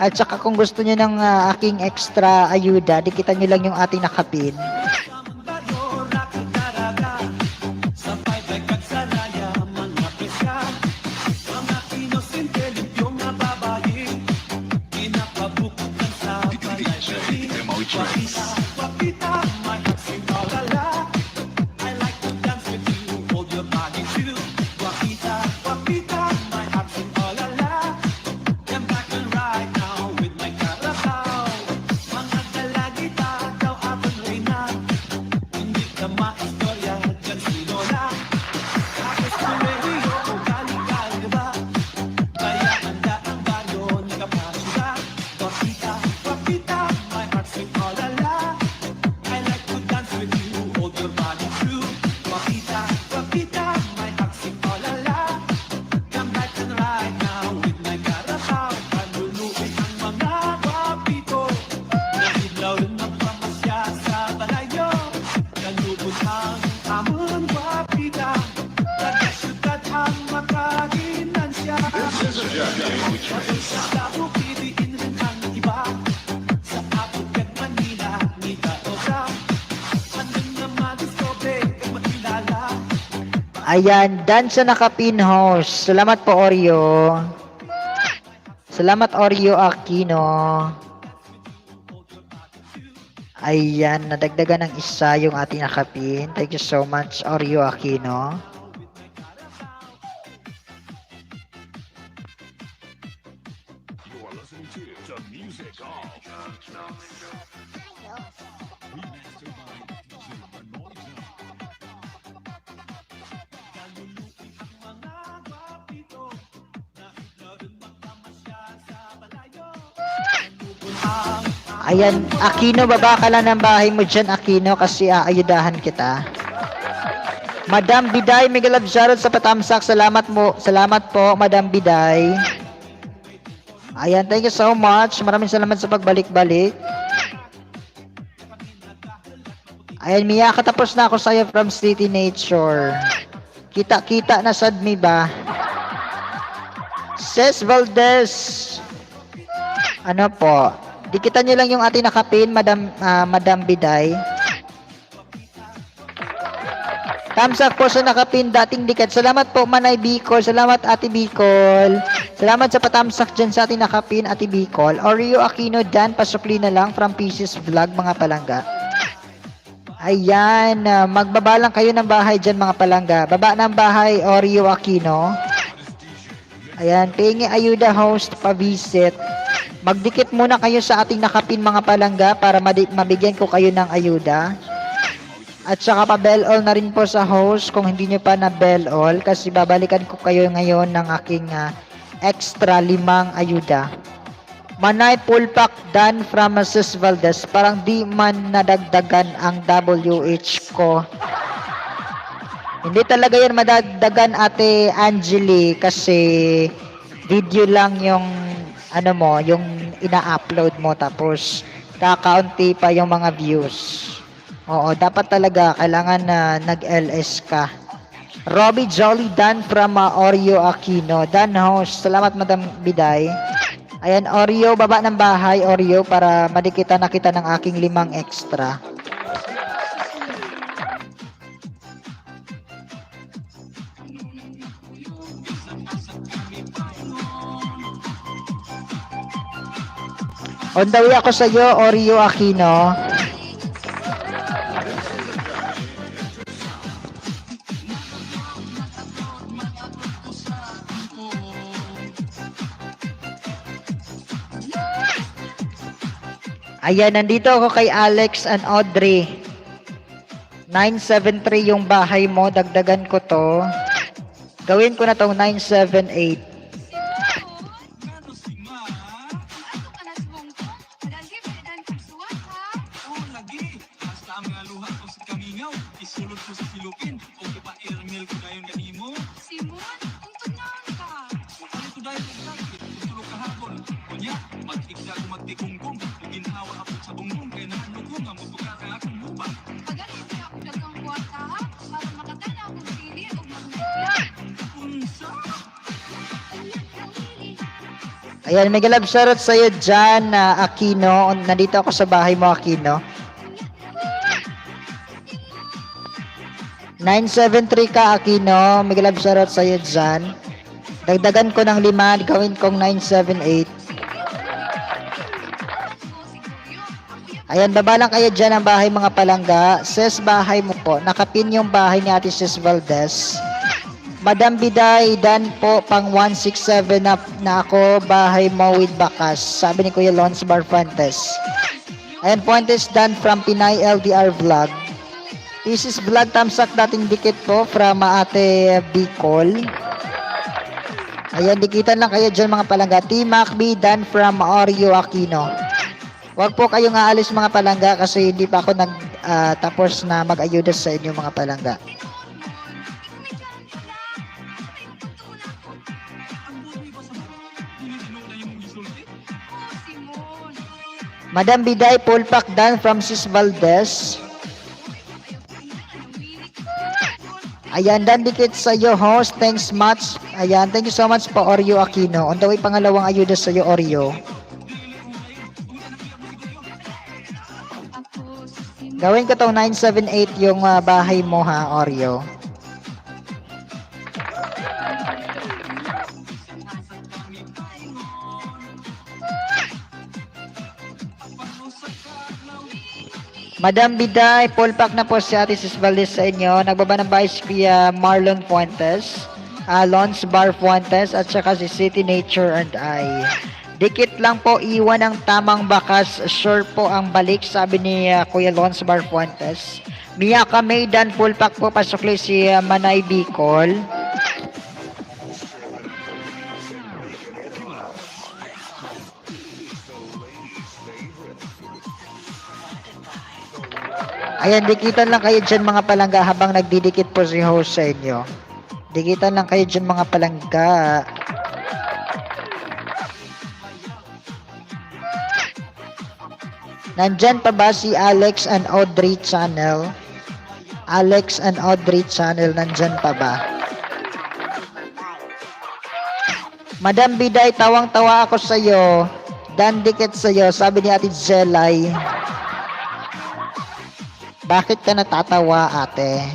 At saka kung gusto nyo ng aking extra ayuda, dikitan nyo lang yung ating nakapin. DJ MOH Remix. This is DJ MOH Remix. Ayan, dan sa nakapin host. Salamat po, Oreo. Salamat, Oreo Aquino. Ayan, nadagdagan ng isa yung ating nakapin. Thank you so much, Oreo Aquino. You are listening to the music of Remastered by DJ Manoy Jam. Ayan, Aquino, baba ka lang ng bahay mo dyan, Aquino, kasi aayudahan kita. Madam Biday, mega love shoutout sa patamsak. Salamat po, Madam Biday. Ayan, thank you so much. Maraming salamat sa pagbalik-balik. Ayan, Mia, katapos na ako sa'yo from City Nature. Kita-kita na sadmi ba? Ses Valdez. Ano po? Dikitan nyo lang yung ating nakapin, Madam Biday. Tamsak po sa nakapin, dating dikit. Salamat po, Manay Bicol. Salamat, Ate Bicol. Salamat sa patamsak dyan sa ating nakapin, Ate Bicol. Oreo Aquino, Dan, pasukli na lang from Pieces Vlog, mga palangga. Ayan, magbaba lang kayo ng bahay dyan, mga palangga. Baba ng bahay, Oreo Aquino. Ayan, pingi ayuda host, pa-visit. Magdikit muna kayo sa ating nakapin, mga palangga, para mabigyan ko kayo ng ayuda. At saka pa-bell all na rin po sa host kung hindi nyo pa na bell all, kasi babalikan ko kayo ngayon ng aking extra 5 ayuda. Manay Pulpak Dan from Mrs. Valdez. Parang di man nadagdagan ang WH ko. Hindi talaga yan madagdagan, Ate Angeli, kasi video lang yung yung ina-upload mo, tapos kakaunti pa yung mga views. Oo, dapat talaga kailangan na nag-LS ka. Robbie Jolly Dan from Oreo Aquino. Dan host. Salamat, Madam Biday. Ayan, Oreo, baba ng bahay, Oreo, para madikita na kita ng aking 5 extra. On the way ako sa iyo, Oreo Aquino. Ayan, nandito ako kay Alex and Audrey. 973 yung bahay mo, dagdagan ko to. Gawin ko na tong 978. Ayan, mega love shoutout sa'yo dyan, Aquino. Nandito ako sa bahay mo, Aquino. 973 ka, Aquino. Mega love shoutout sa'yo dyan. Dagdagan ko ng 5, gawin kong 978. Ayan, baba lang kayo dyan ang bahay mga palangga. Ses, bahay mo po. Nakapin yung bahay ni Ate Ses Valdez. Madam Biday, dan po, pang 167 na ako, bahay mo with bakas. Sabi ni Kuya Lons Barfantes. Ayan, Fuentes dan from Pinay LDR Vlog. This is vlog tamsak dating dikit po from Ate Bicol. Ayan, dikitan lang kayo dyan mga palangga. T. Macby dan from Oreo Aquino. Huwag po kayong aalis mga palangga kasi hindi pa ako tapos na mag-ayuda sa inyo mga palangga. Madam Biday, Pulpak Dan from Sis Valdez. Ayan, dan dikit sa iyo, host. Thanks much. Ayan, thank you so much po, Oreo Aquino. On the way, pangalawang ayuda sa iyo, Oreo. Gawin ko tong 978 yung bahay mo ha, Oreo. Madam Biday, full pack na po si Ate Sis Valdez sa inyo. Nagbaba ng bahay si Kuya Marlon Fuentes, Alon's Bar Fuentes, at saka si City Nature and I. Dikit lang po, iwan ng tamang bakas. Sure po ang balik, sabi ni Kuya Lons Bar Fuentes. Miyaka Maydan, full pack po, pasukli si Manay Bicol. Ayan, dikitan lang kayo dyan mga palangga habang nagdidikit po si host sa inyo. Dikitan lang kayo dyan mga palangga. Nandyan pa ba si Alex and Audrey channel? Alex and Audrey channel, nandyan pa ba? Madam Biday, tawang-tawa ako sa'yo. Dan dikit sa'yo, sabi ni Ate Jelay. Bakit ka natatawa, ate?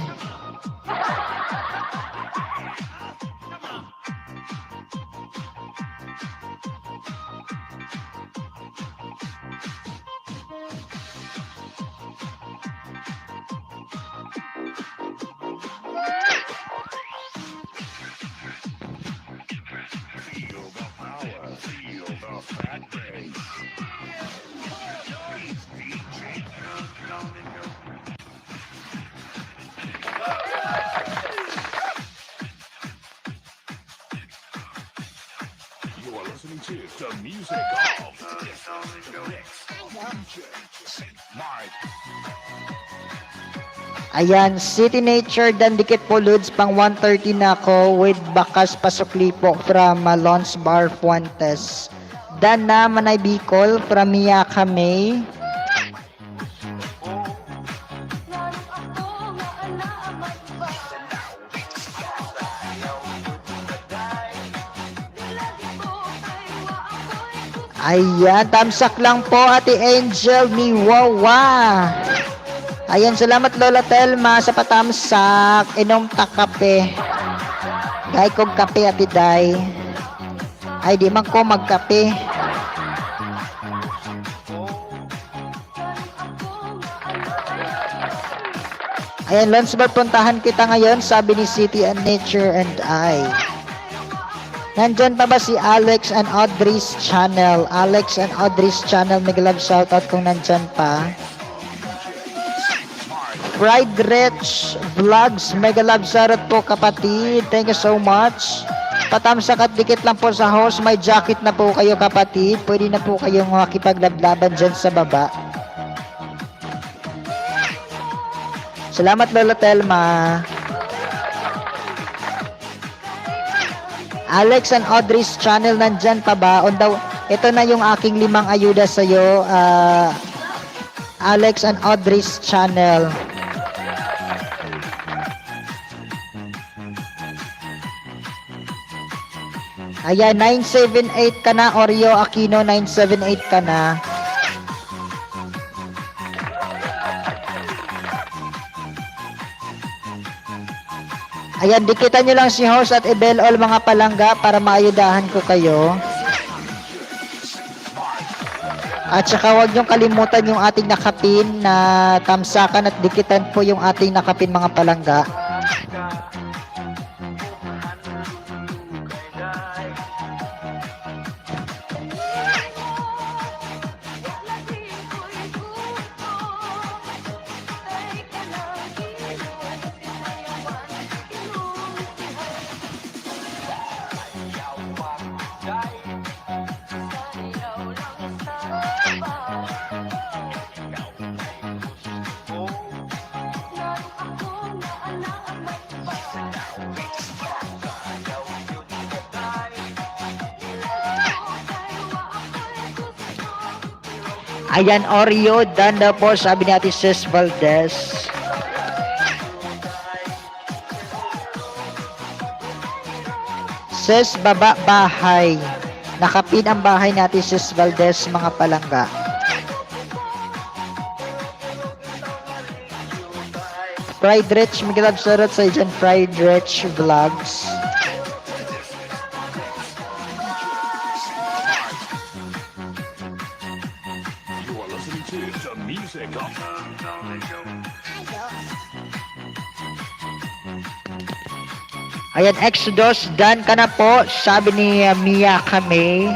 You are listening to the music of Mark. Ayan, City Nature, dan dikit po, Ludes, pang 130 na ako with bakas pasukli po from Lons Bar Fuentes. Dan na Manay Bicol from Miyaka May. Ayan, tamsak lang po, Ate Angel ni Wawa. Ayan, salamat Lola Telma sa patamsak. Inom ta kape. Gay kong kape, Ate Day. Ay, di man ko magkape. Ayan, Lonsbar, puntahan kita ngayon, sabi ni City and Nature and I. Nandyan pa ba si Alex and Audrey's channel? Alex and Audrey's channel, may love shoutout kung nandyan pa. Fried Rich Vlogs, mega love shoutout po kapatid. Thank you so much. Patamsak at dikit lang po sa host. May jacket na po kayo kapatid. Pwede na po kayong makipaglaban dyan sa baba. Salamat Lola Telma. Alex and Audrey's channel, nandyan pa ba? Ito na yung aking 5 ayuda sa'yo. Alex and Audrey's channel. Ayan, 978 ka na, Oreo Aquino, 978 ka na. Ayan, dikitan nyo lang si host at i-bell all mga palangga para maayudahan ko kayo. At saka huwag nyong kalimutan yung ating nakapin na tamsakan at dikitan po yung ating nakapin mga palangga. Ayan, Oreo, done daw po, sabi ni Ate Sis Valdez. Sis, baba bahay. Nakapin ang bahay ni Ate Sis Valdez, mga palangga. Fried Rich, Miguel Absorot sa dyan, Fried Rich Vlogs. You are listening to the music of Ayan, Exodus, done ka na po, sabi ni Mia Kamei.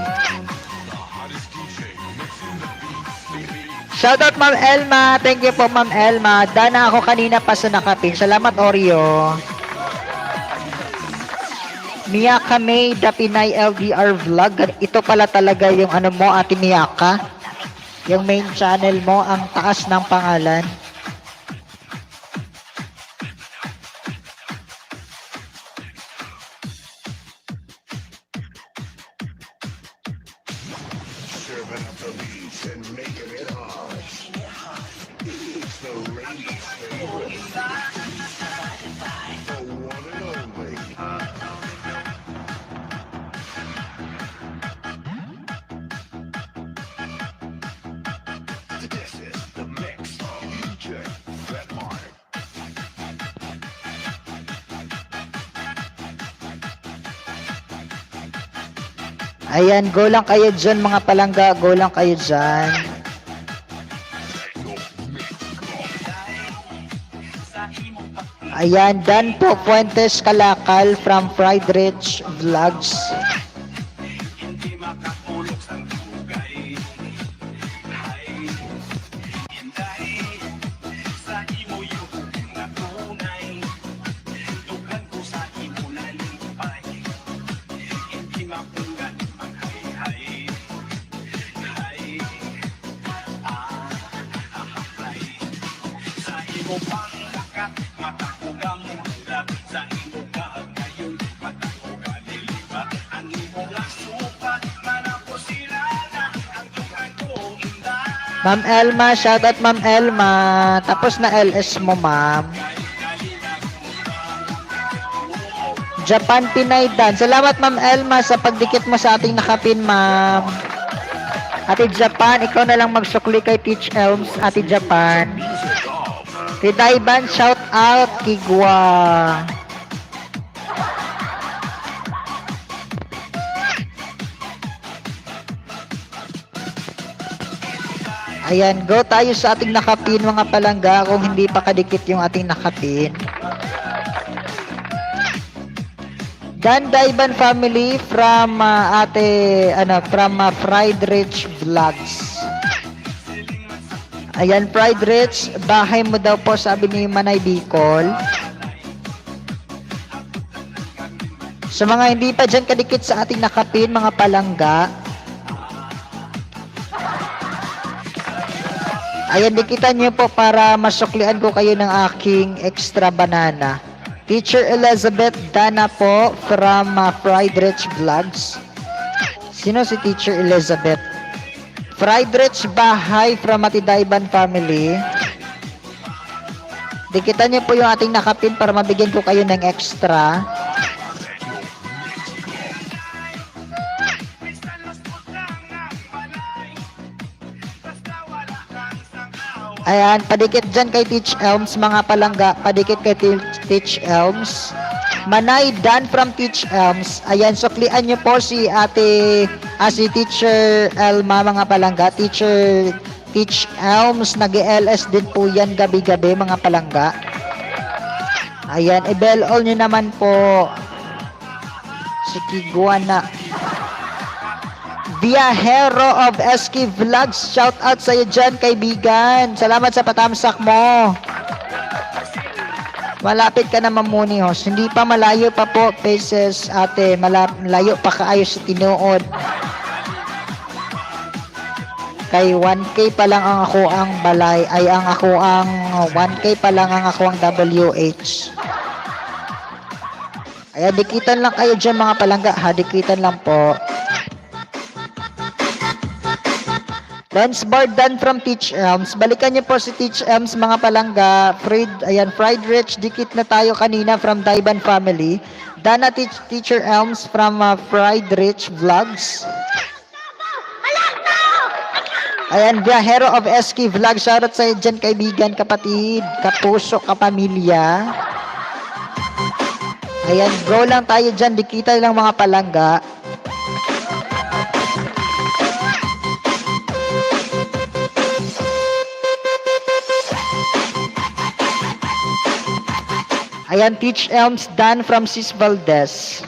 Shoutout Ma'am Elma, thank you po Ma'am Elma. Done na ako kanina pa sa nakapin. Salamat Oreo. Mia Kamei, The Pinay LDR Vlog. Ito pala talaga yung ano mo, Ate Miyaka. Yung main channel mo, ang taas ng pangalan. serving up the beats and making it hard. It's the ladies' favorite. The one and only. This is the mix of DJ Vetmark. Ayan, go lang kayo dyan mga palangga. Go lang kayo dyan. Ayan, Dan po Fuentes Kalakal from Fried Rich Vlogs. Ma'am Elma, shoutout Ma'am Elma. Tapos na LS mo, ma'am. Japan Pinay Dan. Salamat Ma'am Elma sa pagdikit mo sa ating nakapin, ma'am. Ate Japan, ikaw na lang magsukli kay Teach Elms, Ate Japan. Kay Daiban, shout out, Kigwa. Ayan, go tayo sa ating nakapin mga palangga kung hindi pa kadikit yung ating nakapin. Dan Daiban family from Fried Rich Vlogs. Ayan, Fried Rich, bahay mo daw po sabi ni Manay Bicol. Sa mga hindi pa dyan kadikit sa ating nakapin mga palangga, ayan, dikitan niyo po para masuklian ko kayo ng aking extra banana. Teacher Elizabeth Dana po from Fried Rich Vlogs. Sino si Teacher Elizabeth? Fried Rich Bahay from Atidaiban family. Dikitan niyo po yung ating nakapin para mabigyan ko kayo ng extra. Ayan, padikit dyan kay Teach Elms, mga palangga. Padikit kay Teach Elms. Manay Dan from Teach Elms. Ayan, suklian nyo po si si Teacher Elma, mga palangga. Teach Elms, nag-LS din po yan gabi-gabi, mga palangga. Ayan, i-bell all nyo naman po si Kiguana Viajero of SK Vlogs. Shout out sa iyo dyan, kaibigan. Salamat sa patamsak mo. Malapit ka na mamuni, host. Hindi pa, malayo pa po, Faces, ate. Malayo pa kaayos sa tinuod. Kay 1K pa lang ang ako ang balay. Ay, ang ako ang 1K pa lang ang ako ang WH. Ayan, dikitan lang kayo dyan, mga palangga. Ha, dikitan lang po. Lance Bar Dan from Teach Elms. Balikan niyo po si Teach Elms, mga palangga. Fried Rich, dikit na tayo kanina from Daiban Family. Dana Teacher Elms from Fried Rich Vlogs. Ayan, Viajero of SK Vlog. Shoutout sa dyan, kaibigan, kapatid, kapuso, kapamilya. Ayan, go lang tayo dyan. Dikita lang, mga palangga. Ayan, Teach Elms, Dan from Sis Valdez.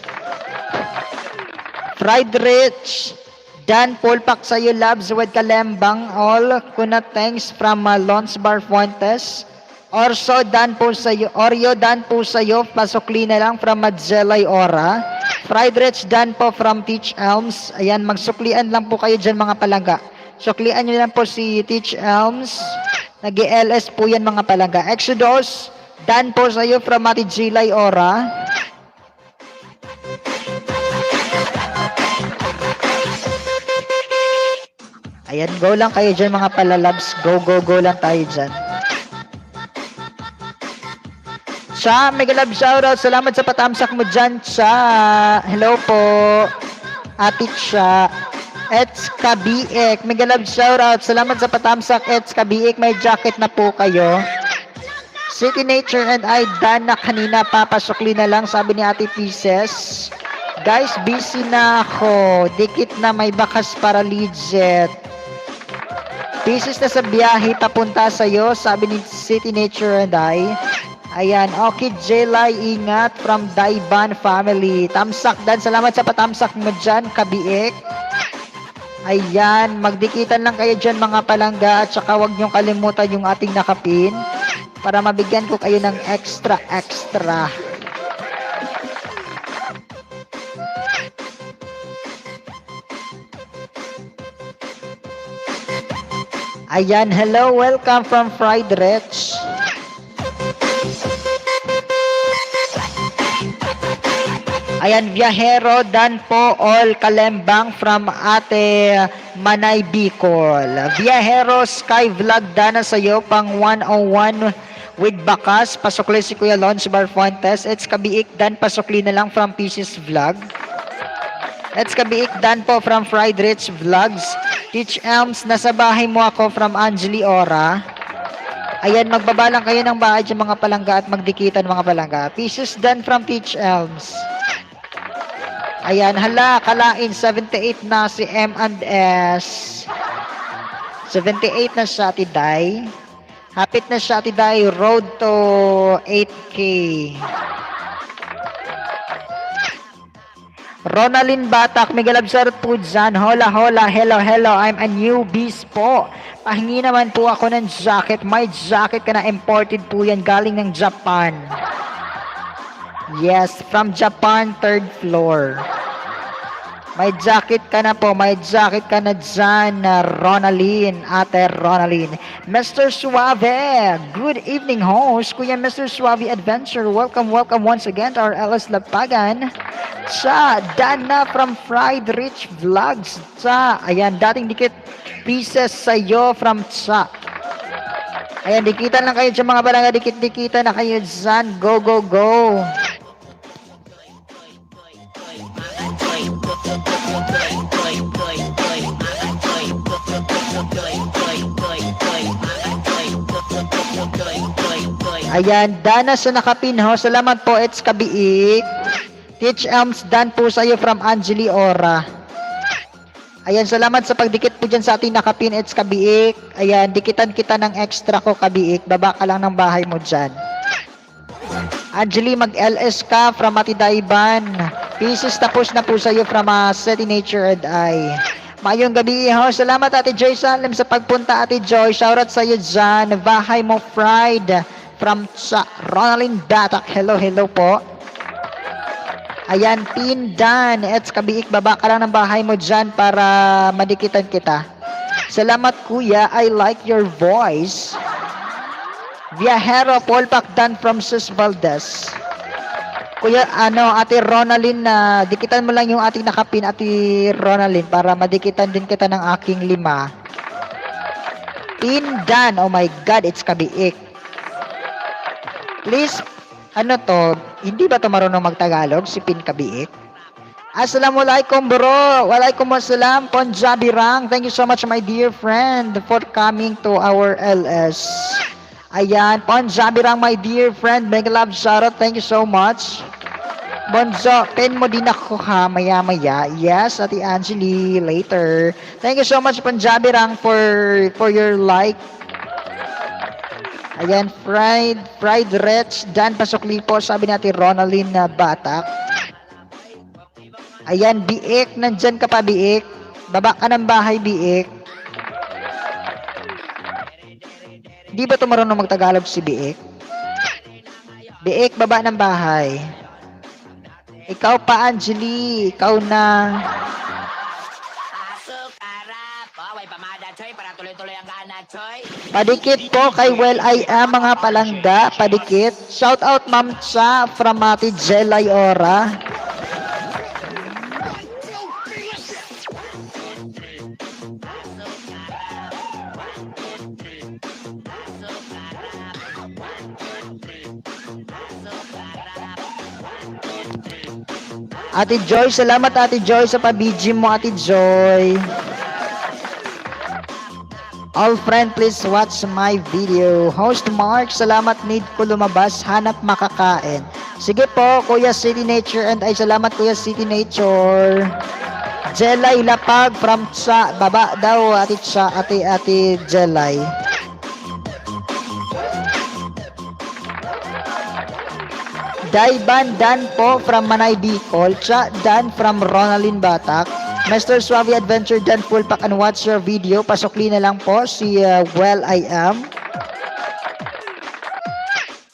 Fried Rich, Dan Pulpak sa'yo, Labs with Kalembang. All, kuna thanks from Lons Bar Fuentes. Orso, Dan po sa'yo. Oreo, Dan po sa'yo. Pasukli na lang from Madzelay Ora. Fried Rich, Dan po from Teach Elms. Ayan, magsuklian lang po kayo dyan, mga palangga. Suklian nyo lang po si Teach Elms. Nag-LS po yan, mga palangga. Exodus, Dan po sa'yo from Mati Jilay Ora. Ayan, go lang kayo dyan, mga palalabs. Go lang tayo dyan. Cha, mega love shoutout. Salamat sa patamsak mo dyan, Cha. Hello po. Ate Cha. Ets Kabiek. Mega love shoutout. Salamat sa patamsak, Ets Kabiek. May jacket na po kayo. City Nature and I, Dan na kanina, papasukli na lang, sabi ni Ate Pieces. Guys, busy na ako. Dikit na, may bakas para legit. Pieces na sa biyahe, papunta sa'yo, sabi ni City Nature and I. Ayan, okay, Jelay, ingat from Daiban Family. Tamsak, Dan, salamat sa patamsak mo dyan, Kabiek. Ayan, magdikitan lang kayo dyan, mga palangga, at saka huwag niyong kalimutan yung ating nakapin para mabigyan ko kayo ng extra. Ayan, hello, welcome from Fried Rich. Ayan, Viajero, Dan po, all Kalembang from Ate Manay Bicol. Viajero, Sky Vlog, Dana sa'yo, pang 101 with Bakas. Pasukli si Kuya Lons Bar Fuentes. It's Kabiik, Dan, pasukli na lang from Pieces Vlog. It's Kabiik, Dan po from Fried Rich Vlogs. Teach Elms, nasa bahay mo ako from Angeli Ora. Ayan, magbaba lang kayo ng bahay dyan, mga palangga, at magdikitan, mga palangga. Pieces Dan from Teach Elms. Ayan, hala, kalain, 78 na si M&S. 78 na siya, Tiday. Hapit na siya, Tiday. Road to 8K. Ronalyn Batak, Migalabsar po dyan. Hola, hello, I'm a newbies po. Pahingi naman po ako ng jacket. May jacket ka na, imported po yan, galing ng Japan. Yes, from Japan, 3rd floor. May jacket ka na po, may jacket ka na dyan, Ronalyn, Ate Ronalyn. Mr. Suave, good evening host, Kuya Mr. Suave Adventure. Welcome once again to our LS Lapagan. Cha, Dana from Fried Rich Vlogs. Cha, ayan, dating dikit pieces sa'yo from Cha. Ayan, dikitan lang kayo dyan, mga baranga, dikit-dikitan na kayo dyan. Go. Ayan, Dana sa nakapin ho. Salamat po, it's kabiik. Teach Elms, dan po sa'yo from Angeli Ora. Ayan, salamat sa pagdikit po dyan sa ating nakapin, it's kabiik. Ayan, dikitan kita ng extra ko, kabiik. Baba ka lang ng bahay mo dyan. Angeli, mag-LS ka from Ati Daiban. Pieces tapos na po sa'yo from City Nature and I. Mayong gabi ho. Salamat Ate Joy Salem sa pagpunta Ate Joy. Shoutout sa iyo dyan. Bahay mo fried from sa Ronaldin Batak. Hello, hello po. Ayan, Pindan. It's kabiik. Baba ka lang ng bahay mo dyan para madikitan kita. Salamat kuya. I like your voice. Viajero Paul Pacdan from Sus Valdez. Kuya, Ate Ronaldin, dikitan mo lang yung ating nakapin, Ate Ronaldin, para madikitan din kita ng aking 5. Pindan, oh my God, it's kabiik. Please, hindi ba to marunong magtagalog, si Pin Kabiik? Assalamualaikum bro, waalaikumsalam, Punjabi Rang. Thank you so much my dear friend for coming to our LS. Ayan, Punjabi Rang, my dear friend, mega love shoutout, thank you so much. Bonzo, pen mo din ako ha, maya-maya. Yes, Ate Angeli, later. Thank you so much, Punjabi Rang, for your like. Ayan, fried rich, Dan Pasokli po, sabi natin Ronaldin na Batak. Ayan, Biik, nandyan ka pa, Biik. Baba ka ng bahay, Biik. Di ba ito marunong magtagalog si Biik? Biik, baba ng bahay. Ikaw pa, Angeli. Ikaw na. Padikit po kay Well I Am, mga palangga. Padikit. Shout out, Ma'am Cha from Ate Jelay Ora. Ate Joy, salamat Ate Joy sa pabijim mo, Ate Joy. All friend, please watch my video. Host Mark, salamat, need ko lumabas, hanap makakain. Sige po, Kuya City Nature and ay salamat Kuya City Nature. Jelay Lapag from Cha, baba daw Ate Cha, Ate Jelay. Daiban Dan po from Manay Bicol. Cha Dan from Ronaldin Batak. Mr. Suave Adventure Dan full pack and watch your video. Pasokli na lang po si Well I Am.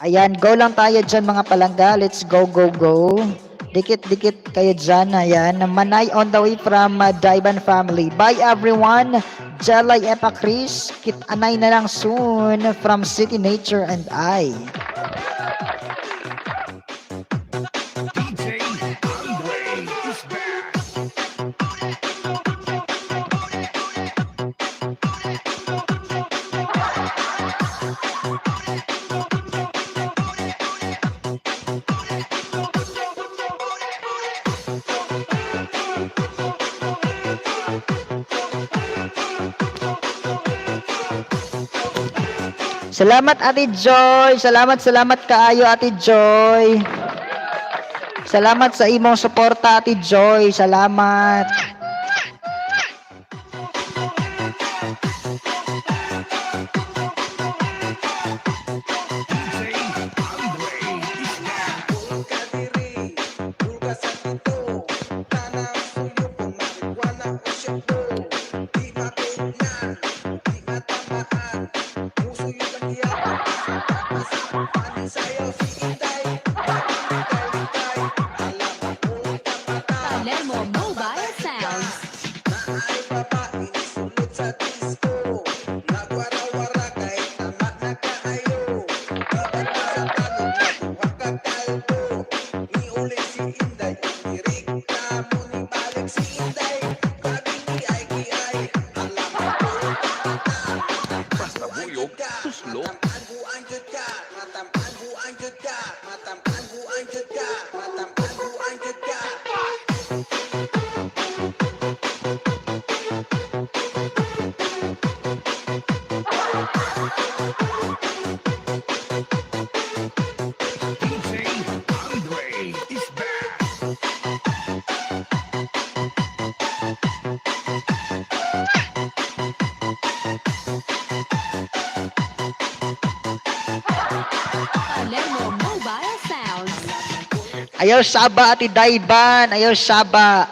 Ayan, go lang tayo dyan mga palangga. Let's go, go, go. Dikit-dikit kayo dyan. Ayan, Manay on the way from Daiban family. Bye everyone. Jalay Epa Chris. Kit-anay na lang soon from City Nature and I. DJ Andre is back. Salamat Ate Joy. Salamat kaayo Ate Joy. Salamat sa imong suporta Ate Joy. Salamat. Palermo Mobile Sounds. Ayaw Saba, Ate Daiban. Ayaw Saba.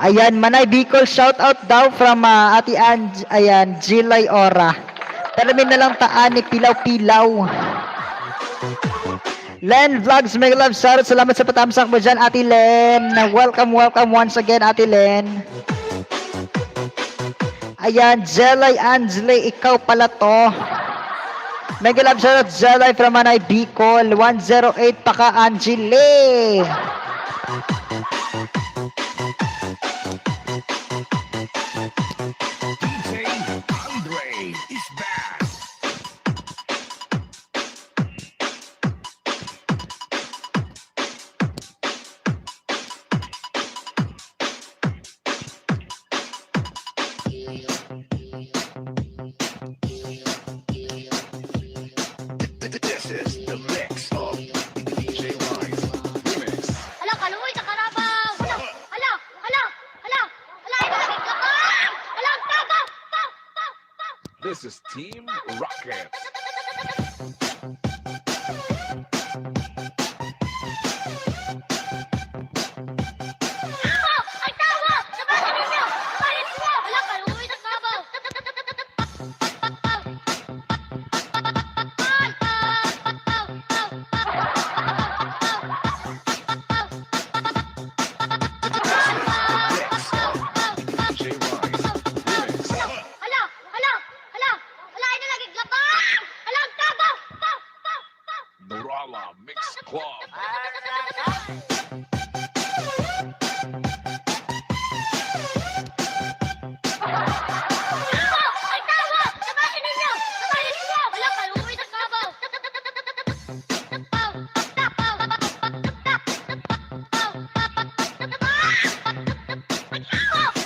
Ayan, Manay Bicol, shout out daw from Ate ayan, Jilay Ora. Talamin na lang taan ni Pilaw-Pilaw. Len Vlogs, mega love, shout out. Salamat sa patamsak mo dyan, Ate Len. Welcome once again, Ate Len. Ayan, Jelay Ansley, ikaw pala to. Mega love, shout out, Jelay from Manay Bicol. 108 pa ka, Angeli. Andre is back. This is the mix of DJ Wise remix. Hala, kaluoy sa karabaw. Hala, hala, hala, hala. Hala, ito lagi labang. Hala, taba, pa. This is Team Rocket. Tawa! Ay, tawa! Sabahin ninyo! Sabahin ninyo! Hala, kaluoy sa karabaw. DJ Wise remix. Hala, hala, hala. Hala, ito lagi labang. Hala, taba, pa. Norala Mix Club. Tawa! Ay, tawa! Sabahin ninyo! Sabahin ninyo! Hala, kaluoy sa karabaw.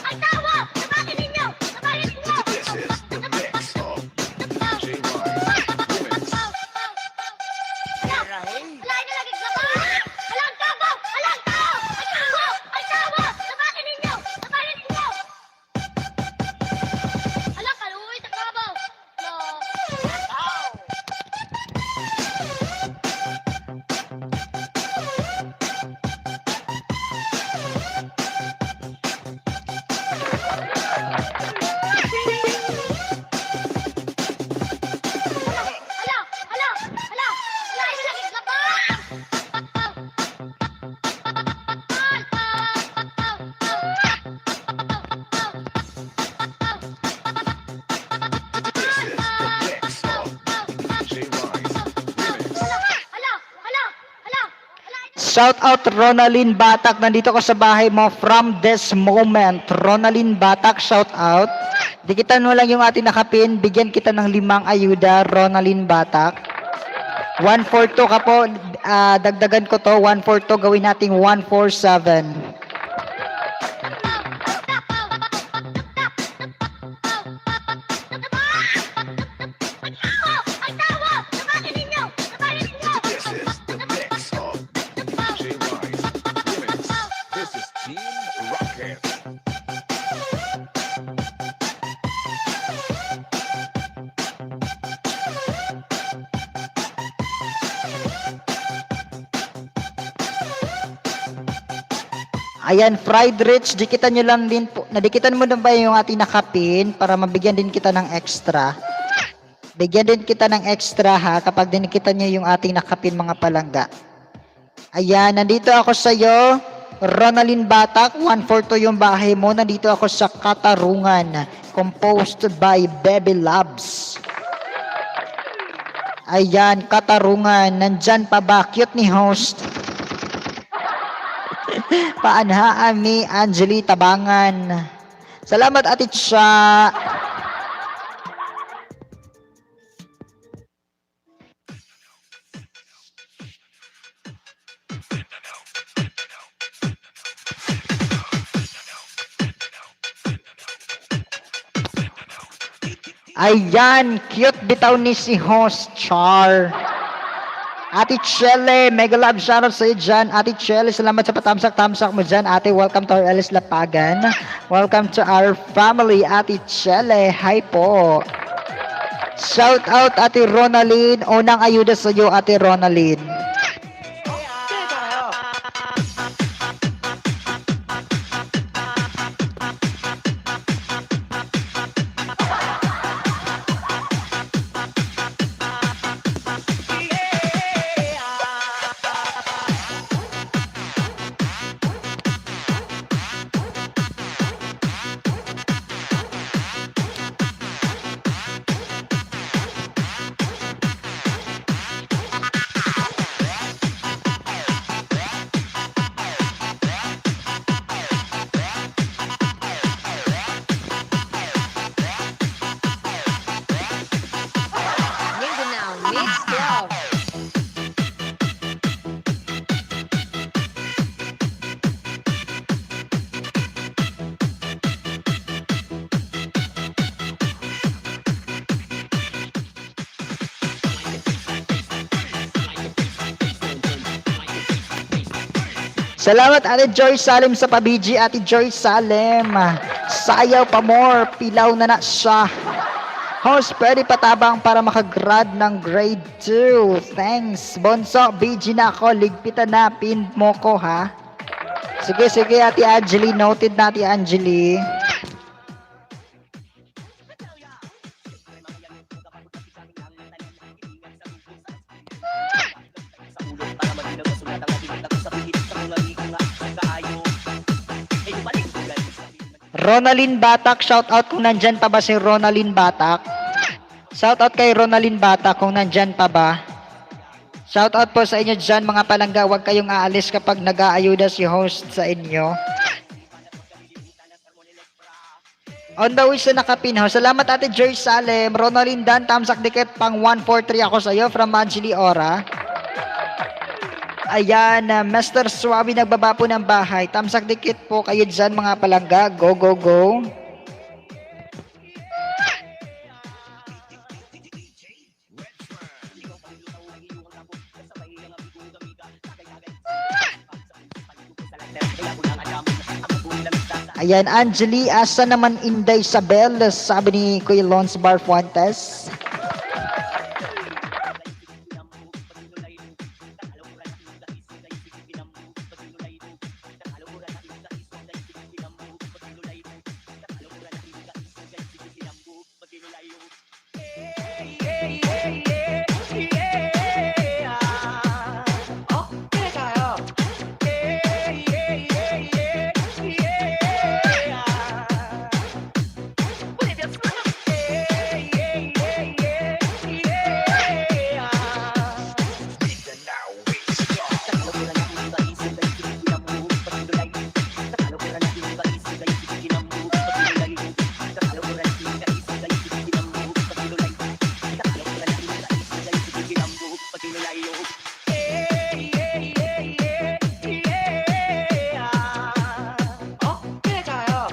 Ay, tawa! Sabahin ninyo! Sabahin ninyo! This is the mix of DJ Wise remix. Hala, ito lagi labang. Hala, taba! Hala, tawa! Ay, tawa! Ay, tawa! Sabahin ninyo! Sabahin ninyo! Hala, kaluoy sa karabaw. Hala, hala, hala. Hala, ito lagi labang. This is the mix of DJ Wise remix. Hala, hala, hala. Shout out Ronalyn Batak, nandito ko sa bahay mo from this moment. Ronalyn Batak, shout out. Dikitan mo lang yung ating nakapin, bigyan kita ng 5 ayuda, Ronalyn Batak. 142 ka po, dagdagan ko to, 142, gawin nating 147. Ay, tawa! Sabahin ninyo! Sabahin ninyo! This is the mix of DJ Wise remix. This is Team Rocket. Ayan, fried rich, dikitan nyo lang din po. Nadikitan mo na ba yung ating nakapin para mabigyan din kita ng extra? Bigyan din kita ng extra ha kapag dinikitan nyo yung ating nakapin mga palangga. Ayan, nandito ako sa iyo, Ronalyn Batak, 142 yung bahay mo. Nandito ako sa Katarungan, composed by Baby Labs. Ayan, Katarungan, nandyan pa ba? Cute ni host. Paanhaan ni Angeli Tabangan. Salamat Ate Cha. Ayan, cute bitaw ni si host Char. Ate Chele, mega love shoutout sa iyo dyan. Ate Chele, salamat sa patamsak-tamsak mo dyan. Ate, welcome to our Ellis Lapagan. Welcome to our family, Ate Chele. Hi po. Shout out Ate Ronaldine. Unang ayuda sa iyo, Ate Ronaldine. 그래서요. Mindanao Mix Club. Salamat Ate Joy Salem sa pabiji, Ate Joy Salem. Sayaw pa more, pilaw na na siya. Host, pwede patabang para makagrad ng grade 2. Thanks. Bonso, BG na ako. Ligpitan na. Pin mo ko, ha? Sige, sige, Ate Angeli. Noted na, Ate Angeli. Ronaldine Batak, shout out kung nandyan pa ba si Ronaldine Batak. Shout out kay Ronaldine Batak kung nandyan pa ba. Shout out po sa inyo dyan mga palangga, huwag kayong aalis kapag nag-aayuda si host sa inyo. On the way sa nakapin ho. Salamat Ate Joy Salem. Ronaldine Dan, tamsak dikit pang 143 ako sa iyo from Angeli Ora. Ayan, Mr. Suabi nagbaba po ng bahay. Tamsak dikit po kayo dyan mga palangga. Go, go, go. Ayan, Angeli, asa naman Inday Isabel? Sabi ni Kuya Lons Bar Fuentes. 그래서요. 그래서요.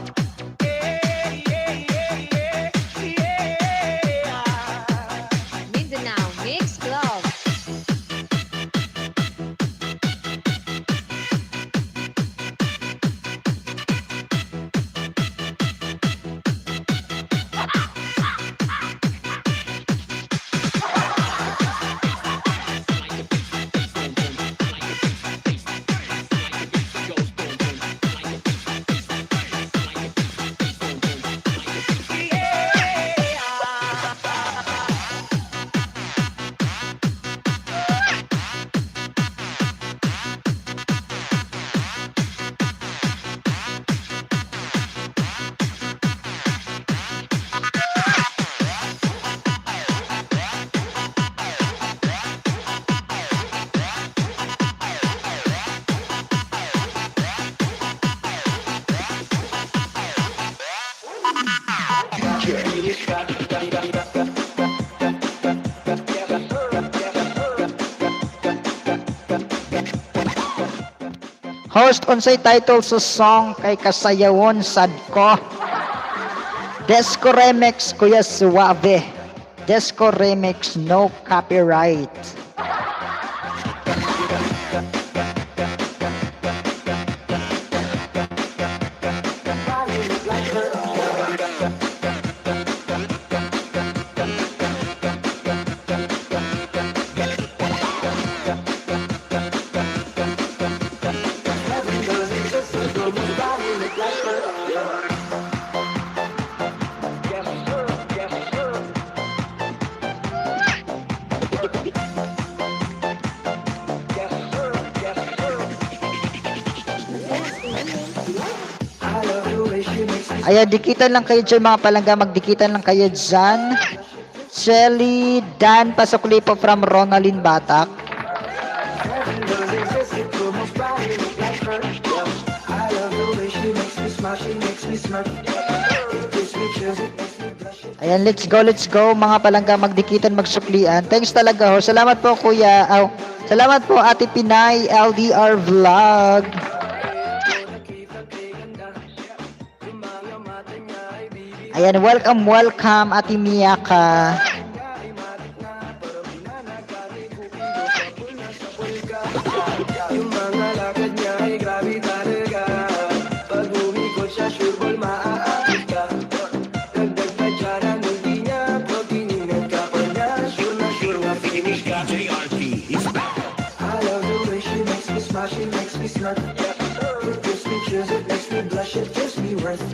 Mindanao Mix Club. Host, unsay title sa song kay Kasayawon Sad Ko? Desco Remix, Kuya Suave. Desco Remix, no copyright. I love the way she makes me Ayan, dikitan lang kayo dyan mga palangga. Magdikitan lang kayo dyan. Shelly Dan Pasukli po from Ronaldin Batak. heaven does exist. It almost body look like her. I love the way she makes me smile. She makes me smirk. It gives me chills. It makes me blush. Ayan, let's go mga palangga. Magdikitan, magsuklian. Thanks talaga ho. Salamat po kuya. Salamat po Ate Pinay LDR Vlog. Ayan, welcome Ate Miyaka. Yung mga lakad niya ay grabe talaga. Pag umikot siya, sure ball maaakit ka. Dagdag pa dyan ang hindi niya. Pag tinignan ka pa niya, sure na finish ka. I love the way she makes me smile, she makes me smirk. It gives me chills, it makes me blush, it gives me worth.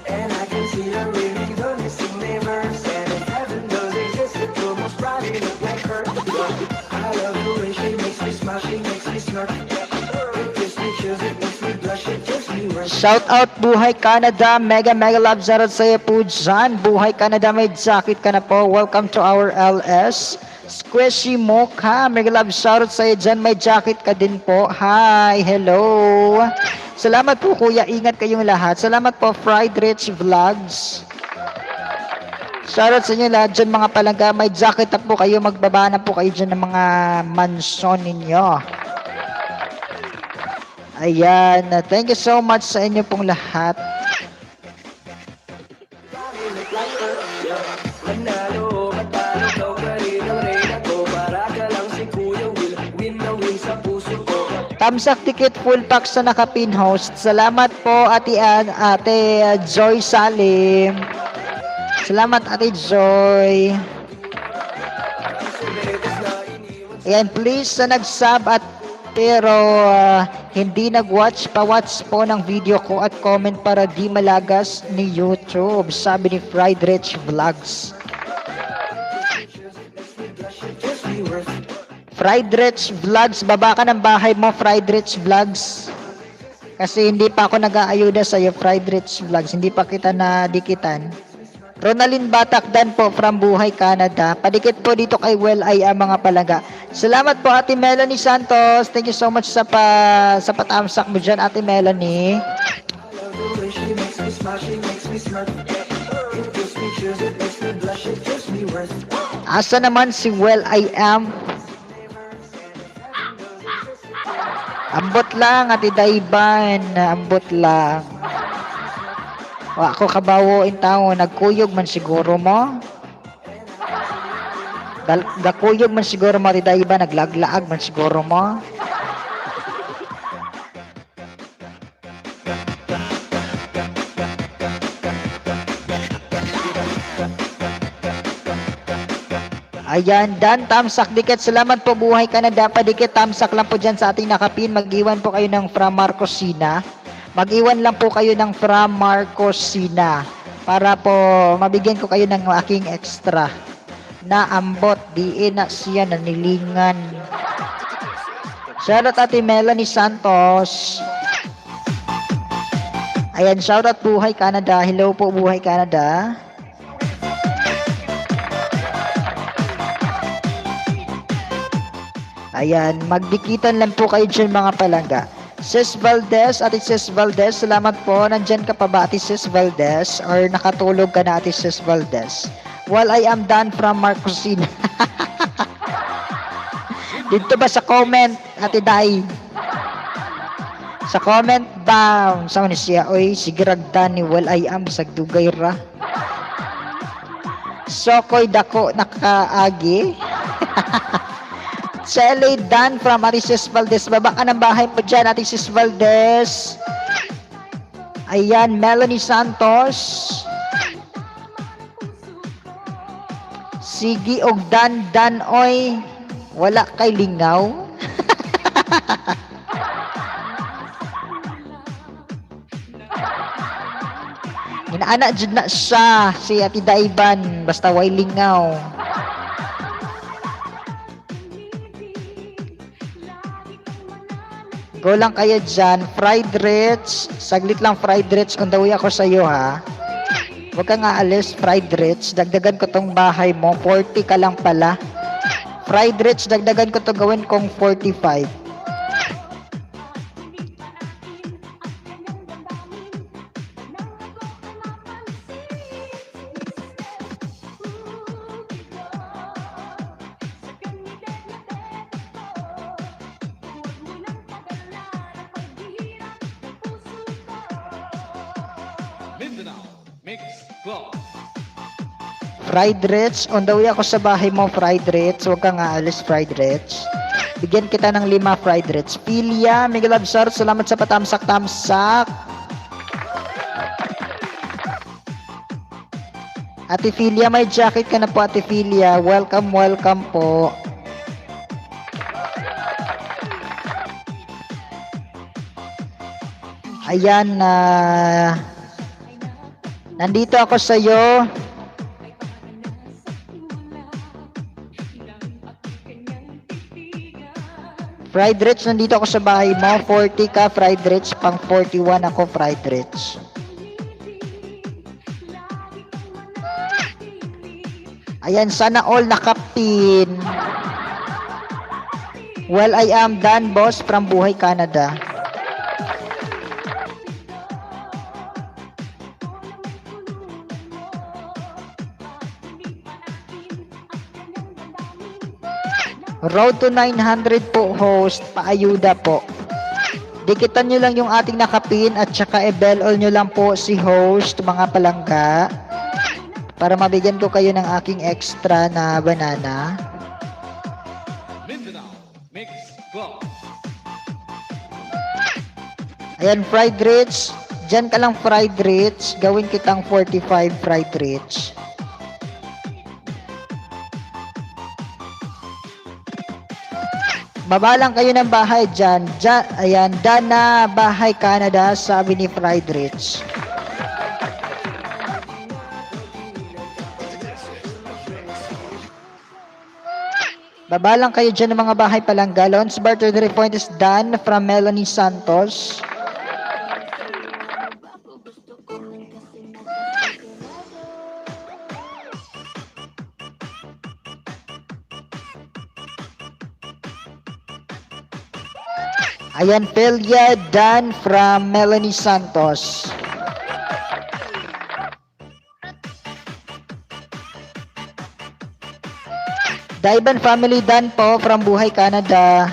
And I can see her reading the missing neighbors. And if heaven does exist, it almost probably look like her. I love the way she makes me smile, she makes me smirk. It gives me chills, it makes me blush, it gives me worth. Shout out Buhay Canada. Mega love shoutout sa'yo po dyan. Buhay Canada, may jacket ka na po. Welcome to our LS. Squishy Mocha, mega love shoutout sa'yo dyan. May jacket ka din po. Hi, hello. Salamat po kuya, ingat kayong lahat. Salamat po Fried Rich Vlogs. Shoutout sa inyo lahat dyan mga palangga. May jacket na po kayo. Magbaba na po kayo dyan ng mga mansyon ninyo. Ayan. Thank you so much sa inyo pong lahat. Manalo, matalo, ikaw pa rin ang reyna ko. Para ka lang si Kuya Will, win na win sa puso ko. Tamsak Ticket Full Pack sa nakapin host. Salamat po Ate Joy Salim. Salamat Ate Joy. Ayan, please sa nag-sub at pero hindi nag-watch, pa-watch po ng video ko at comment para di malagas ni YouTube. Sabi ni Fried Rich Vlogs. Fried Rich Vlogs, baba ka ng bahay mo, Fried Rich Vlogs. Kasi hindi pa ako nag-aayuda sa'yo, Fried Rich Vlogs. Hindi pa kita nadikitan. Ronaldin Batak Dan po from Buhay Canada. Padikit po dito kay Well ay mga palangga. Salamat po Ate Melanie Santos. Thank you so much sa patamsak mo dyan, Ate Melanie. I love the way she makes me smile, she makes me smirk. It gives me chills, it makes me blush, it gives me worth. Asa naman si Well I Am? Ambot lang, Ate Daiban. Ambot lang. Wa ako kabawo in tao, nagkuyog man siguro mo. Gakuyog man siguro mo, Ate Daiban, naglaglaag man siguro mo. Ayan, Dan, tamsak dikit. Salamat po Buhay Canada. Padikit, tamsak lang po dyan sa ating nakapin. Mag-iwan po kayo ng From Marcosina. Mag-iwan lang po kayo ng From Marcosina. Para po mabigyan ko kayo ng aking extra. Na ambot, diin na siya nanilingan. Shoutout Ate Melanie Santos. Ayan, shoutout Buhay Canada. Hello po Buhay Canada. Ayan, magdikitan lang po kayo dyan mga palangga. Sis Valdez, Ate Sis Valdez, salamat po. Nandyan ka pa ba Ate Sis Valdez? Or nakatulog ka na Ate Sis Valdez? While I am done from Marcosina. Dito ba sa comment, Ate Day? Sa comment down. Sama ni siya, oy, sige ragdan ni while I am, sagdugay ra. Sokoy dako nakaagi. Shelly Dan from Arisis Valdez. Baba ka ng bahay mo dyan, Arisis Valdez. Ayan, Melanie Santos. Sige og Dan oy. Wala kay lingaw. Inaana jud na siya si Ate Daiban basta way lingaw. Go lang kayo dyan. Fried Rich. Saglit lang fried Rich. On the way ako sa iyo ha. Huwag ka nga alis. Fried Rich. Dagdagan ko tong bahay mo. 40 ka lang pala. Fried Rich. Dagdagan ko to gawin kong 45. Fried Rich, on the way ako sa bahay mo, Fried Rich. Huwag kang aalis, Fried Rich. Bigyan kita ng 5 Fried Rich. Philia, Miguel Absar, salamat sa patamsak-tamsak. Ate Philia, may jacket ka na po, Ate Philia. Welcome, welcome po. Ayan, nandito ako sa iyo. Fried Rich, nandito ako sa bahay mo. 40 ka, Fried Rich. Pang 41 ako, Fried Rich. Ayan, sana all nakapin. Well, I am Dan Boss from Buhay, Canada. Road to 900 po, host. Paayuda po. Dikitan nyo lang yung ating nakapin at saka i-bell all nyo lang po si host, mga palangga. Para mabigyan ko kayo ng aking extra na banana. Ayan, Fried Rich. Diyan ka lang, Fried Rich. Gawin kitang 45 Fried Rich. Baba lang kayo ng bahay dyan. Ayan, Dana, Bahay, Canada, sabi ni Fried Rich. Baba lang kayo dyan ng mga bahay palangga. Launch barter the point is done from Melanie Santos. Ayan, Pelia Dan from Melanie Santos. Daiban Family Dan po from Buhay, Canada.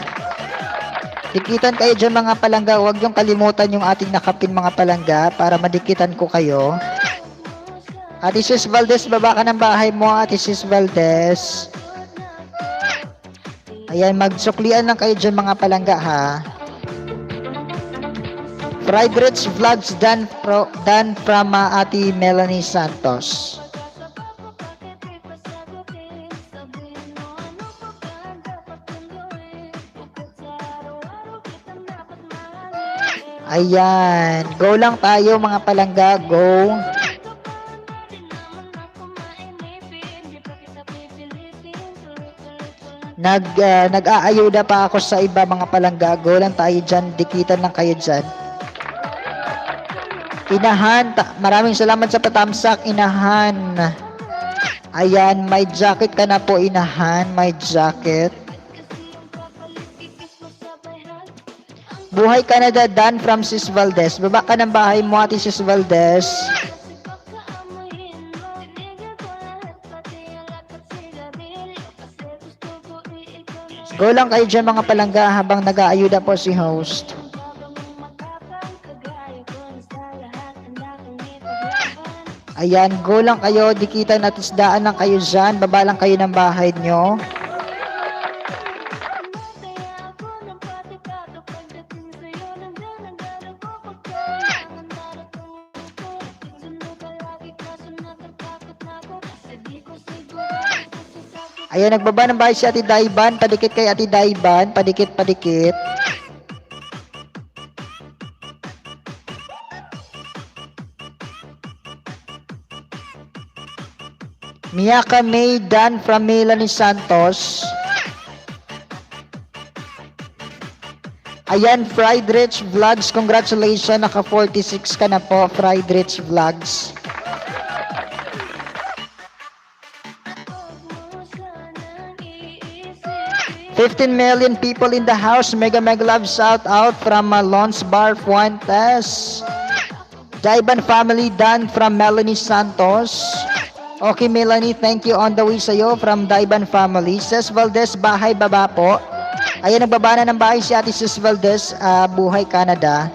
Dikitan kayo dyan mga palangga. Huwag yung kalimutan yung ating nakapin mga palangga para madikitan ko kayo. Ate Sis Valdez, baba ka ng bahay mo, Ate Sis Valdez. Ayan, magsuklian lang kayo dyan mga palangga ha. Fried Rich Vlogs Dan from Ate Melanie Santos. Ayan, go lang tayo mga palangga, go. Nag-aayuda pa ako sa iba mga palangga, go lang tayo dyan, dikitan lang kayo dyan. Inahan, maraming salamat sa patamsak, Inahan. Ayan, may jacket ka na po, Inahan, may jacket. Buhay Canada, Dan from Sis Valdez. Baba ka ng bahay mo, Ate Sis Valdez. Go lang kayo dyan mga palangga habang nag-aayuda po si host. Ayan, go lang kayo, dikitan at isdaan lang kayo dyan, baba lang kayo ng bahay nyo. Masaya ako ng pati-pato pagdating sa'yo. Nandiyan ang gala ko pagkailangan darating ako. Sundo ka lagi kaso natatakot na ako. Kasi di ko siguro masasagot. Ayan, nagbaba ng bahay si Ate Daiban, padikit kay Ate Daiban, padikit. Miyaka May Dan from Melanie Santos. Ayan, Fried Rich Vlogs, congratulations, naka 46 ka na po, Fried Rich Vlogs. Huwag mo sanang iisipin. 15 million people in the house, mega love shout out from Lons Bar Fuentes. Daiban family, Dan from Melanie Santos. Okay, Melanie, thank you on the way sa'yo from Daiban family. Ses Valdez, bahay baba po. Ayan, nagbaba na ng bahay si Ate Ses Valdez, buhay Canada.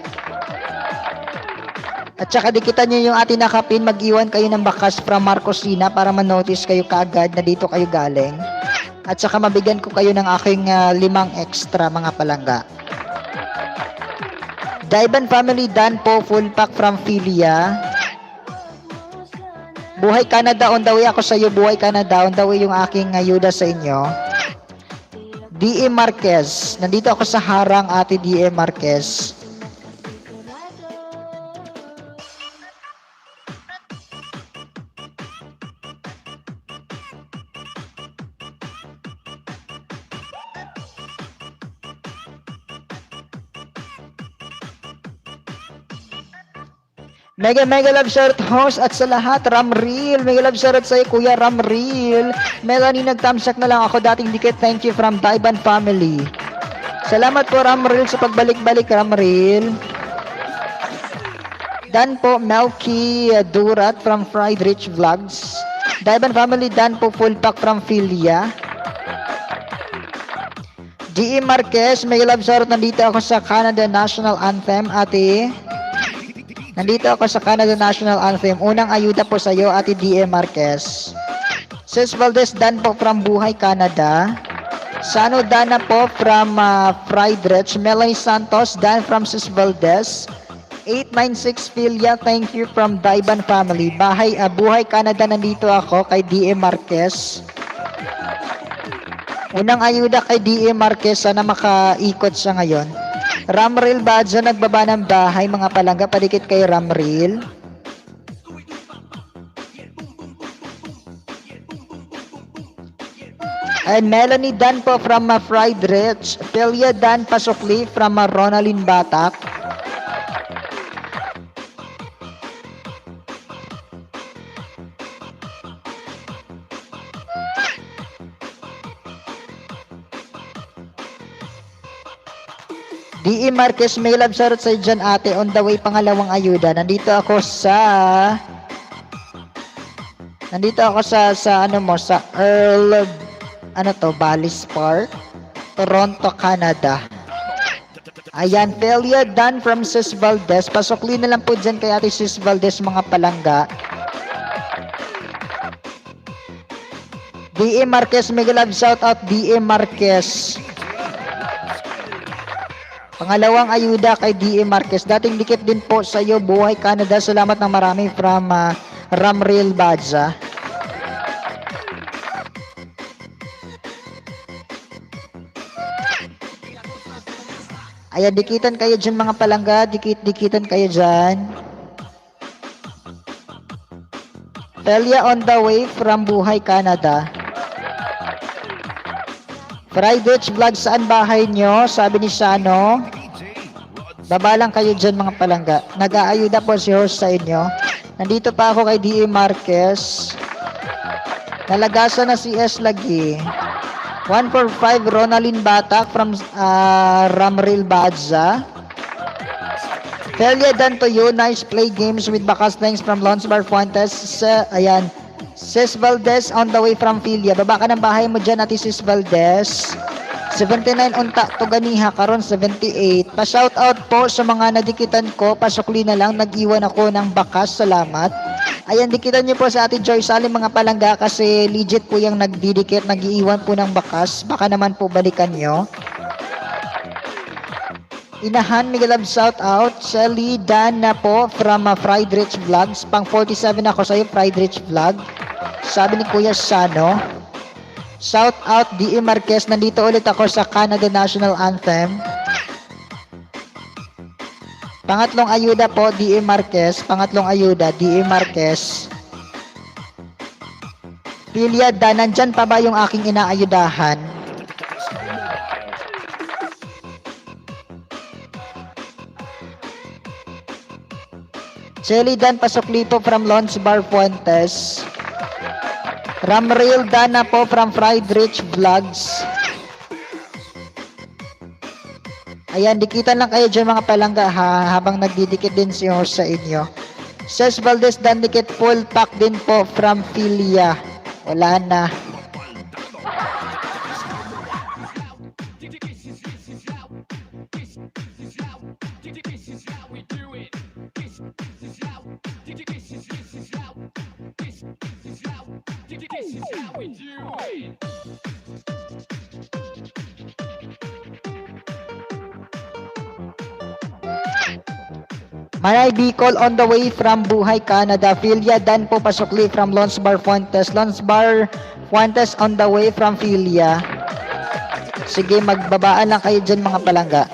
At saka dikitan nyo yung Ate Nakapin, mag-iwan kayo ng bakas from Marcosina para ma-notice kayo kaagad na dito kayo galing. At saka mabigyan ko kayo ng aking 5 extra mga palangga. Daiban family, Dan po, full pack from Philia. Buhay Canada, on the way ako sa iyo. Buhay Canada, on the way yung aking ayuda sa inyo. D.E. Marquez. Nandito ako sa harang, Ate D.E. Marquez. Mega love shout host at sa lahat, Ramril. Mega love shout sa iyo, Kuya Ramril. Melanie, nag-thumbs na lang ako, dating dikit. Thank you from Daiban family. Salamat po, Ramril, sa pagbalik-balik, Ramril. Dan po, Melky Durat from Fried Rich Vlogs. Daiban family, Dan po, full pack from Philia. D.E. Marquez, mega love shout, nandito ako sa Canada National Anthem, ate. Nandito ako sa Canada National Anthem. Unang ayuda po sa iyo, Ate D.E. Marquez. Sis Valdez, Dan po from Buhay Canada. Sano Dana po from Fried Rich. Melanie Santos, Dan from Sis Valdez. 896 Philia, thank you from Daiban family. Buhay Canada, nandito ako kay D.E. Marquez. Unang ayuda kay D.E. Marquez, sana makaikot siya ngayon. Ramril Badja, nagbaba ng bahay, mga palangga, padikit kay Ramril. And Melanie Dan po from Fried Rich. Pelia Dan Pasokli from Ronaldin Batak. D.E. Marquez, may love shoutout sa'yo dyan, ate. On the way, pangalawang ayuda. Nandito ako sa Earl, Ballis Park, Toronto, Canada. Ayan, Pelia Dan from Sis Valdez. Pasokli na lang po dyan kay ate Sis Valdez, mga palangga. D.E. Marquez, may love shoutout, D.E. Marquez. Pangalawang ayuda kay D.E. Marquez. Dating dikit din po sa iyo, Buhay Canada. Salamat ng marami from Ramril Badja. Ayan, dikitan kayo dyan, mga palangga. Dikitan kayo dyan. Telia on the way from Buhay Canada. Fried Rich Vlog, saan bahay nyo? Sabi ni Shano. Baba lang kayo dyan, mga palangga. Nag-aayuda po si host sa inyo. Nandito pa ako kay D.E. Marquez. Nalagasan na si S. Lagi. 145 Ronaldin Batak from Ramril Badza. Felia Dan to you. Nice play games with Bakas. Thanks from Lons Bar Fuentes. Ayan. Sis Valdez on the way from Philia. Baba ka ng bahay mo dyan, ati Sis Valdez. 79 unta to ganiha karon 78. Pa-shoutout po sa mga nadikitan ko, pasukli na lang, nag-iwan ako ng bakas, salamat. Ayan, dikitan niyo po sa Ate Joy Salim mga palangga kasi legit po yung nagdidikit, nag-iiwan po ng bakas. Baka naman po balikan nyo. Inahan, Miguel Love, shout out. Shelly Dan na po from Fried Rich Vlogs. Pang 47 ako sa'yo, Fried Rich Vlog. Sabi ni Kuya Sano. Shout out D.E. Marquez. Nandito ulit ako sa Canada National Anthem. Pangatlong ayuda po, D.E. Marquez. Pangatlong ayuda, D.E. Marquez. Pilia Dan, nandyan pa ba yung aking inaayudahan? Shelly Dan Pasokli po from Lons Bar Fuentes. Ramrail Dana po from Fried Rich Vlogs. Ayan, dikitan lang kayo dyan mga palangga ha, habang nagdidikit din si host sa inyo. Ses Valdez Dan, dikit full pack din po from Philia. Wala na. Manay Bicol on the way from Buhay, Canada. Philia Dan po pasukli from Lons Bar Fuentes. Lons Bar Fuentes on the way from Philia. Sige, magbabaan lang kayo dyan mga palangga.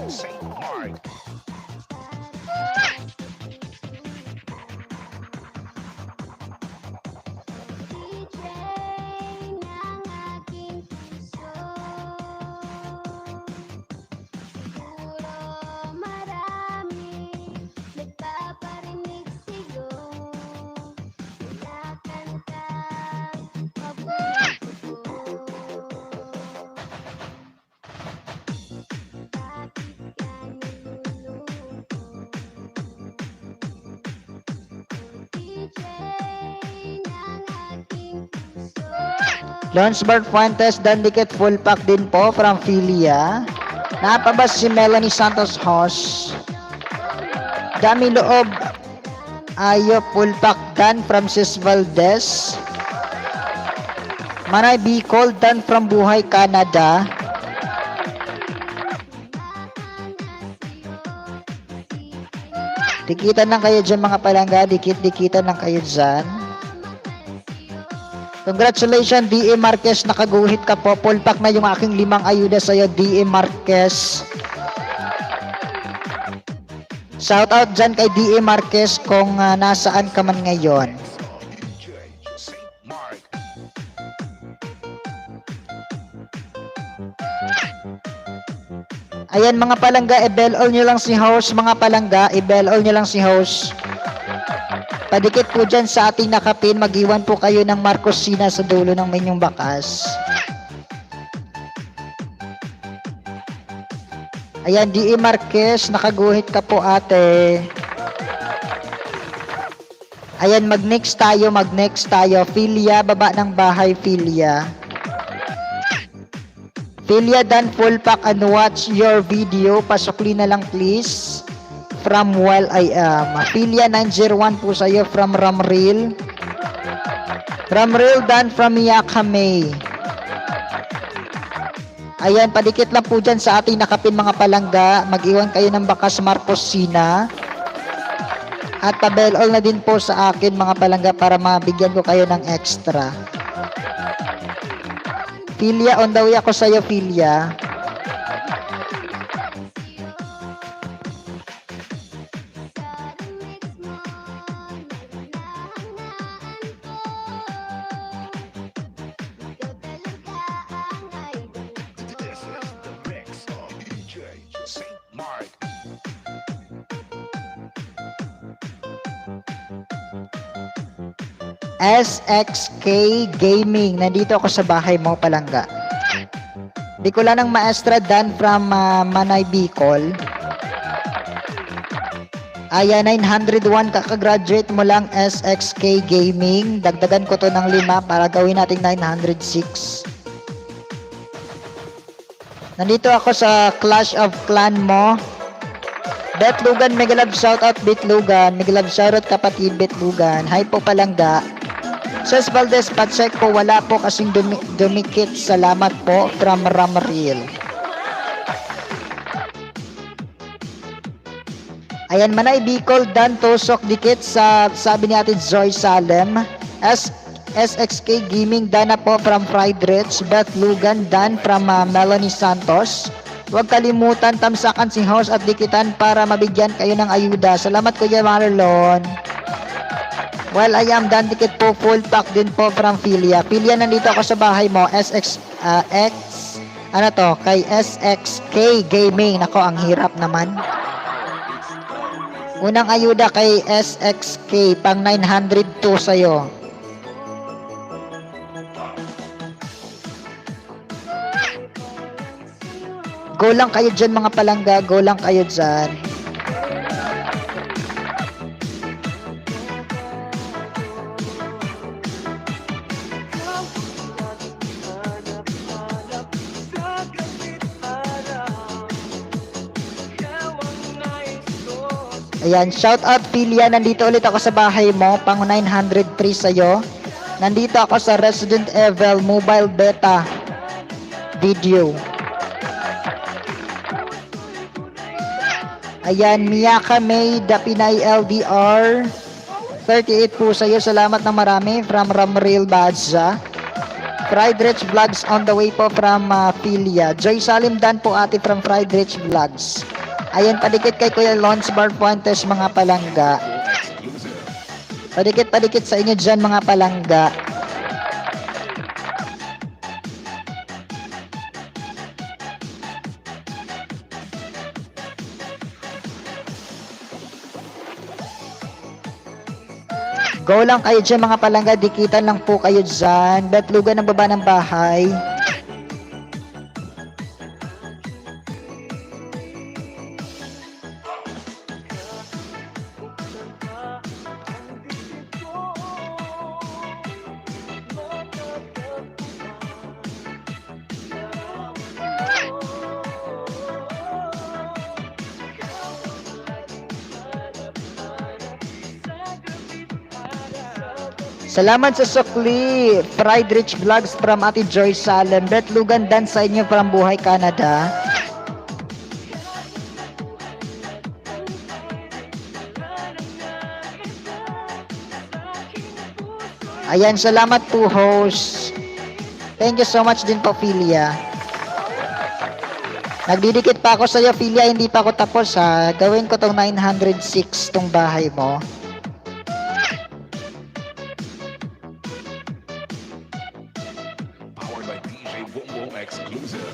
Lonsberg Fuentes, Dandikit full pack din po from Philia. Napabas si Melanie Santos Hoss. Dami loob. Ayo full pack Dan from Sis Valdez. Manay Bicol Dan from Buhay, Canada. Dikitan lang kayo dyan mga palangga. Dikit-dikitan lang kayo dyan. Congratulations, D.E. Marquez. Nakaguhit ka po. Full pack na yung aking 5 ayuda sa'yo, D.E. Marquez. Shout out dyan kay D.E. Marquez kung nasaan ka man ngayon. Ayan mga palangga, i-bell all nyo lang si host. Mga palangga, i-bell all nyo lang si host. Padikit po dyan sa ating nakapin, mag-iwan po kayo ng Marcosina sa dulo ng menyong bakas. Ayan, D.E. Marquez, nakaguhit ka po ate. Ayan, mag-next tayo. Philia, baba ng bahay, Philia. Philia Dan full pack and watch your video. Pasukli na lang please. From While I Am. Philia 901 po sa'yo from Ramril. Ramril Dan from Yakame. Ayan, padikit lang po dyan sa ating nakapin mga palangga. Mag-iwan kayo ng bakas Marcosina. At pa-bell all na din po sa akin mga palangga para mabigyan ko kayo ng extra. Philia, on the way ako sa'yo, Philia. This is the mix of DJ St. Mark. SXK Gaming. Nandito ako sa bahay mo, palangga. Di ko lang ng maestra Dan from Manay Bicol. Aya 901, kakagraduate mo lang SXK Gaming. Dagdagan ko to ng 5 para gawin nating 906. Nandito ako sa Clash of Clan mo. Betlugan, mega love shoutout Betlugan. Mega love shoutout kapatid Betlugan. Hi po Palangga. Ses Valdez Pacheco, wala po kasing dumikit. Salamat po from Ramaril. Ayan, Manay Bicol, Dan Tosok, dikit sa sabi ni Ate Joy Salem. SXK Gaming, Dana po from Fried Rich. Beth Lugan, Dan from Melanie Santos. Huwag kalimutan tamsakan si host at dikitan para mabigyan kayo ng ayuda. Salamat Kuya Marlon. Well, I am Dan Dikit po, full pack din po from Philia. Philia, nandito ako sa bahay mo. Kay SXK Gaming. Nako, ang hirap naman. Unang ayuda kay SXK, pang 902 sa'yo. Go lang kayo dyan mga palangga, go lang kayo dyan. Ayan, shout out Philia, nandito ulit ako sa bahay mo, pang 903 sa'yo. Nandito ako sa Resident Evil Mobile Beta video. Ayan, Miyaka May, The Pinay LDR, 38 po sa'yo. Salamat na marami from Ramril Badza. Fried Rich Vlogs on the way po from Philia. Joy Salim Dan po ate from Fried Rich Vlogs. Ayan, padikit kay Kuya Lons Bar Fuentes mga palangga. Padikit sa inyo dyan mga palangga. Go lang kayo dyan mga palangga, dikitan lang po kayo dyan. Betlugan ng baba ng bahay. Salamat sa sukli. Fried Rich Vlogs from Ate Joy Salem. Betlugan Dan sa inyo from Buhay Canada. Ayan, salamat po host. Thank you so much din po Philia. Nagdidikit pa ako sa iyo Philia, hindi pa ako tapos ha. Gawin ko tong 906 tong bahay mo. Powered by DJ Boom Exclusive.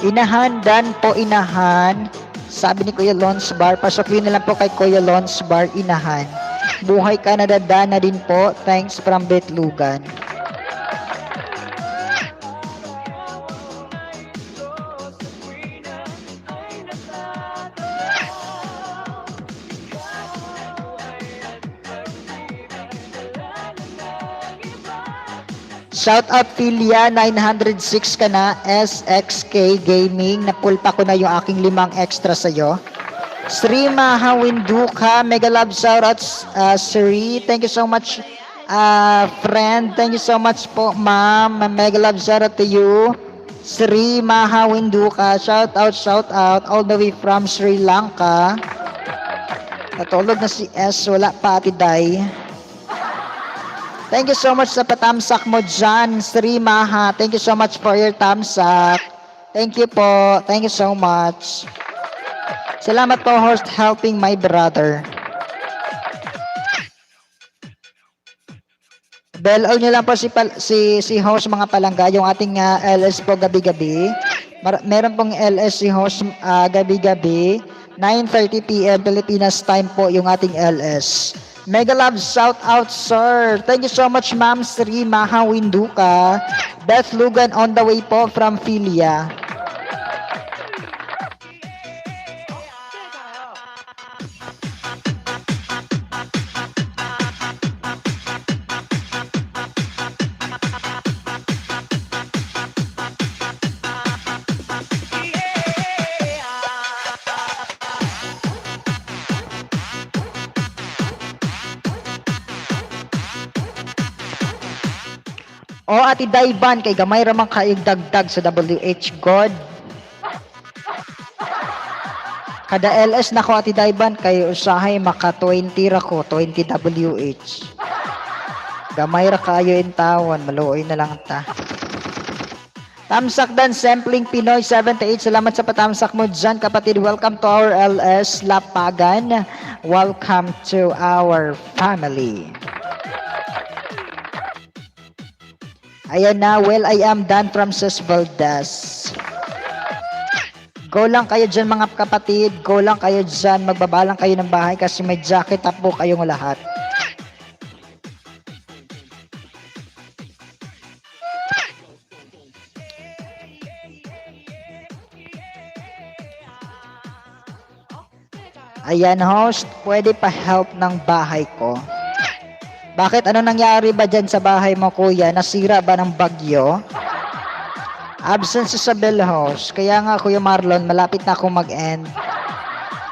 Inahan, Dan po inahan. Sabi ni Kuya Lons Bar, pasukin na lang po kay Kuya Lons Bar, inahan. Buhay Canada, Dan na din po. Thanks from Betlugan. Shout out Philia, 906 ka na. SXK Gaming, napulpa ko na yung aking 5 extra sa'yo. Sri Mahawinduka, mega love shout out Sri. Thank you so much friend. Thank you so much po ma'am. Mega love shout out to you. Sri Mahawinduka, shout out all the way from Sri Lanka. Natulog na si S, wala pa ati Day. Thank you so much sa patamsak mo dyan, Sri Maha. Thank you so much for your tamsak. Thank you po. Thank you so much. Salamat po, host, helping my brother. Bell nyo lang po si host mga palangga, yung ating LS po gabi-gabi. Meron pong LS si host gabi-gabi. 9:30 PM Pilipinas time po yung ating LS. Mega love shout out, sir. Thank you so much, Ma'am Sri Maha Winduka. Beth Lugan on the way po from Philia. O ati Daiban kay gamay ramang kaayong dagdag sa WH God. Kada LS na ko ati Daiban kay usahay maka 20 ra ko 20 WH. Gamay ra kaayo in tawon, maluoy na lang ta. Tamsak dan Sampling Pinoy 78. Salamat sa patamsak mo dyan, kapatid. Welcome to our LS Lapagan. Welcome to our family. Ayan na, well, I am done from Sis Valdez. Go lang kayo dyan mga kapatid. Go lang kayo dyan. Magbabalang kayo ng bahay kasi may jacket up po kayong lahat. Ayan, host, pwede pa help ng bahay ko. Bakit? Ano nangyari ba dyan sa bahay mo, kuya? Nasira ba ng bagyo? Absence sa bell, host. Kaya nga, Kuya Marlon, malapit na ako mag-end.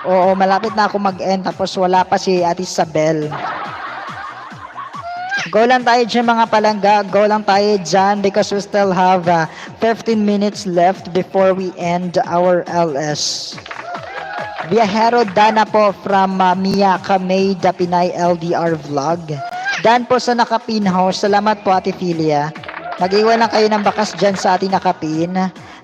Oo, malapit na ako mag-end. Tapos wala pa si Ate Isabel. Go lang tayo dyan mga palangga. Go lang tayo dyan because we still have 15 minutes left before we end our LS. Viajero Dana po from Mia Kamay, The Pinay LDR Vlog. Dan po sa nakapin host. Salamat po Ate Philia. Mag-iwan lang kayo ng bakas dyan sa ating nakapin.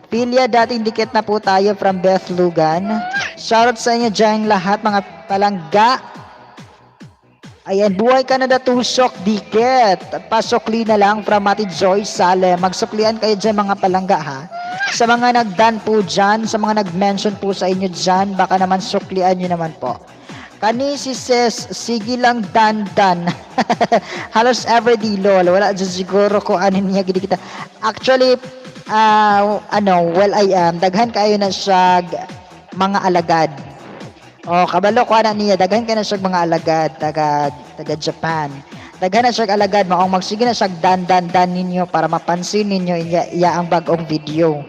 Philia, dating dikit na po tayo from Beth Lugan. Shoutout sa inyo dyan lahat mga palangga. Ayan, buhay ka na da tusok dikit. Pasokli na lang from Ate Joy Sale. Magsuklian kayo dyan mga palangga ha. Sa mga nagdan po dyan, sa mga nag-mention po sa inyo dyan, baka naman suklian nyo naman po. Kani si Sis, sige lang dan. Halos everyday lol. Wala dyan siguro kung ano niya kita. Actually, well I am. Daghan kayo na siya mga alagad. O, kabalo ko na niya. Daghan kayo na siya mga alagad. Taga Japan. Daghan na siya alagad. Maong magsige na siya dan ninyo para mapansin ninyo iya ang bagong video.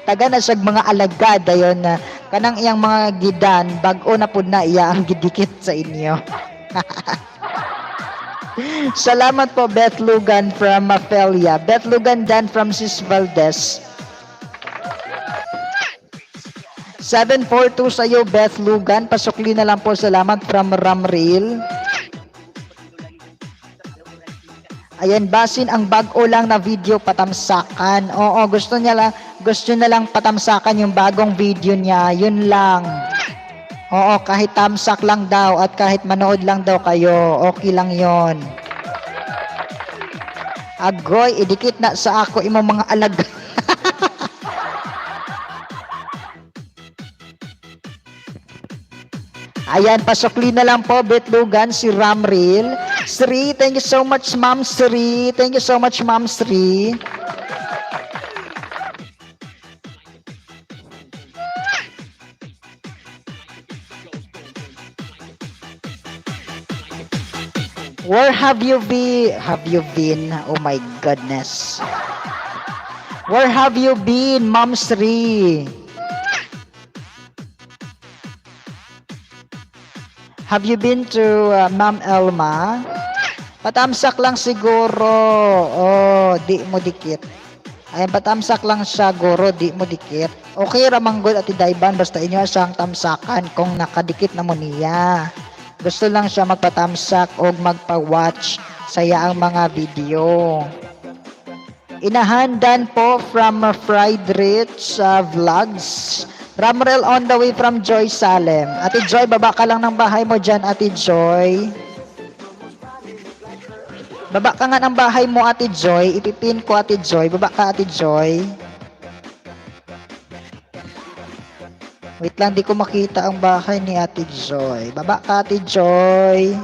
Taga na siya mga alagad ayon na kanang iyang mga gidan bag-o na pud na iya ang gidikit sa inyo. Salamat po Beth Lugan from Mafelia. Beth Lugan dan from Sis Valdez. 742 sa iyo Beth Lugan. Pasukli na lang po. Salamat from Ramril. Ayan, basin ang bag-o lang na video patamsakan. Oo, gusto na lang patamsakan yung bagong video niya. Yun lang. Oo, kahit tamsak lang daw at kahit manood lang daw kayo, okay lang yon. Agoy, idikit na sa ako imong mga alaga. Ayan, pasukli na lang po, Betlugan, si Ramril. Sri, thank you so much, Ma'am Sri. Thank you so much, Ma'am Sri. Where have you been? Oh my goodness. Where have you been, Ma'am Sri? Have you been to Ma'am Elma? Patamsak lang siguro. Oh, di mo dikit. Ayan, patamsak lang siya, guro, di mo dikit. Okay, ramanggod at idaiban, basta inyo siyang tamsakan kung nakadikit na mo niya. Gusto lang siya magpatamsak o magpa-watch sa ang mga video. Inahandan po from Fried Rich Vlogs. Ramrel on the way from Joy Salem. Ate Joy, baba ka lang ng bahay mo dyan, Ate Joy. Baba ka nga ng bahay mo, Ate Joy. Ipipin ko, Ate Joy. Baba ka, Ate Joy. Wait lang, di ko makita ang bahay ni Ate Joy. Baba ka, Ate Joy.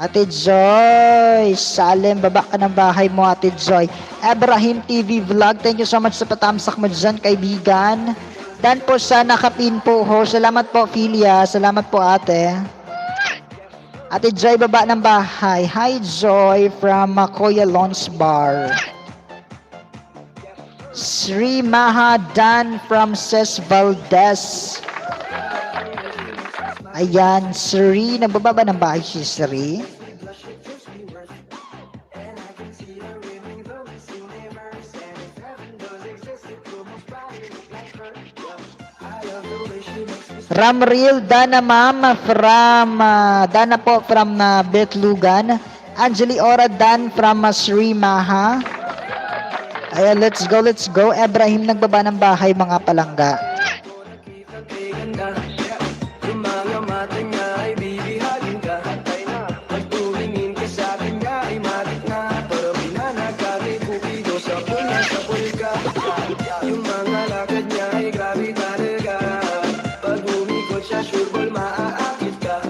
Ate Joy, Salem, baba ka ng bahay mo, Ate Joy. Abraham TV Vlog, thank you so much sa patamsak mo dyan, kaibigan. Dan po sa nakapin po ho. Salamat po, Philia. Salamat po, ate. Ate Joy, baba ng bahay. Hi, Joy from Kuya Lons Bar. Sri Mahadan from Ses Valdez. Ayan, Sri. Nagbababa ng bahay si Sri. Ramril Dana Mama from Dana po from Betlugan. Angeli Ora Dan from Sri Maha. Ayan, let's go, let's go. Ibrahim nagbaba ng bahay, mga palangga. Yung mga mata niya ay bibihagin ka. Hantay na, pagtumingin ka sa akin niya ay matik na. Pero pinanagkari kupido sa pulka. Yung mga lakad niya ay grabe talaga. Pag umikot siya, sure ball maaakit ka.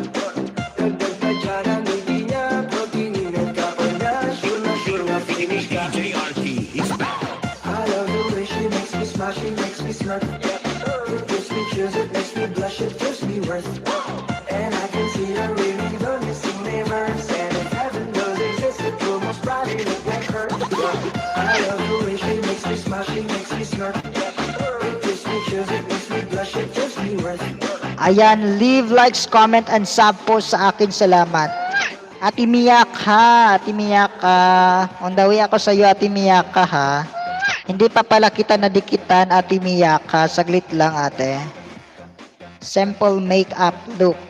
Dagdag ka dyan ang hindi niya. Pag tinignan ka pa niya, sure na finish ka. I love the way she makes me smile, she makes me smirk. It gives me chills, it makes me blush, it gives me worth. And I can see her really the missing neighbors. And if heaven does exist, it will most probably look like her. I love the way she makes me smile, she makes me smirk. It gives me chills, it makes me blush, it gives me worth. Ayan, leave, likes, comment, and sub po sa akin. Salamat. Ate Miyaka, Ate Miyaka. On the way ako sa iyo, Ate Miyaka, ha. Hindi pa pala kita nadikitan, Ate Miyaka. Saglit lang, ate. Simple makeup look.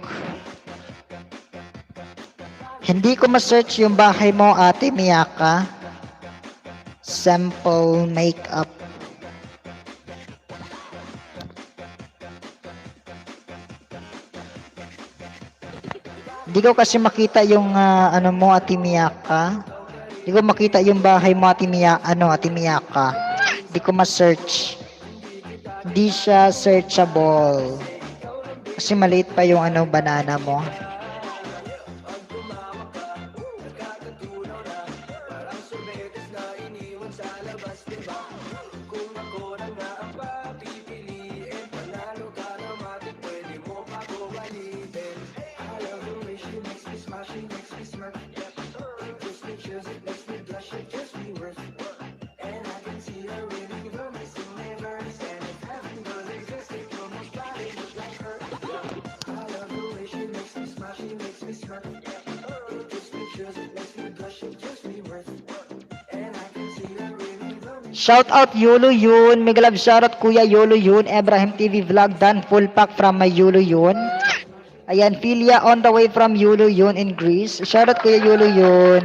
Hindi ko ma-search yung bahay mo, Ate Miyaka. Simple makeup. Hindi ko kasi makita yung ano mo, Ate Miyaka. Hindi ko makita yung bahay mo, Ate Miyaka. Hindi ko ma-search. Hindi siya searchable. Kasi maliit pa yung banana mo. Shout out Yolo Yun. Mega love shoutout Kuya Yolo Yun. Abraham TV Vlog done full pack from my Yolo Yun. Ayan, Philia on the way from Yolo Yun in Greece. Shoutout Kuya Yolo Yun.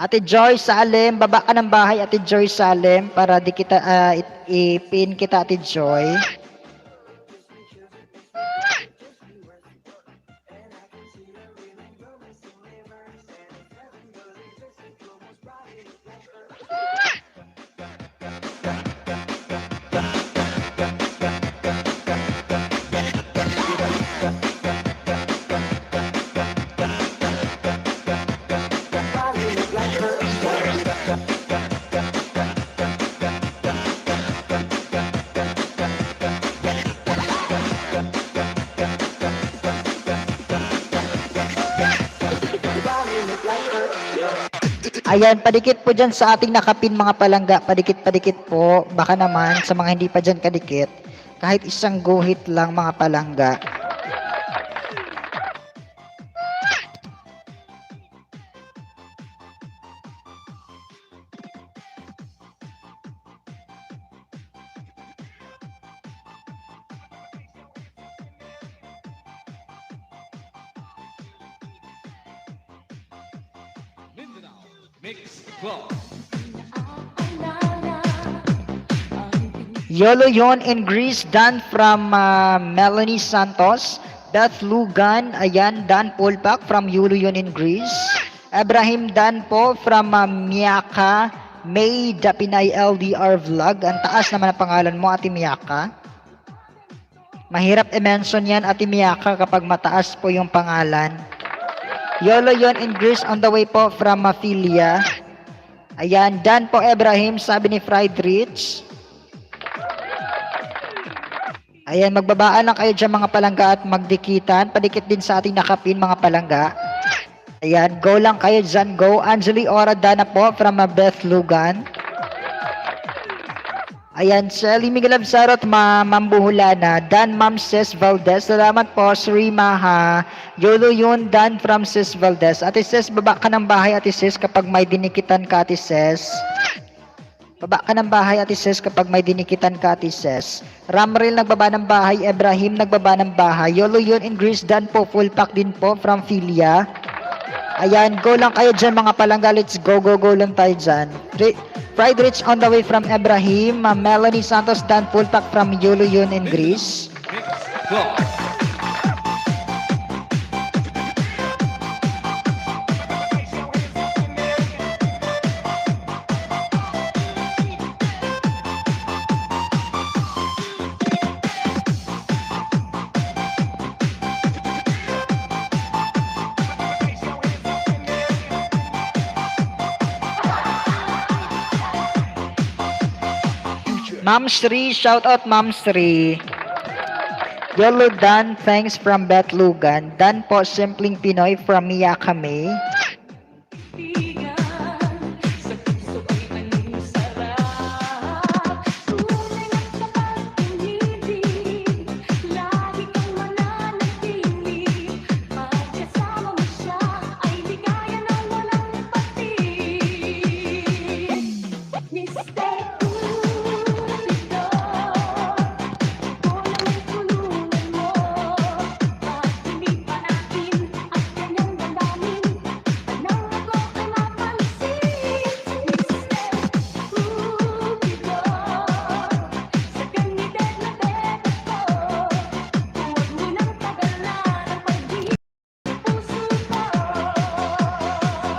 Ate Joy Salem, baba ka ng bahay, Ate Joy Salem, para di kita ipin kita, Ate Joy. Ayan, padikit po dyan sa ating nakapin, mga palangga. Padikit-padikit po. Baka naman sa mga hindi pa dyan kadikit, kahit isang guhit lang, mga palangga. Yolo yon in Greece, done from Melanie Santos. Beth Lugan, ayan, Dan Polpak from Yolo yon in Greece. Abraham Dan po from Miyaka. May Dapinay LDR Vlog. Ang taas naman ang pangalan mo, Ate Miyaka. Mahirap i-mention yan, Ate Miyaka, kapag mataas po yung pangalan. Yolo yon in Greece, on the way po from Philia. Ayan, Dan po Abraham, sabi ni Friedrich. Ayan, magbabaan lang kayo dyan mga palangga at magdikitan. Padikit din sa ating nakapin mga palangga. Ayan, go lang kayo dyan, go. Anjali Ora Dana po from Beth Lugan. Ayan, Shelly Miguel Absarot, Mambuhulana. Dan Ma'am Sis Valdez. Salamat po, Sri Maha. Yolo yun, Dan from Sis Valdez. Ate Sis, baba ka ng bahay, Ate Sis, kapag may dinikitan ka, Ate Sis. Baba ka ng bahay, Ate Sis, kapag may dinikitan ka, Ate Sis. Ramril nagbaba ng bahay, Ibrahim nagbaba ng bahay. Yolo yun in Greece, Dan po, full pack din po from Philia. Ayan, go lang kayo dyan mga palangga. Let's go, go, go lang tayo dyan. Friedrich on the way from Ibrahim. Melanie Santos, Dan full pack from Yolo yun in Greece. Ma'am Sri, shout out Ma'am Sri. Yolo Dan, thanks from Beth Lugan. Dan po, Simpleng Pinoy from Miyaka May.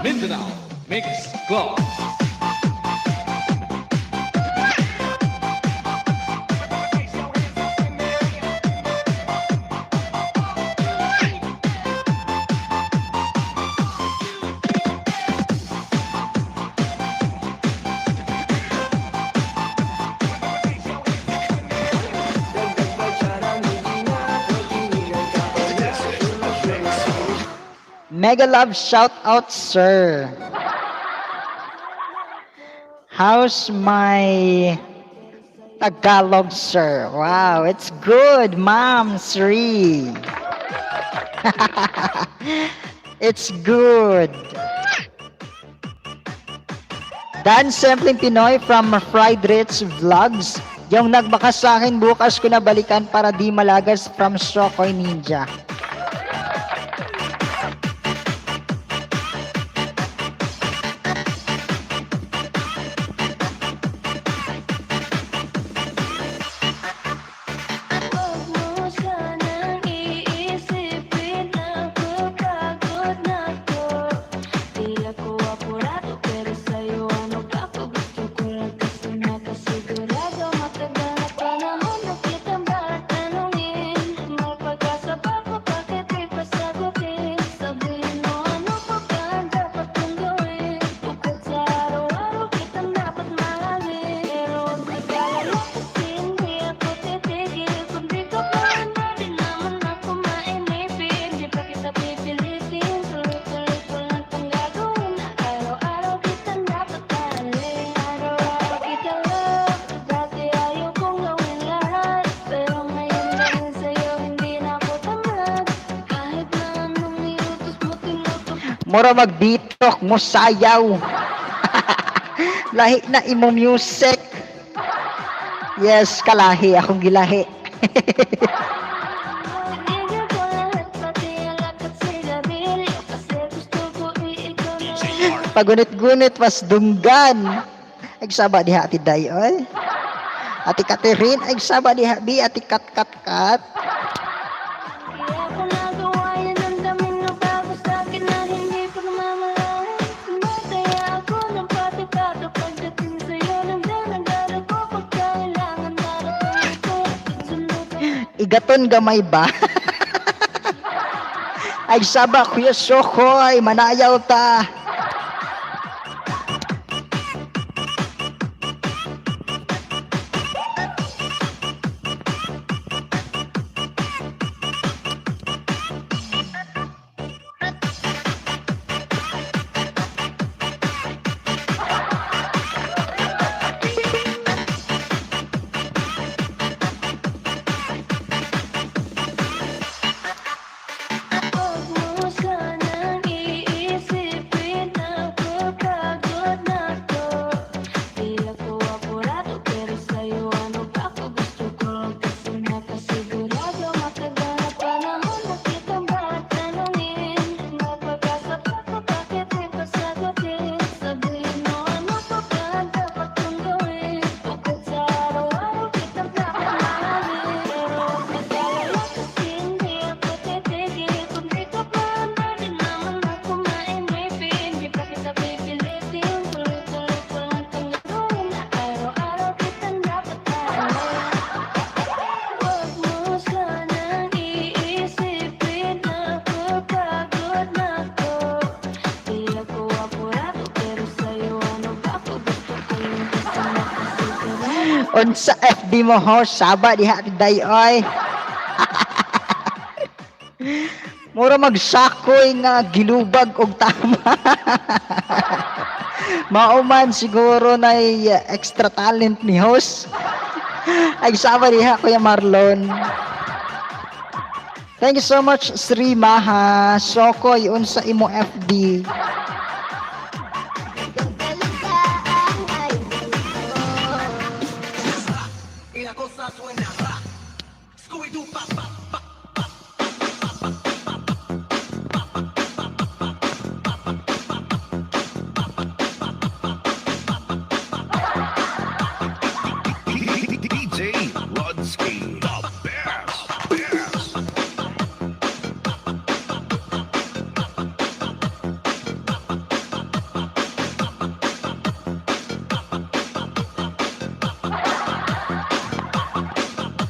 Mindanao Mix Club. Mega love shout out, sir. How's my Tagalog, sir? Wow, it's good, Ma'am Sri. It's good. Dan Simpleng Pinoy from Friedrich Vlogs. Yung nagbakas sa akin bukas ko na balikan para di malagas from Shokoy Ninja. Mura magbitok mo sayaw. Lahi na imo music. Yes, kalahi akong gilahi. pagunit-gunit was dunggan. Ay saba diha ati Dayoy. Ati Catherine, ay saba diha bi ati kat. Kaya ko nagawa yan ang daming nabago sa'kin na hindi pagmamahal. Masaya ako ng pati-pato pagdating sa'yo. Nagdala ko pag kailangan darating ko. Sunod ka Igaton gamay ba? Ay saba kuya Sokoy, manayaw ta. Huwag mo sanang iisipin na pagkagod na to. Di ako apurado pero sa'yo ano ba ako gusto ko lang kasi nakasigurado matagal na panahon na kitang bakit tanungin. Napagkasapat ko bakit di pa sagutin. Sabihin mo ano pa ba ang dapat kong gawin. Bukod sa araw-araw kitang nakamahalin. Pero huwag mag-alala kasi hindi ako titigil. Kung di ka pa din naman ako maimipin. Di pa kita pipilitin. Tuloy-tuloy ko lang itong gagawin na araw-araw kitang dapat mahalin. Huwag mo sanang iisipin na pagkagod na ko. Di ako apurado pero sa'yo ano ba ako gusto ko yung kasi nakasigurado. Unsa FB mo ho, saba diha ati Dayoy. Mura magsakoy nga gilubag og tama. Mauman siguro na extra talent ni host. Ay saba diha Kuya Marlon. Thank you so much Sri Maha. Sokoy unsa imo FB. DJ Rodski, the best.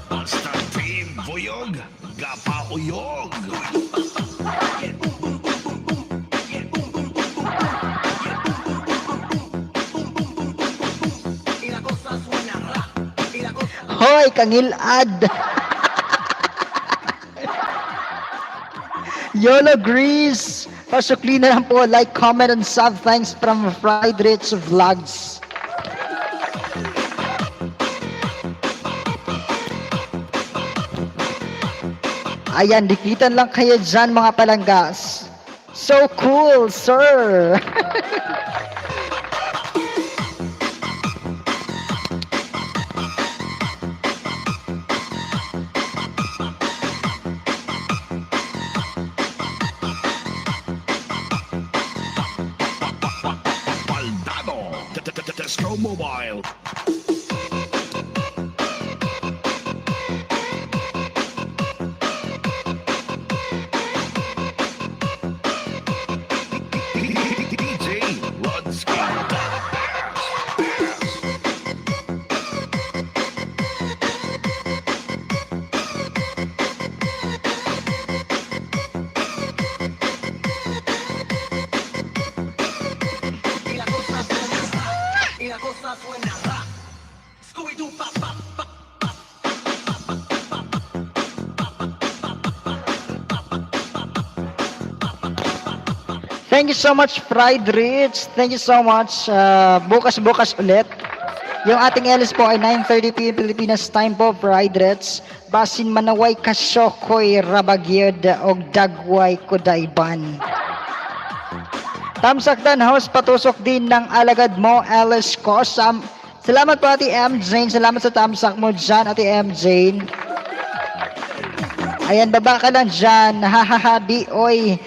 Basta team Buyog, Gapauyog. Hoy, kangilad. YOLO Grease. Pasukli na lang po. Like, comment, and sub. Thanks from Fried Rich Vlogs. Ayan, dikitan lang kayo dyan mga palanggas. So cool, sir. Baldado, Tesco Mobile. DJ Rodski, the best. Thank you so much, Fried Rich. Thank you so much. Bukas-bukas ulit. Yung ating LS po ay 9:30 PM Pilipinas time po, Fried Rich. Basin manaway kasyokoy rabagyod og dagway kudayban. Tamsakdan host patusok din ng alagad mo, LS ko. Salamat po, Ate M. Jane. Salamat sa tamsak mo dyan, Ate M. Jane. Ayan, baba ka lang dyan. Hahaha, di, oy.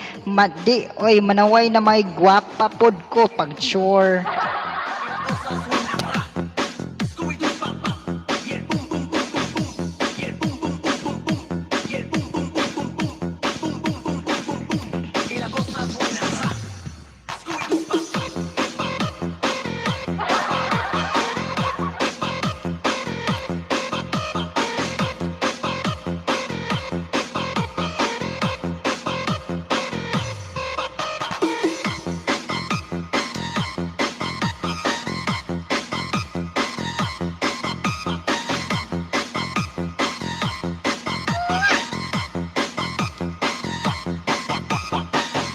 oy, manaway na may gwapa pod ko pag sure.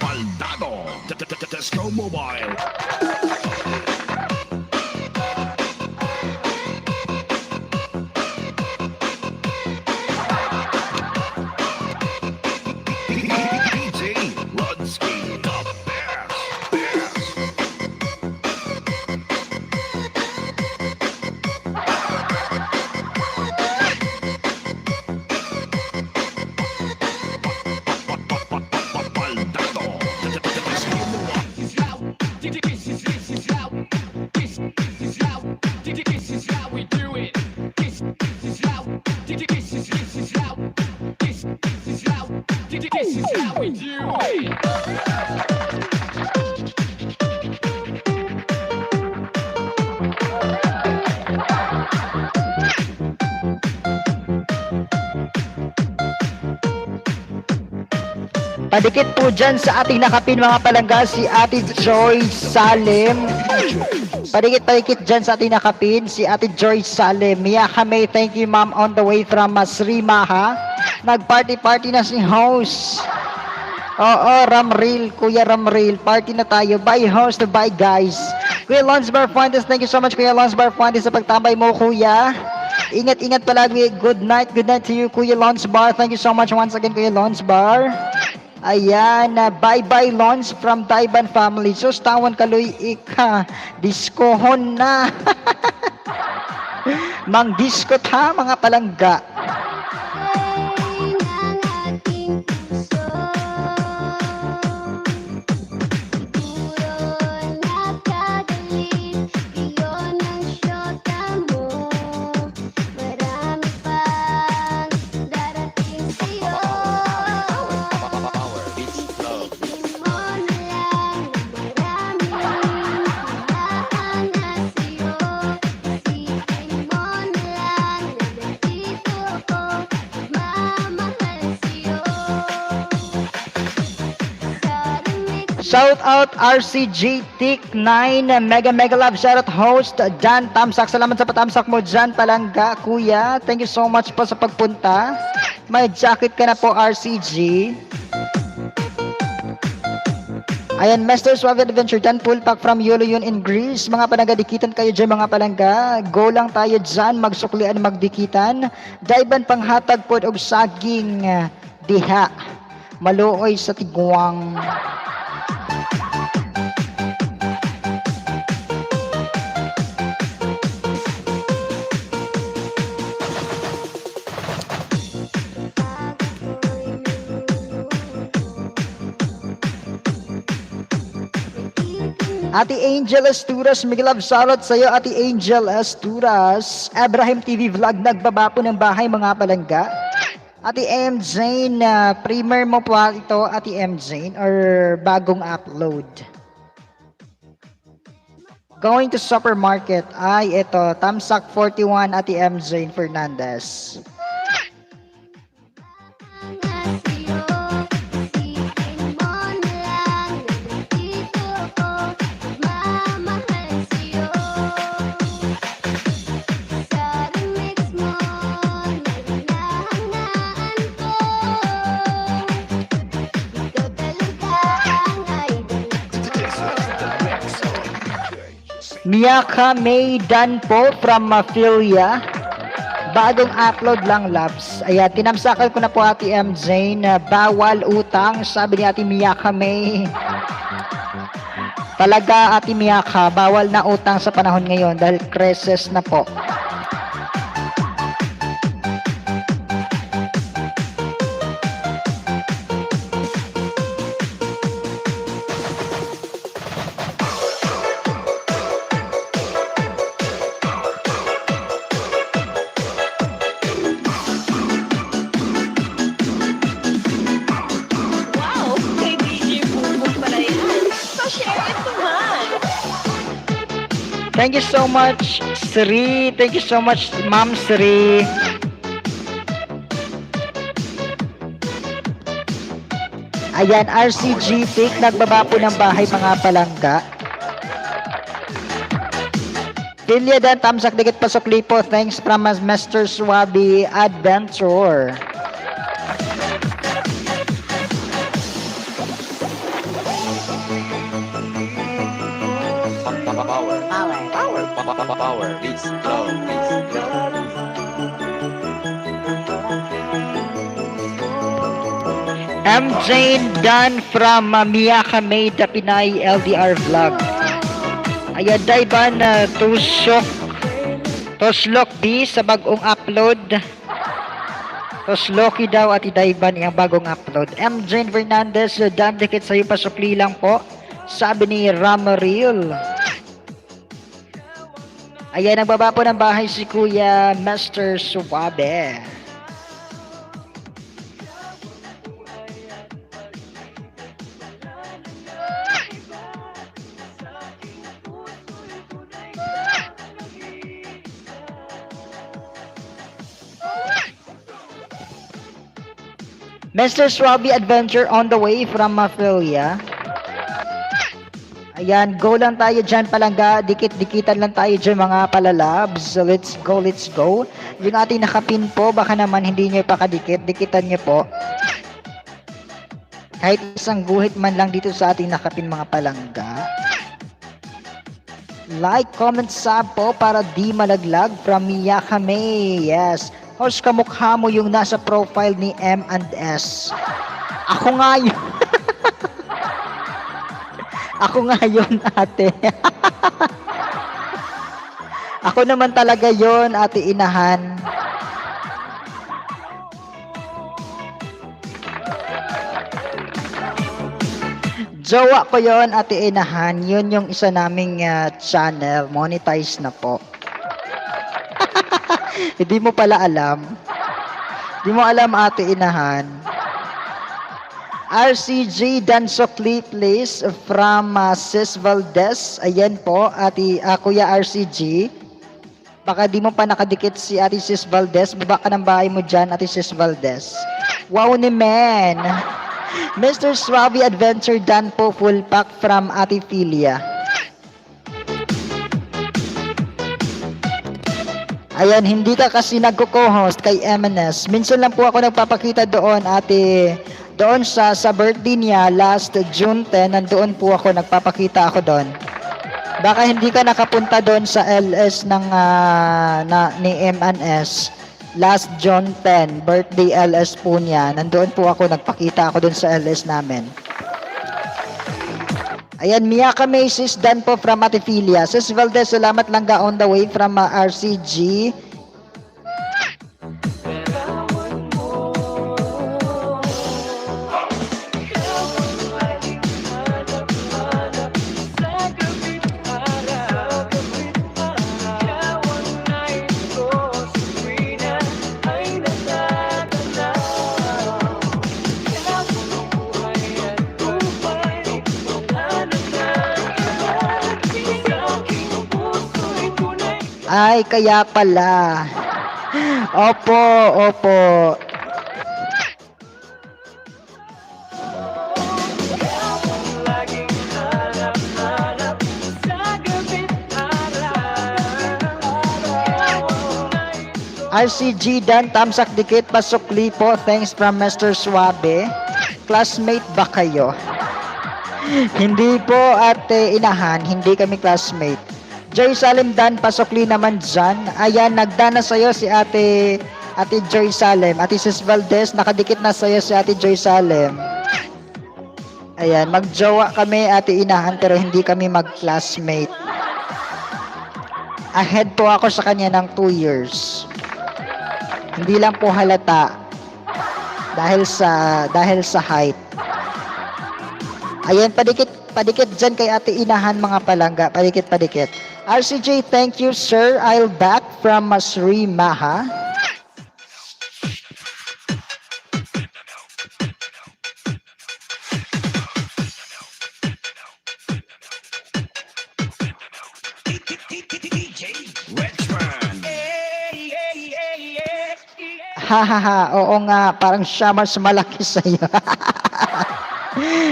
Baldado. Disco Mobile. DJ Rodski, the best. Baldado. Disco Mobile. Padikit po dyan sa ating nakapin mga palangga si Ate Joy Salem. Padikit dyan sa ating nakapin si Ate Joy Salem. Mia Kame, thank you ma'am on the way from Sri Maha. Nag-party na si host. Oo, Ramril, Kuya Ramril, party na tayo. Bye host, bye guys. Kuya Lonsbar Fuentes, thank you so much Kuya Lonsbar Fuentes sa pagtambay mo Kuya. Ingat-ingat palagi. Good night to you Kuya Lonsbar. Thank you so much once again Kuya Lonsbar. Ayan, bye-bye Lons from Taiban family. Sus, tawan kaloy ika. Diskohon na. Mang disco ta mga palangga. ng ating puso. Siguro nakagalit iyon ang syota mo. Marami pang darating sa'yo. Isipin mo na lang na maraming hinahanap sa'yo. Isipin mo na lang na nandito ako, nagmamahal sa'yo. Sa remix Shout out RCG Tik 9 mega love shout out host Jan Tamsak. Salamat sa patamsak mo Jan Palangga kuya. Thank you so much po sa pagpunta. May jacket ka na po RCG. Ayan, Master Suave Adventure Dan Pulpak from Yoloyon in Greece. Mga palangga, dikitan kayo dyan mga palangga. Go lang tayo dyan, magsuklian, magdikitan. Daiban panghatag pod og saging diha. Maluoy sa tiguang. Ate Angel Asturas, Miguel Salot sa'yo, Ate Angel Asturas. Abraham TV Vlog, nagbaba po ng bahay mga palangga. Ate M. Jane, primer mo po ito, Ate M. Jane, or bagong upload? Going to supermarket. Ay, ito, Tamsak 41, Ate M. Jane Fernandez. na sa'yo. Isipin mo na lang na nandito ako, nagmamahal sa'yo. Sa remix mo na hinahangaan ko. Ikaw talaga ang idol ko. Miyaka May Dan po from Mafia. Bagong upload lang, Labs. Ayan, tinamsakal ko na po Ate M. Jane. Bawal utang, sabi ni Ate Miyaka May. Talaga, Ate Miyaka, bawal na utang sa panahon ngayon dahil crisis na po. Thank you so much, Sri. Thank you so much, Ma'am Sri. Ayan, RCG Pick, nagbaba po ng bahay mga palangga. Pilya dan, tamsak dikit pasok lipo. Thanks from Mr. Swabi Adventure. Power. Beats flow. MJ Dan from Miyaka May, the Pinay LDR Vlog. Ayan, Daiban, Toslok B sa bagong upload. Tosloki daw at Daiban yung bagong upload. MJ Fernandez, Dan dikit sa'yo, pasukli lang po. Sabi ni Ramaril. Ayan, nagbaba po ng bahay si Kuya Master Suwabe. Mr. Swabi Adventure on the way from Mafia. Ayan, go lang tayo dyan palangga. Dikit-dikitan lang tayo dyan mga palalabs. So, let's go. Yung ating nakapin po, baka naman hindi nyo pakadikit. Dikitan nyo po. Kahit isang guhit man lang dito sa ating nakapin mga palangga. Like, comment, sub po para di malaglag from Miyaka May. Yes. Host, kamukha mo yung nasa profile ni M&S. Ako nga yun. Ako nga yun, ate. Ako naman talaga yun, ate Inahan. Jowa ko yun, ate Inahan. Yun yung isa naming channel. Monetize na po. Hindi mo pala alam. Hindi mo alam, ate Inahan. RCG Dansokli please from Sis Valdez. Ayan po, ate, Kuya RCG. Baka di mo pa nakadikit si ate Sis Valdez. Baba ka ng bahay mo dyan, ate Sis Valdez. Wow ni men. Mr. Swabi Adventure Dan po, full pack from ate Philia. Ayan, hindi ka kasi nagko-co-host kay MNS. Minsan lang po ako nagpapakita doon, ate, doon sa birthday niya last June 10, nandoon po ako, nagpapakita ako doon. Baka hindi ka nakapunta doon sa LS ng ni MNS last June 10, birthday LS po niya. Nandoon po ako, nagpakita ako doon sa LS namin. Ayan, Miyaka May, Sis Dan po from Atifilia. Sis Valdez, salamat lang ga on the way from RCG. Ay, kaya pala. Opo. RCG Dan, tamsak dikit, pasukli po. Thanks from Mr. Suabe. Classmate ba kayo? Hindi po, ate Inahan. Hindi kami classmate. Joy Salem Dan, pasukli naman dyan. Ayan, nagdana sa'yo si ate Joy Salem. Ate Sis Valdez, nakadikit na sa'yo si ate Joy Salem. Ayan, magjowa kami, ate Inahan, pero hindi kami mag-classmate. Ahead po ako sa kanya ng 2 years. Hindi lang po halata. Dahil sa height. Ayan, padikit dyan kay ate Inahan mga palangga. Padikit. RCJ, thank you sir. I'll back from Sri Maha. Hahaha, oo nga, parang siya mas malaki sa'yo.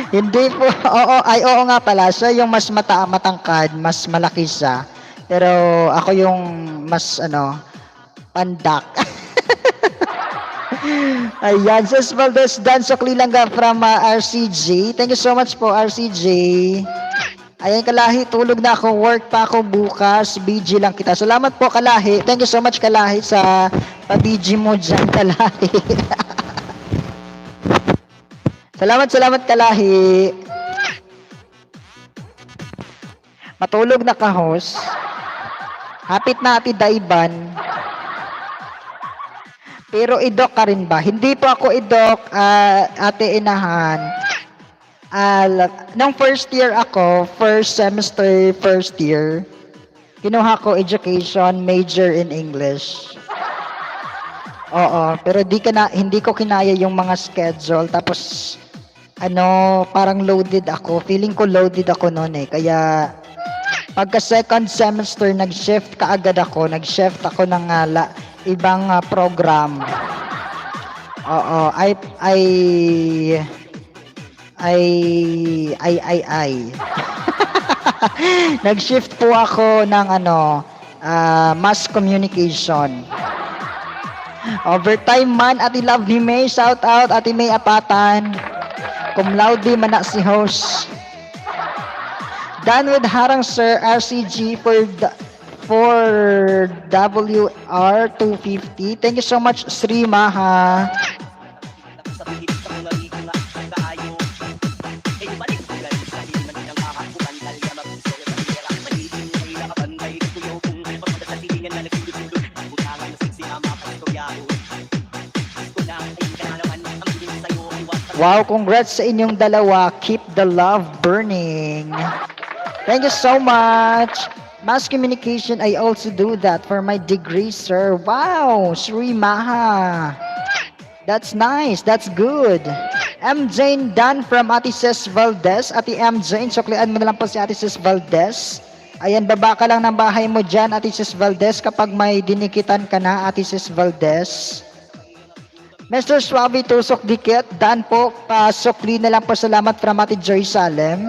Hindi po, oo nga pala, siya yung mas matangkad, mas malaki siya. Pero ako yung mas, pandak. Ayan, Sis Valdez Dan Soklilanga from RCJ. Thank you so much po, RCJ. Ayan, Kalahi, tulog na ako, work pa ako bukas, BG lang kita. Salamat po, Kalahi. Thank you so much, Kalahi, sa pa-BG mo dyan, Kalahi. Salamat, Kalahi. Matulog na ka, host. Hapit na Ate Daiban. Pero idok ka rin ba? Hindi po ako idok, Ate Inahan. Nung first year ako, first semester, first year, kinuha ko education, major in English. Oo, pero hindi ko kinaya yung mga schedule. Tapos, parang loaded ako. Feeling ko loaded ako noon eh. Kaya, pagka second semester, nag-shift kaagad ako. Nag-shift ako ng ibang program. Oo, Nag-shift po ako ng mass communication. Overtime man, Ate Love ni May, shout out, Ate May Apatan. Cum laude man na si host. Done with Harang Sir, RCG for WR 250. Thank you so much, Sri Maha. Wow, congrats sa inyong dalawa. Keep the love burning. Thank you so much. Mass communication, I also do that for my degree, sir. Wow, Sri Maha. That's nice. That's good. M. Jane Dan from Ate Sis Valdez. Ate M. Jane, suklian mo na lang po si Ate Sis Valdez. Ayan, baba ka lang ng bahay mo dyan, Ate Sis Valdez, kapag may dinikitan ka na, Ate Sis Valdez. Mr. Suave Tusok Dikit, Dan po, pasukli na lang po, salamat from Ate Joy Salem.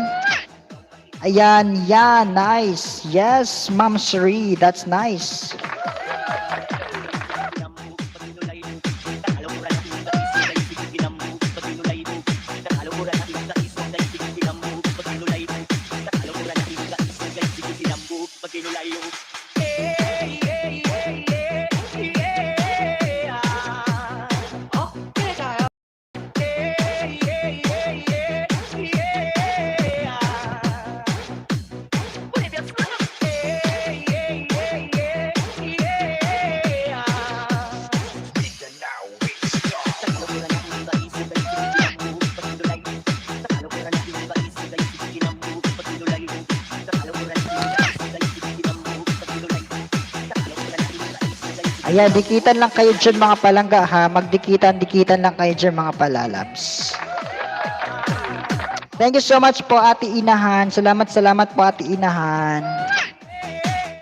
Ayan, yan, nice. Yes, Ma'am Sri, that's nice. Ayan, dikitan lang kayo dyan mga palangga ha. Magdikitan lang kayo dyan mga palalabs. Thank you so much po Ate Inahan. Salamat po Ate Inahan.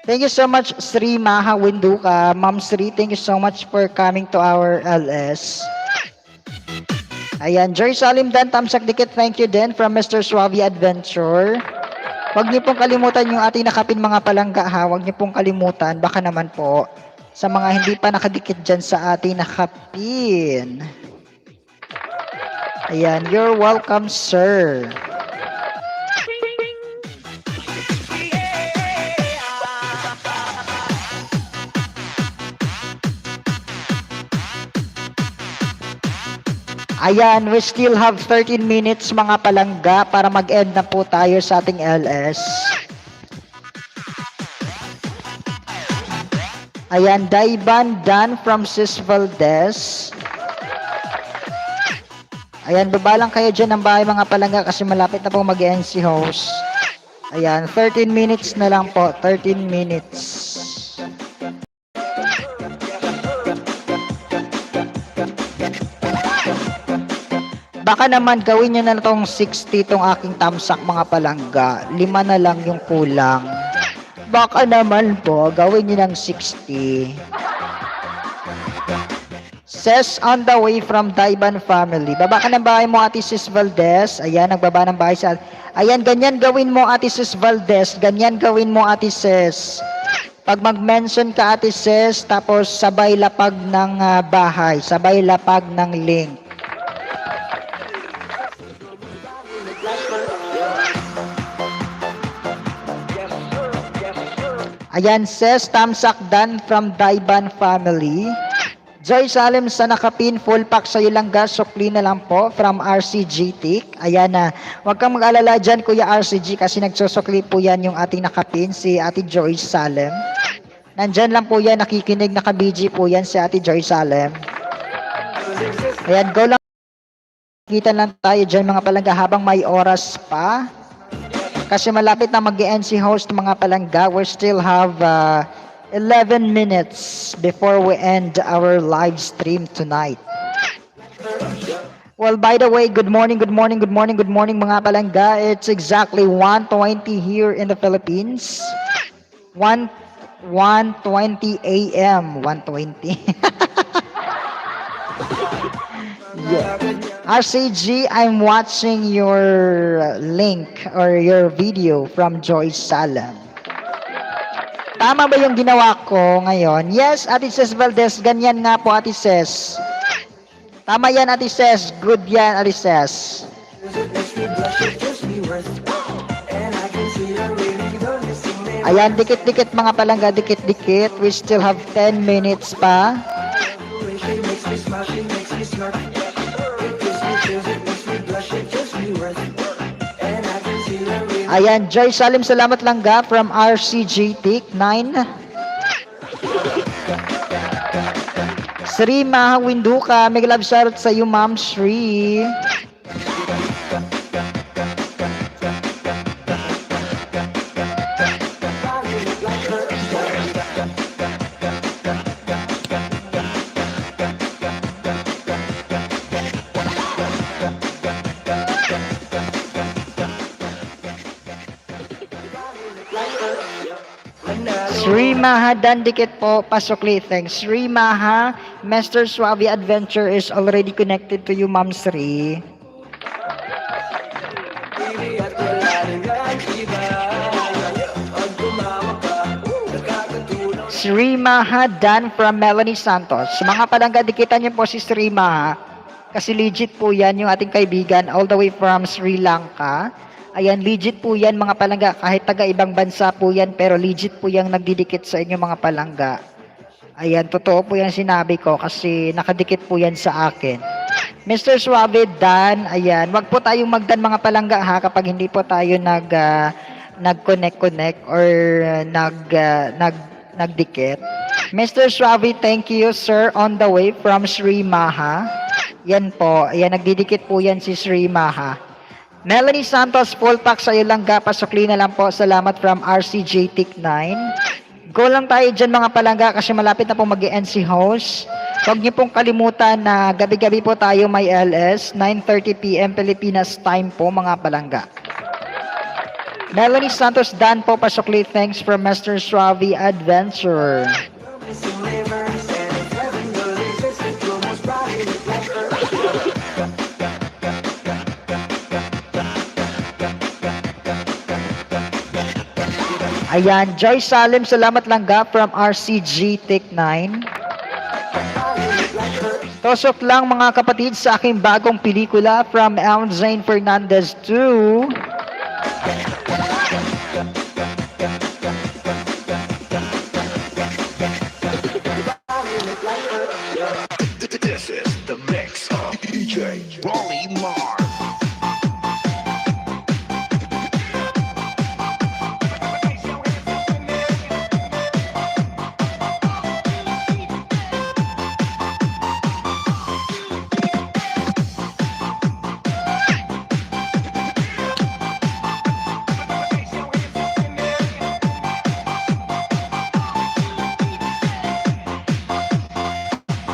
Thank you so much Sri Maha Winduka. Ma'am Sri, thank you so much for coming to our LS. Ayan, Joy Salim Dan, Tamsak Dikit, thank you din from Mr. Suave Adventure. Huwag niyo pong kalimutan yung ating nakapin mga palangga ha. Huwag niyo pong kalimutan. Baka naman po sa mga hindi pa nakadikit dyan sa ating nakapin. Ayan, you're welcome, sir. Ayan, we still have 13 minutes mga palangga para mag-end na po tayo sa ating LS. Ayan, Daiban Dan from Sis Valdez. Ayan, baba lang kayo dyan ng bahay mga palangga kasi malapit na po mag-end si host. Ayan, 13 minutes na lang po. 13 minutes. Baka naman gawin nyo na itong 60 itong aking tamsak mga palangga. 5 na lang yung kulang. Baka naman po, gawin nyo ng 60. Says on the way from Daiban family. Baba ka ng bahay mo, Ate Sis Valdez. Ayan, nagbaba ng bahay sa... Ayan, ganyan gawin mo, Ate Sis Valdez. Ganyan gawin mo, Ate Sis. Pag mag-mention ka, Ate Sis, tapos sabay lapag ng bahay. Sabay lapag ng link. Ayan, says Tamsak Dan from Daiban family. Joy Salim sa nakapin, full pack sa'yo lang gas, sukli na lang po from RCG Tik. Ayan na, huwag kang mag-alala dyan Kuya RCG kasi nagsusukli po yan yung ating nakapin, si Ate Joy Salim. Nandyan lang po yan, nakikinig, naka-BG po yan si Ate Joy Salim. Ayan, go lang. Kita lang tayo dyan mga palangga habang may oras pa. Kasi malapit na mag-end si host mga palangga. We still have 11 minutes before we end our live stream tonight. Well, by the way, good morning mga palangga. It's exactly 1:20 here in the Philippines. 1:20 a.m. 1:20. Yeah. RCG, I'm watching your link or your video from Joy Salam. Tama ba yung ginawa ko ngayon? Yes, Ate Ses Valdez, ganyan nga po, Ate Ses. Tama yan, Ate Ses. Good yan, Ate Ses. Ayan, dikit-dikit mga palangga, dikit-dikit. We still have 10 minutes pa. Ayan, Joy Salim, salamat langga from RCG Tik 9. Sri Mahawinduka, may love shout sa iyo, Ma'am Sri. Sri Maha Dandikit po, pasokli, thanks. Sri Maha, Master Suave Adventure is already connected to you, Ma'am Sri. Sri Maha Dan from Melanie Santos. Mga palangga, dikitan niyo po si Sri Maha. Kasi legit po yan yung ating kaibigan all the way from Sri Lanka. Ayan, legit po yan mga palangga. Kahit taga ibang bansa po yan, pero legit po yung nagdidikit sa inyo mga palangga. Ayan, totoo po yan sinabi ko kasi nakadikit po yan sa akin. Mr. Suave Dan, ayan, wag po tayong magdan mga palangga ha kapag hindi po tayo nag-connect or nagdikit. Mr. Suave, thank you sir on the way from Sri Maha. Yan po, ayan, nagdidikit po yan si Sri Maha. Melanie Santos, full pack sa iyo lang pasukli na lang po. Salamat from RCJ Tik 9. Go lang tayo dyan mga palangga kasi malapit na po mag-end si host. Huwag niyo pong kalimutan na gabi-gabi po tayo may LS, 9:30 PM Pilipinas time po mga palangga. Melanie Santos Dan po, pasukli, thanks from Master Suave Adventure. Ayan, Joy Salim, salamat langga from RCG Tik 9. Tosok lang mga kapatid sa aking bagong pelikula from Elm Zane Fernandez 2. This is the mix of DJ Rolly Marr.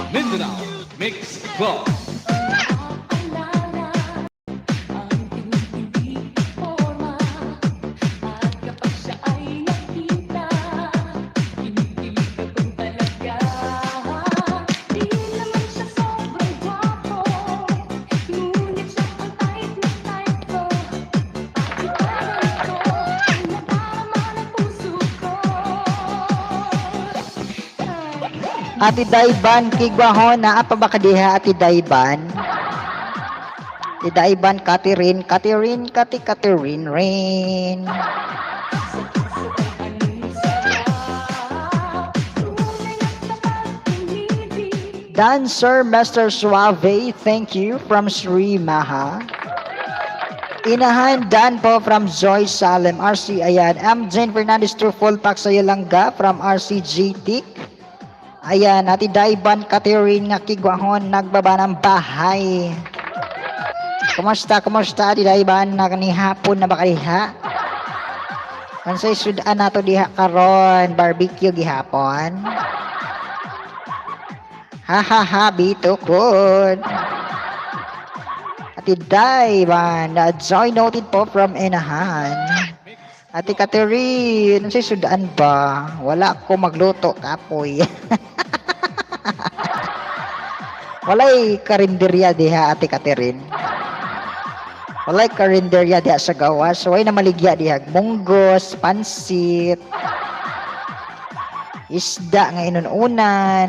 Mindanao Mix Club. Ati Dayban kigwahon na apa ba kadiha Ati Dayban? Ati Dayban Catherine Rain. Dancer Master Suave, thank you from Sri Maha. Inahan Dan po from Joy Salem, RC ayan. M. Jane Fernandez True Full Pack sa Yolanga from RC GTIC. Ayan, Ati Dayban Catherine nga kigwahon nagbaba ng bahay. Kumusta Ati Dayban na hapon na ba kadiha? Kansay sudan nato diha karon barbecue gihapon. Hahaha, bitukod. Ati Dayban, joy noted po from Inahan. Ati Catherine, ano siya sudan ba? Wala ko magluto, kapoy. Walay karinderya diha, Ati Catherine. Walay karinderya diha sa gawas. Way na maligya diha. Munggos, pansit, isda nga inununan,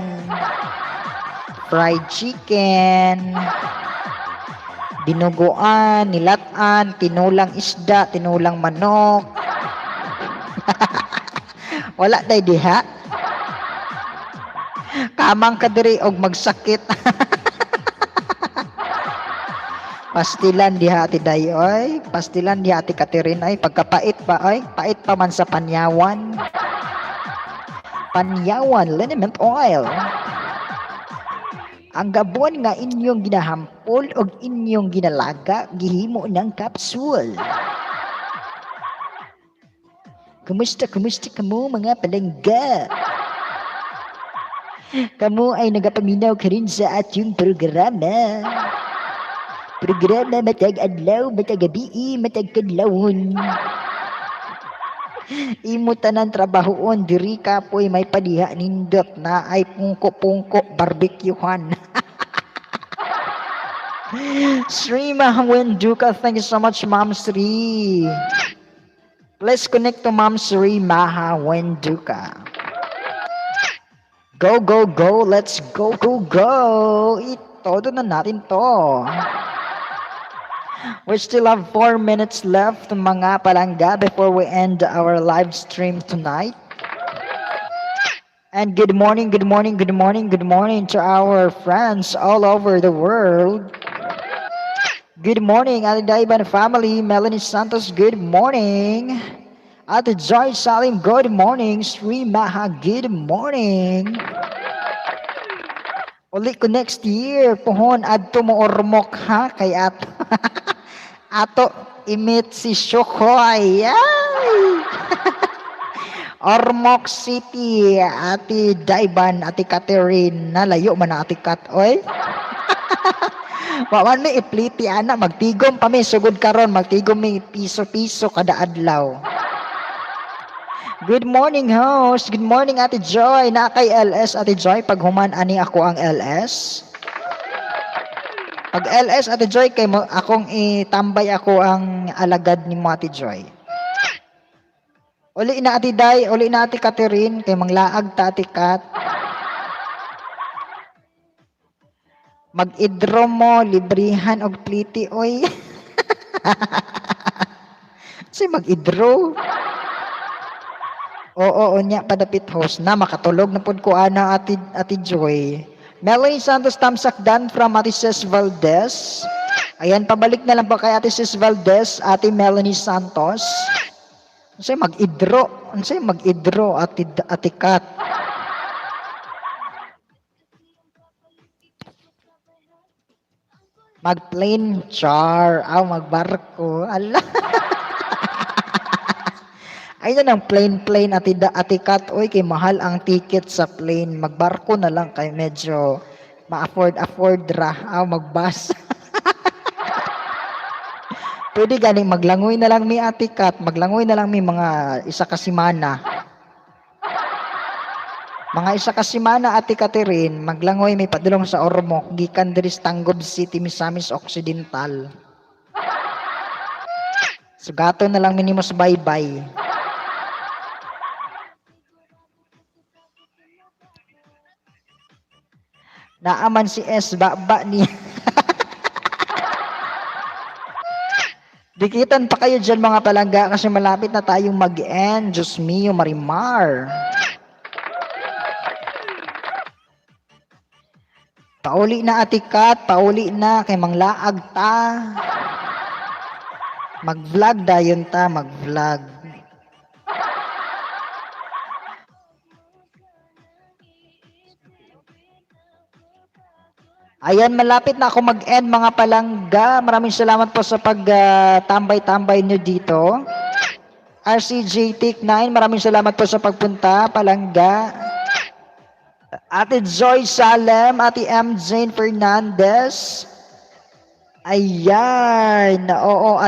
fried chicken, dinuguan, nilatan, tinulang isda, tinulang manok. Wala day diha. Kamang ka diri og magsakit. Pastilan diha Ati Day oy, pastilan diha Ati Catherine ay pagkapait pa oy, pait pa man sa panyawan. Panyawan liniment oil. Ang gabon nga inyong ginahampol o inyong ginalaga, gihimo ng kapsul. Kumusta kamo mga palangga? Kamu ay nagapaminaw ka rin sa ating programa. Programa matag adlaw, matag gabi, matag kadlawon. Imo tanan trabahoon diri ka po'y may padiha nindot na ay pungko-pungko barbecuehan. Sri Mahawenduka, thank you so much Ma'am Sri. Let's connect to Ma'am Sri Mahawenduka. Go, let's go. Itodo na natin to. We still have 4 minutes left, mga palangga, before we end our live stream tonight. And good morning to our friends all over the world. Good morning, Ate Dayban family. Melanie Santos, good morning. Ate Joy Salim, good morning. Sri Maha, good morning. Uli ko next year, pohon adto mo ormok ha, kay ato. Ato imit si Shokoy. Yay! Ormoc City, Ate Dayban, Ate Catherine, nalayo man na Ate Kat, oy. Wawan mi ipliti ana, magtigom pa mi, sugod karon, magtigom mi piso-piso kada adlaw. Good morning, host. Good morning, Ate Joy. Na kay LS, Ate Joy, pag human ani ako ang LS. Pag LS, Ate Joy, kay mo, akong itambay ako ang alagad ni mo, Ate Joy. Uli na Ate Day, uli na Ate Catherine, kay manglaag ta Ate Kat. Mag-idro mo, librihan og pliti, oy. Kasi mag-idro. Oo, niya padapit host na makatulog na pud ko ana Ate Joy. Melanie Santos Tamsak Dan from Ate Ces Valdez. Ayan, pabalik na lang po kay Ate Ces Valdez, Ate Melanie Santos. Unsay mag-idro? Unsay mag-idro Ate Kat? Mag-plane char, magbarko. Ala. Ay na ng plane Ate Kat, oy kay mahal ang ticket sa plane. Magbarko na lang kay medyo ma-afford ra. Magbus. Pwede ganing maglangoy na lang mi Ate Kat, maglangoy na lang mi mga isa ka semana. Mga isa ka semana Ate Catherine, maglangoy mi padulong sa Ormoc, gikan diri sa Tanggob City, Misamis Occidental. Sugato na lang minimo sa bye-bye. Naaman si S, baba niya. Dikitan pa kayo dyan mga palangga kasi malapit na tayong mag-end. Diyos mio, Marimar. Pauli na atikat, pauli na kay manglaag ta. Mag-vlog dayon ta, mag-vlog. Ayan, malapit na ako mag-end mga palangga. Maraming salamat po sa pag-tambay-tambay nyo dito. RCJ Take 9, maraming salamat po sa pagpunta, palangga. Ate Joy Salem, Ate M. Jane Fernandez. Ayan, oo,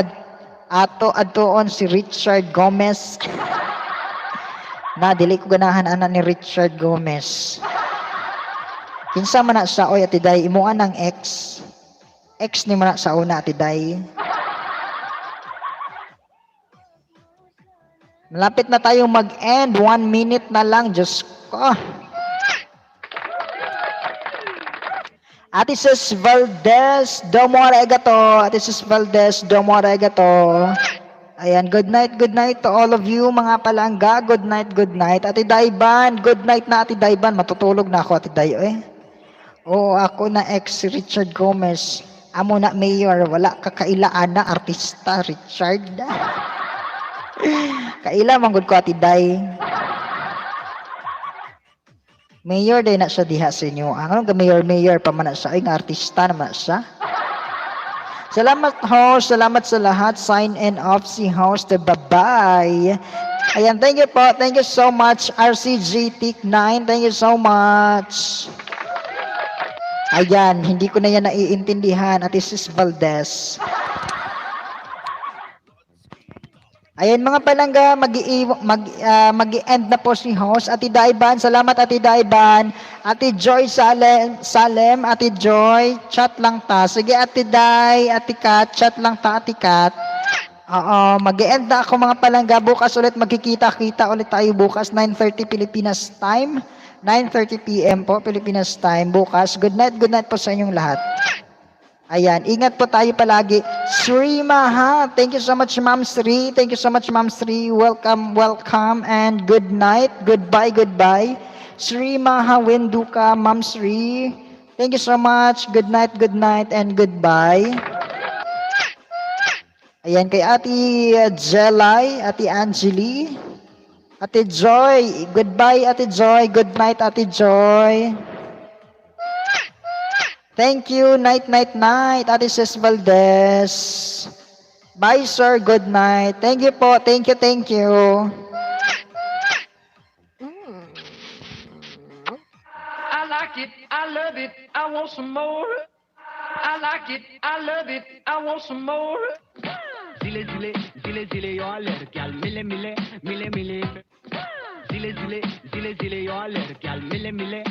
adtoon si Richard Gomez. Na, dili ko ganahan ana ni Richard Gomez. Kinsa man na sa oy ati day imuan ng ex. Ex ni man na sa una ati day. Malapit na tayong mag-end. 1 minute na lang. Diyos ko. Ate Sis Valdez, Domo Arigato. Ate Sis Valdez, Domo Arigato. Ayan, good night to all of you mga palangga. Good night. Ate Daiban, good night na Ate Daiban. Matutulog na ako Ate Day, eh. Oo, ako na ex Richard Gomez. Amo na mayor, wala kakailaan na artista Richard. Kaila manggod ko Ate Day. Mayor day na siya diha sa inyo. Ang ga mayor pa man na siya, ay nga artista naman na siya. Salamat host, salamat sa lahat. Sign in off si host. Bye-bye. Ayan, thank you po. Thank you so much RCG Tik 9. Thank you so much. Ayan, hindi ko na yan naiintindihan. Ate Sis Valdez. Ayan mga palangga, mag-i-end na po si host. Ate Daiban, salamat Ate Daiban. Ate Joy Salem, Ate Joy, chat lang ta. Sige Ate Dai, Ate Kat, chat lang ta Ate Kat. Oo, mag-i-end na ako mga palangga. Bukas ulit magkikita-kita ulit tayo bukas 9:30 Pilipinas time. 9:30 PM po, Pilipinas time, bukas. Good night po sa inyong lahat. Ayan, ingat po tayo palagi. Sri Maha, thank you so much Ma'am Sri. Thank you so much Ma'am Sri. Welcome, and good night. Goodbye. Sri Maha Wenduka, Ma'am Sri. Thank you so much. Good night, and goodbye. Ayan, kay Ate Jelay, Ate Angeli. Ate Joy, goodbye Ate Joy. Good night Ate Joy. Thank you. Night. Ate Sis Valdez. Bye sir, good night. Thank you po. Thank you. I like it, I love it, I want some more. I like it, I love it, I want some more. Zile, yo, I let it, gal, mille. Zile, yo, I let it, gal, mille.